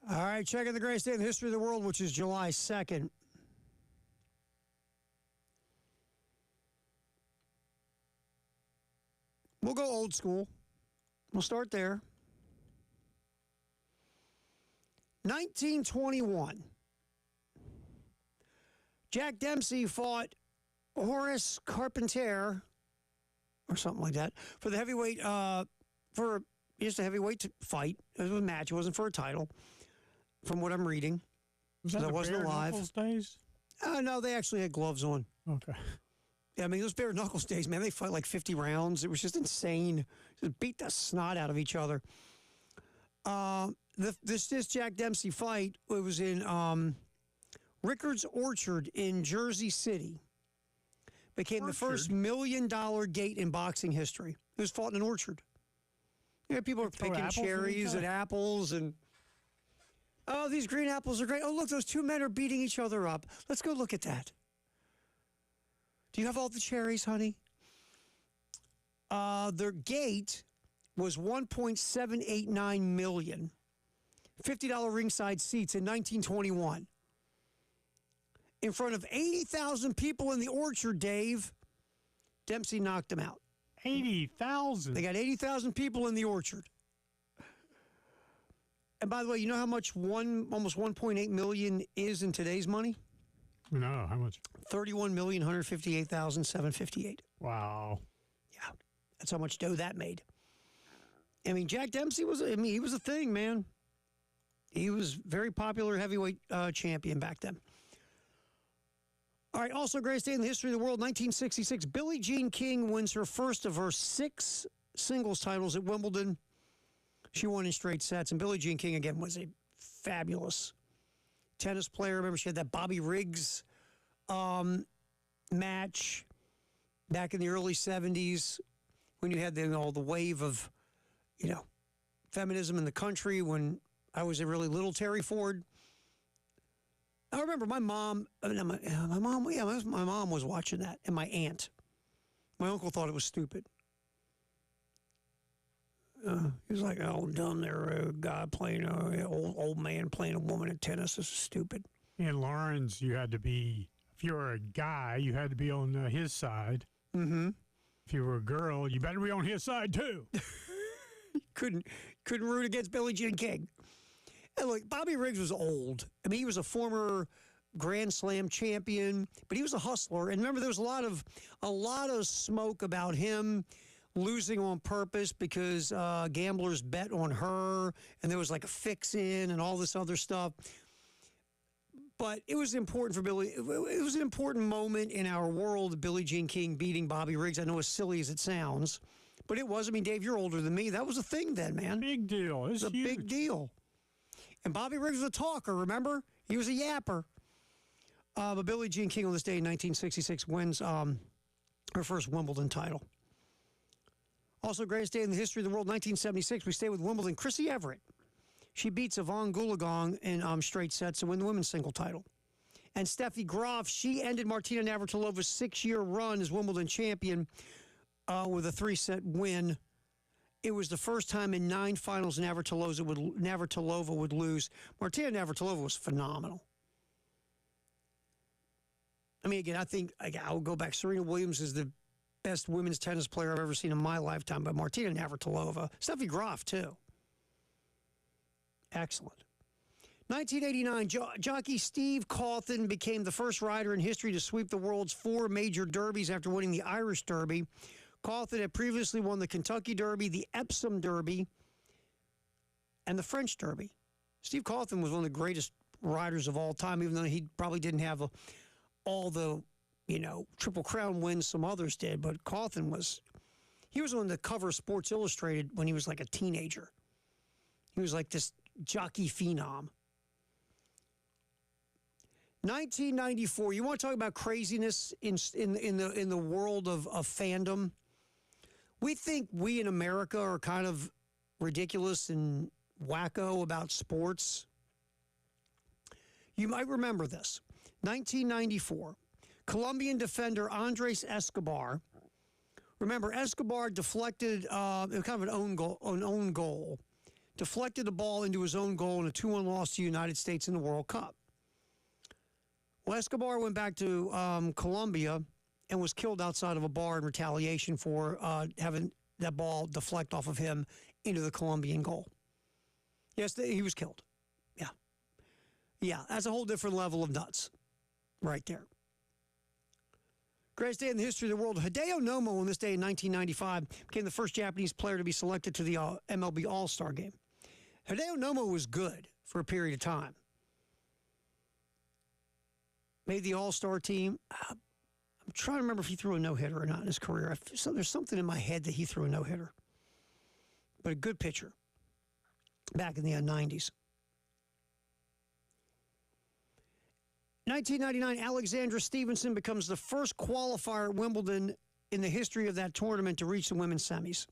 All right, checking the greatest day in the history of the world, which is July 2nd. We'll go old school. We'll start there. 1921. Jack Dempsey fought Horace Carpentier, or something like that, for the heavyweight, for just a heavyweight fight. It was a match. It wasn't for a title, from what I'm reading. Was that So the wasn't bare alive. knuckles days? No, they actually had gloves on. Okay. Yeah, I mean, those bare knuckles days, man, they fight like 50 rounds. It was just insane. Just beat the snot out of each other. This Jack Dempsey fight, it was in Rickard's Orchard in Jersey City. Became the first $1 million gate in boxing history. It was fought in an orchard. Yeah, people are Throw picking apples at each cherries other? and apples and, oh, these green apples are great. Oh, look, those two men are beating each other up. Let's go look at that. Do you have all the cherries, honey? Their gate was $1.789 million. $50 ringside seats in 1921. In front of 80,000 people in the orchard, Dave, Dempsey knocked them out. 80,000. They got 80,000 people in the orchard. And by the way, you know how much almost 1.8 million is in today's money? No, how much? 31,158,758. Wow. Yeah, that's how much dough that made. I mean, Jack Dempsey he was a thing, man. He was very popular heavyweight champion back then. All right, also greatest day in the history of the world, 1966. Billie Jean King wins her first of her 6 singles titles at Wimbledon. She won in straight sets, and Billie Jean King, again, was a fabulous tennis player. Remember, she had that Bobby Riggs match back in the early 70s when you had the wave of, feminism in the country, when I was a really little Terry Ford. I remember my mom was watching that, and my aunt. My uncle thought it was stupid. He was like, "Oh, dumb there, a guy playing old man playing a woman at tennis. This is stupid." In Lawrence, you had to be, if you were a guy, you had to be on his side. Mm-hmm. If you were a girl, you better be on his side too. couldn't root against Billie Jean King. And look, Bobby Riggs was old. I mean, he was a former Grand Slam champion, but he was a hustler. And remember, there was a lot of smoke about him losing on purpose because gamblers bet on her, and there was like a fix-in and all this other stuff. But it was important for Billy. It was an important moment in our world, Billie Jean King beating Bobby Riggs. I know, as silly as it sounds, but it was. I mean, Dave, you're older than me. That was a thing then, man. Big deal. It's a big deal. And Bobby Riggs was a talker, remember? He was a yapper. But Billie Jean King on this day in 1966 wins her first Wimbledon title. Also, greatest day in the history of the world, 1976. We stay with Wimbledon. Chrissy Everett. She beats Yvonne Goolagong in straight sets to win the women's single title. And Steffi Graf, she ended Martina Navratilova's 6-year run as Wimbledon champion with a 3-set win. It was the first time in 9 finals Navratilova would lose. Martina Navratilova was phenomenal. I mean, again, I think I'll go back. Serena Williams is the best women's tennis player I've ever seen in my lifetime, but Martina Navratilova, Steffi Graf, too. Excellent. 1989, jockey Steve Cauthen became the first rider in history to sweep the world's 4 major derbies after winning the Irish Derby. Cauthen had previously won the Kentucky Derby, the Epsom Derby, and the French Derby. Steve Cauthen was one of the greatest riders of all time, even though he probably didn't have all the, Triple Crown wins some others did. But Cauthen was on the cover of Sports Illustrated when he was like a teenager. He was like this jockey phenom. 1994. You want to talk about craziness in the world of fandom? We think we in America are kind of ridiculous and wacko about sports. You might remember this. 1994. Colombian defender Andres Escobar. Remember, Escobar deflected kind of an own goal. deflected the ball into his own goal in a 2-1 loss to the United States in the World Cup. Well, Escobar went back to Colombia and was killed outside of a bar in retaliation for having that ball deflect off of him into the Colombian goal. Yes, he was killed. Yeah. Yeah, that's a whole different level of nuts right there. Greatest day in the history of the world. Hideo Nomo on this day in 1995 became the first Japanese player to be selected to the MLB All-Star game. Hideo Nomo was good for a period of time. Made the All-Star team. I'm trying to remember if he threw a no-hitter or not in his career. So there's something in my head that he threw a no-hitter. But a good pitcher back in the 90s. 1999, Alexandra Stevenson becomes the first qualifier at Wimbledon in the history of that tournament to reach the women's semis.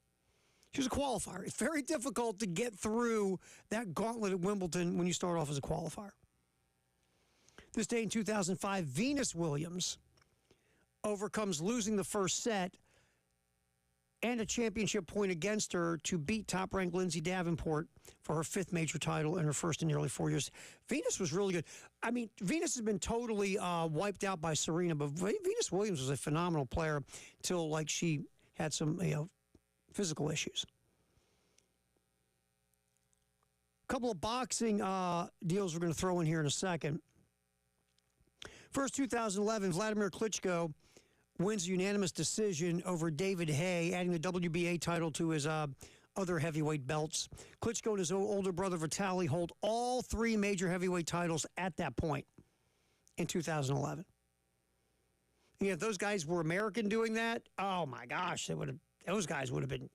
She was a qualifier. It's very difficult to get through that gauntlet at Wimbledon when you start off as a qualifier. This day in 2005, Venus Williams overcomes losing the first set and a championship point against her to beat top-ranked Lindsay Davenport for her 5th major title and her first in nearly 4 years. Venus was really good. I mean, Venus has been totally wiped out by Serena, but Venus Williams was a phenomenal player until, like, she had some, physical issues. A couple of boxing deals we're going to throw in here in a second. First, 2011, Vladimir Klitschko wins a unanimous decision over David Hay, adding the WBA title to his other heavyweight belts. Klitschko and his older brother Vitaly hold all 3 major heavyweight titles at that point in 2011. And if those guys were American doing that, oh my gosh, those guys would have been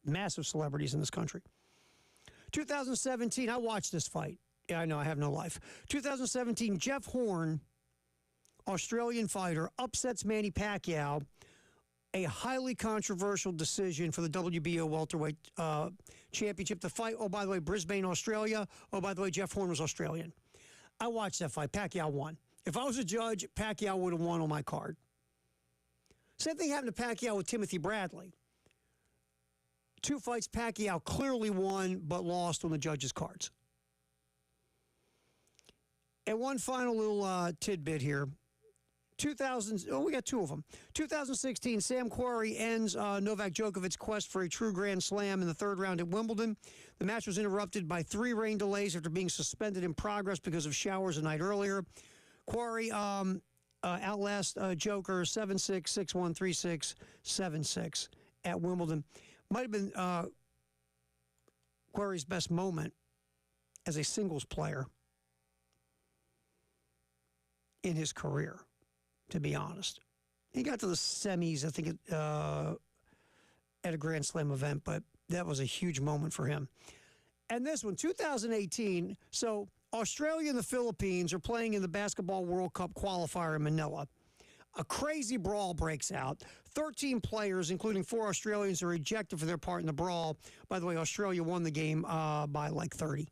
massive celebrities in this country. 2017, I watched this fight. Yeah, I know, I have no life. 2017, Jeff Horn, Australian fighter, upsets Manny Pacquiao, a highly controversial decision for the WBO welterweight championship. The fight, oh, by the way, Brisbane, Australia. Oh, by the way, Jeff Horn was Australian. I watched that fight. Pacquiao won. If I was a judge, Pacquiao would have won on my card. Same thing happened to Pacquiao with Timothy Bradley. 2 fights, Pacquiao clearly won, but lost on the judges' cards. And one final little tidbit here. We got 2 of them. 2016, Sam Querrey ends Novak Djokovic's quest for a true Grand Slam in the 3rd round at Wimbledon. The match was interrupted by 3 rain delays after being suspended in progress because of showers a night earlier. Querrey outlasts Joker 7-6, 6-1, 3-6, 7-6 at Wimbledon. Might have been Querrey's best moment as a singles player in his career, to be honest. He got to the semis, I think, at a Grand Slam event, but that was a huge moment for him. And this one, 2018, so Australia and the Philippines are playing in the Basketball World Cup qualifier in Manila. A crazy brawl breaks out. 13 players, including 4 Australians, are ejected for their part in the brawl. By the way, Australia won the game by like 30.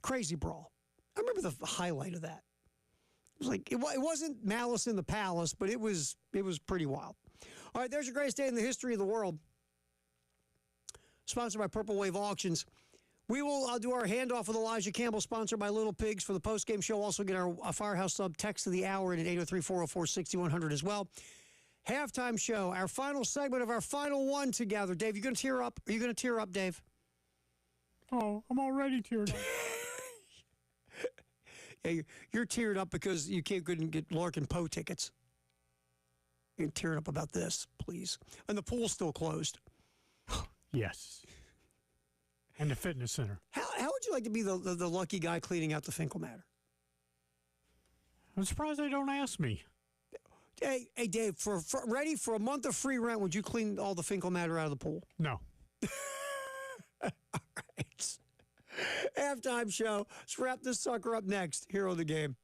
Crazy brawl. I remember the highlight of that. It was like it wasn't Malice in the Palace, but it was pretty wild. All right, there's your greatest day in the history of the world. Sponsored by Purple Wave Auctions. We will do our handoff with Elijah Campbell, sponsored by Little Pigs for the postgame show. Also get our Firehouse Sub text of the hour in at 803-404-6100 as well. Halftime show, our final segment of our final one together. Dave, you going to tear up? Are you going to tear up, Dave? Oh, I'm already teared up. Yeah, you're teared up because you couldn't get Larkin Poe tickets. You're tearing up about this, please. And the pool's still closed. Yes. And the fitness center. How would you like to be the lucky guy cleaning out the Finkel matter? I'm surprised they don't ask me. Hey, Dave, ready for a month of free rent, would you clean all the Finkel matter out of the pool? No. All right. Halftime show. Let's wrap this sucker up next here on The Game.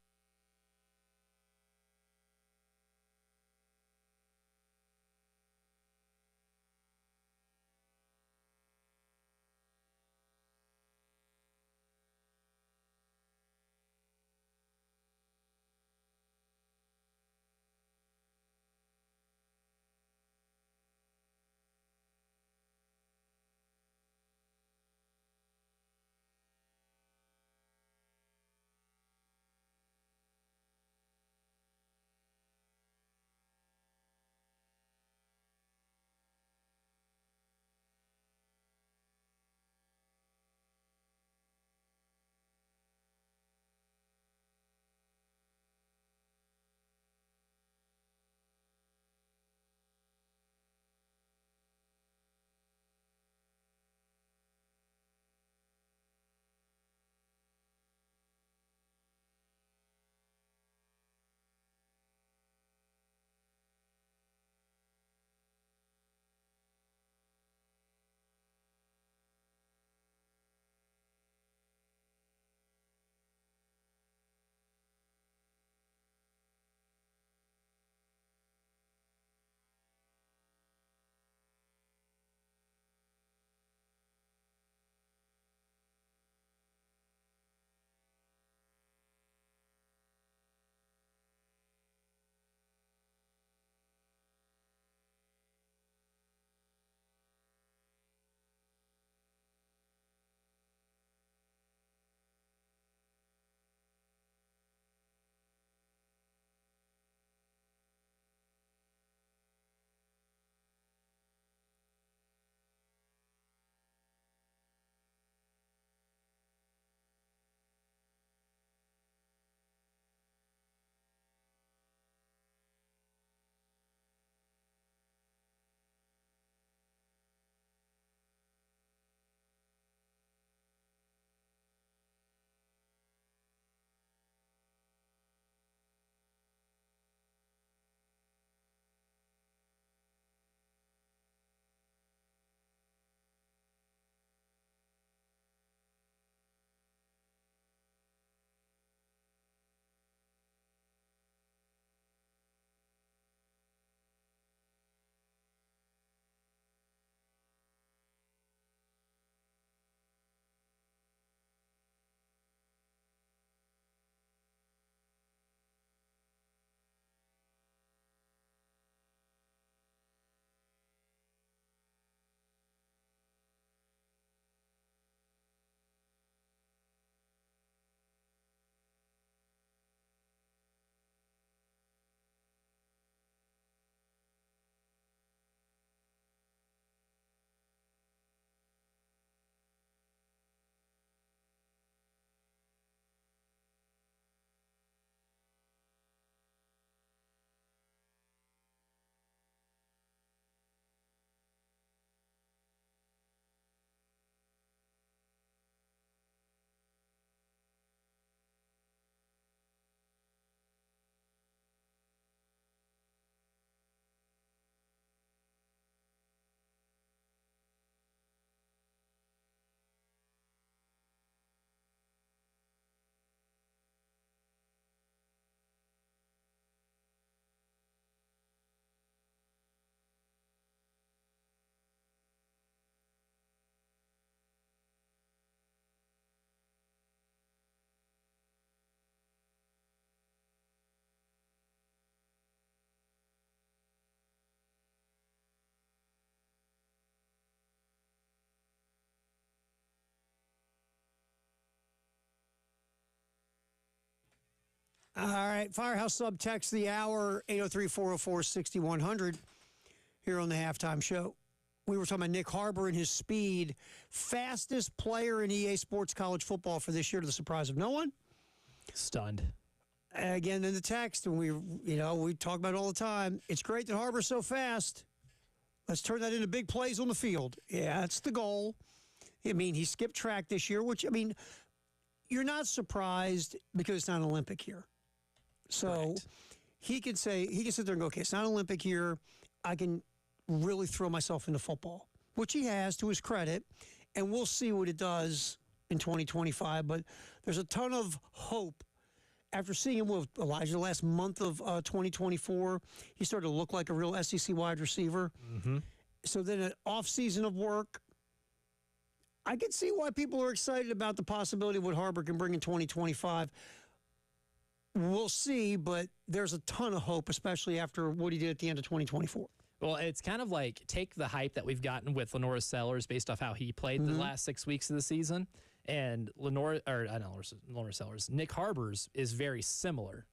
All right, Firehouse Subtext the hour, 803-404-6100 here on the Halftime Show. We were talking about Nick Harbour and his speed. Fastest player in EA Sports College football for this year, to the surprise of no one. Stunned. Again, in the text, and we talk about it all the time, it's great that Harbour's so fast. Let's turn that into big plays on the field. Yeah, that's the goal. I mean, he skipped track this year, which, I mean, you're not surprised because it's not an Olympic year. So Right. he can sit there and go, okay, it's not an Olympic year. I can really throw myself into football, which he has to his credit. And we'll see what it does in 2025. But there's a ton of hope. After seeing him with Elijah the last month of 2024, he started to look like a real SEC wide receiver. Mm-hmm. So then an off-season of work, I can see why people are excited about the possibility of what Harbour can bring in 2025. We'll see, but there's a ton of hope, especially after what he did at the end of 2024. Well, it's kind of like take the hype that we've gotten with Lenora Sellers based off how he played the last 6 weeks of the season, and Lenora Sellers, Nick Harbour's is very similar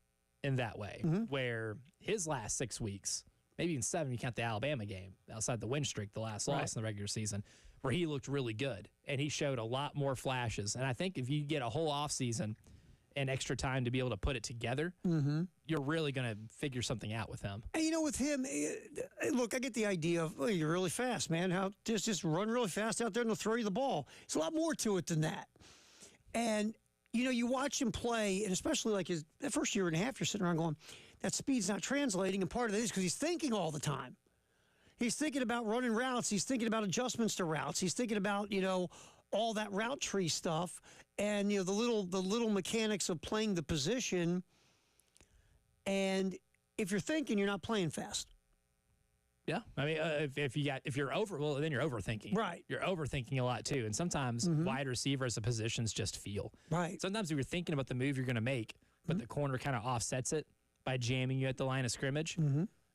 in that way, where his last 6 weeks, maybe even 7, you count the Alabama game outside the win streak, the last loss in the regular season, where he looked really good and he showed a lot more flashes. And I think if you get a whole offseason and extra time to be able to put it together, you're really going to figure something out with him. And, with him, look, I get the idea of, you're really fast, man. How just run really fast out there and they'll throw you the ball. It's a lot more to it than that. And, you watch him play, and especially like the first year and a half, you're sitting around going, that speed's not translating. And part of it is because he's thinking all the time. He's thinking about running routes. He's thinking about adjustments to routes. He's thinking about, all that route tree stuff. And the little mechanics of playing the position. And if you're thinking, you're not playing fast. Yeah, I mean, if you're then you're overthinking. Right. You're overthinking a lot too, and sometimes wide receiver as a positions just feel. Right. Sometimes if you're thinking about the move you're going to make, but the corner kind of offsets it by jamming you at the line of scrimmage.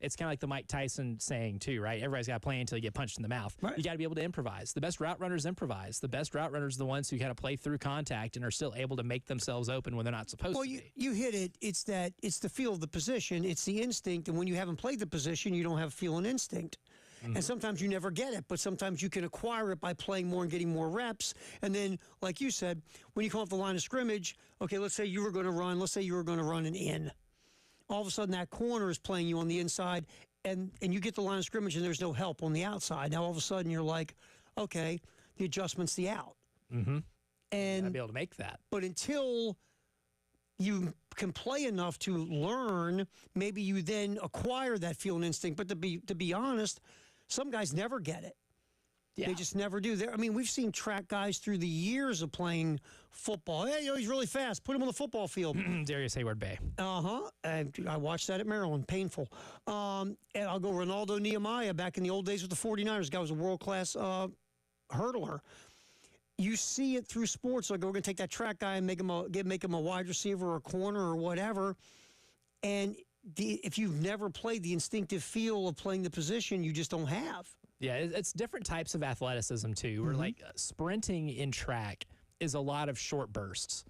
It's kind of like the Mike Tyson saying too, right? Everybody's got to play until you get punched in the mouth. Right. You got to be able to improvise. The best route runners improvise. The best route runners are the ones who kind of play through contact and are still able to make themselves open when they're not supposed to be. Well, you hit it. It's the feel of the position. It's the instinct. And when you haven't played the position, you don't have feel and instinct. And sometimes you never get it, but sometimes you can acquire it by playing more and getting more reps. And then, like you said, when you come off the line of scrimmage, okay, let's say you were going to run an in. All of a sudden, that corner is playing you on the inside, and you get the line of scrimmage, and there's no help on the outside. Now, all of a sudden, you're like, okay, the adjustment's the out. Mm-hmm. And I'd be able to make that. But until you can play enough to learn, maybe you then acquire that feel and instinct. But to be honest, some guys never get it. Yeah. They just never do. We've seen track guys through the years of playing football. Hey, he's really fast. Put him on the football field. Darius Hayward Bay. And I watched that at Maryland. Painful. And I'll go Ronaldo Nehemiah back in the old days with the 49ers. The guy was a world-class hurdler. You see it through sports. Like, we're going to take that track guy and make him a wide receiver or a corner or whatever. And if you've never played the instinctive feel of playing the position, you just don't have. Yeah, it's different types of athleticism, too. Where, like, sprinting in track is a lot of short bursts.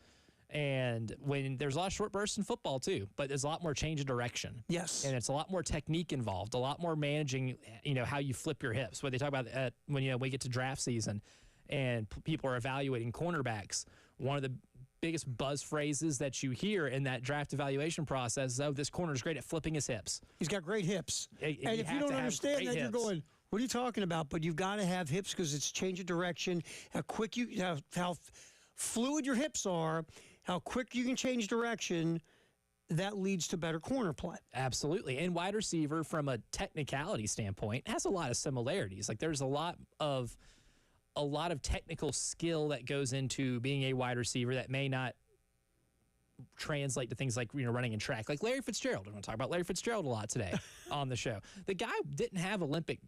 And when there's a lot of short bursts in football, too, but there's a lot more change of direction. Yes. And it's a lot more technique involved, a lot more managing, how you flip your hips. What they talk about when we get to draft season and people are evaluating cornerbacks, one of the biggest buzz phrases that you hear in that draft evaluation process is, this corner's great at flipping his hips. He's got great hips. And if you don't understand that, you're going, what are you talking about? But you've got to have hips because it's change of direction, how fluid your hips are, how quick you can change direction. That leads to better corner play. Absolutely. And wide receiver, from a technicality standpoint, has a lot of similarities. Like, there's a lot of technical skill that goes into being a wide receiver that may not translate to things like running in track. Like Larry Fitzgerald. We're going to talk about Larry Fitzgerald a lot today on the show. The guy didn't have Olympic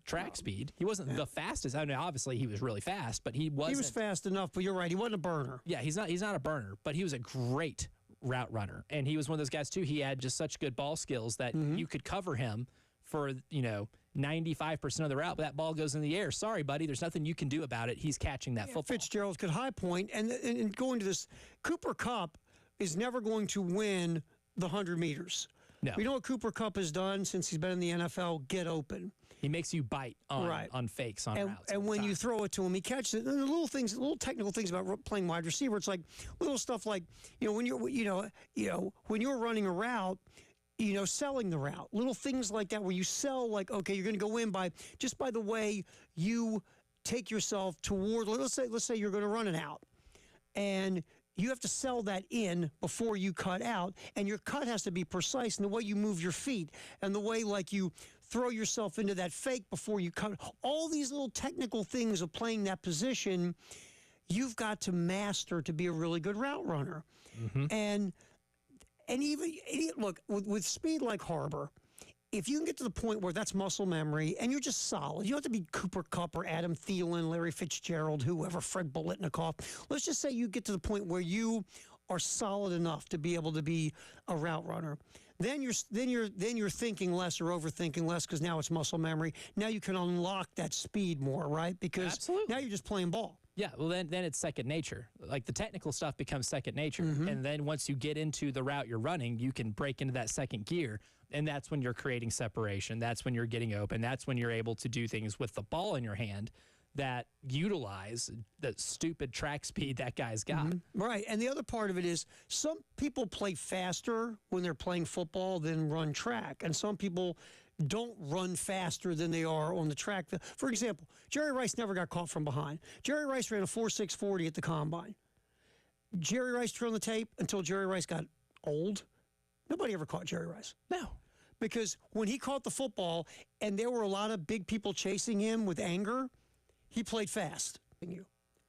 track speed. He wasn't the fastest. I mean, obviously he was really fast, but he was fast enough. But you're right, he wasn't a burner. Yeah, he's not a burner, but he was a great route runner, and he was one of those guys too. He had just such good ball skills that you could cover him for 95% of the route, but that ball goes in the air. Sorry, buddy, there's nothing you can do about it. He's catching that football. Fitzgerald could high point, and going to this Cooper Kupp. is never going to win the 100 meters. No. We know what Cooper Kupp has done since he's been in the NFL, get open. He makes you bite on fakes, on routes. And when you throw it to him, he catches it. And the little things, little technical things about playing wide receiver, it's like little stuff like, when you're, when you're running a route, selling the route, little things like that where you sell, like, okay, you're going to go in just by the way you take yourself toward, let's say you're going to run it out. And you have to sell that in before you cut out, and your cut has to be precise in the way you move your feet and the way, like, you throw yourself into that fake before you cut. All these little technical things of playing that position, you've got to master to be a really good route runner. Mm-hmm. And even, look, with speed like Harbor, if you can get to the point where that's muscle memory and you're just solid, you don't have to be Cooper Kupp or Adam Thielen, Larry Fitzgerald, whoever, Fred Biletnikoff. Let's just say you get to the point where you are solid enough to be able to be a route runner. Then you're thinking less or overthinking less because now it's muscle memory. Now you can unlock that speed more, right? Because Absolutely. Now you're just playing ball. Yeah, well, then it's second nature. Like the technical stuff becomes second nature. Mm-hmm. And then once you get into the route you're running, you can break into that second gear. And that's when you're creating separation. That's when you're getting open. That's when you're able to do things with the ball in your hand that utilize the stupid track speed that guy's got. Mm-hmm. Right. And the other part of it is some people play faster when they're playing football than run track. And some people don't run faster than they are on the track. For example, Jerry Rice never got caught from behind. Jerry Rice ran a 4.640 at the combine. Jerry Rice turned the tape until Jerry Rice got old. Nobody ever caught Jerry Rice. No. Because when he caught the football and there were a lot of big people chasing him with anger, he played fast.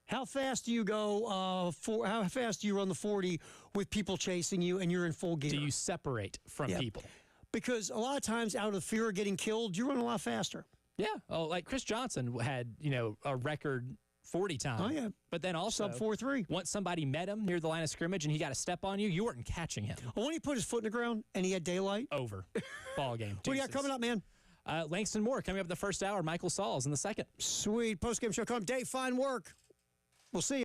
How fast do you go? How fast do you run the 40 with people chasing you and you're in full gear? Do you separate from people? Because a lot of times out of fear of getting killed, you run a lot faster. Yeah. Oh, like Chris Johnson had, a record 40 time. Oh, yeah. But then also, sub 4.3. Once somebody met him near the line of scrimmage and he got a step on you, you weren't catching him. Well, when he put his foot in the ground and he had daylight. Over. Ball game. What do you got coming up, man? Langston Moore coming up in the first hour. Michael Sauls in the second. Sweet. Post-game show coming. Dave, fine work. We'll see you.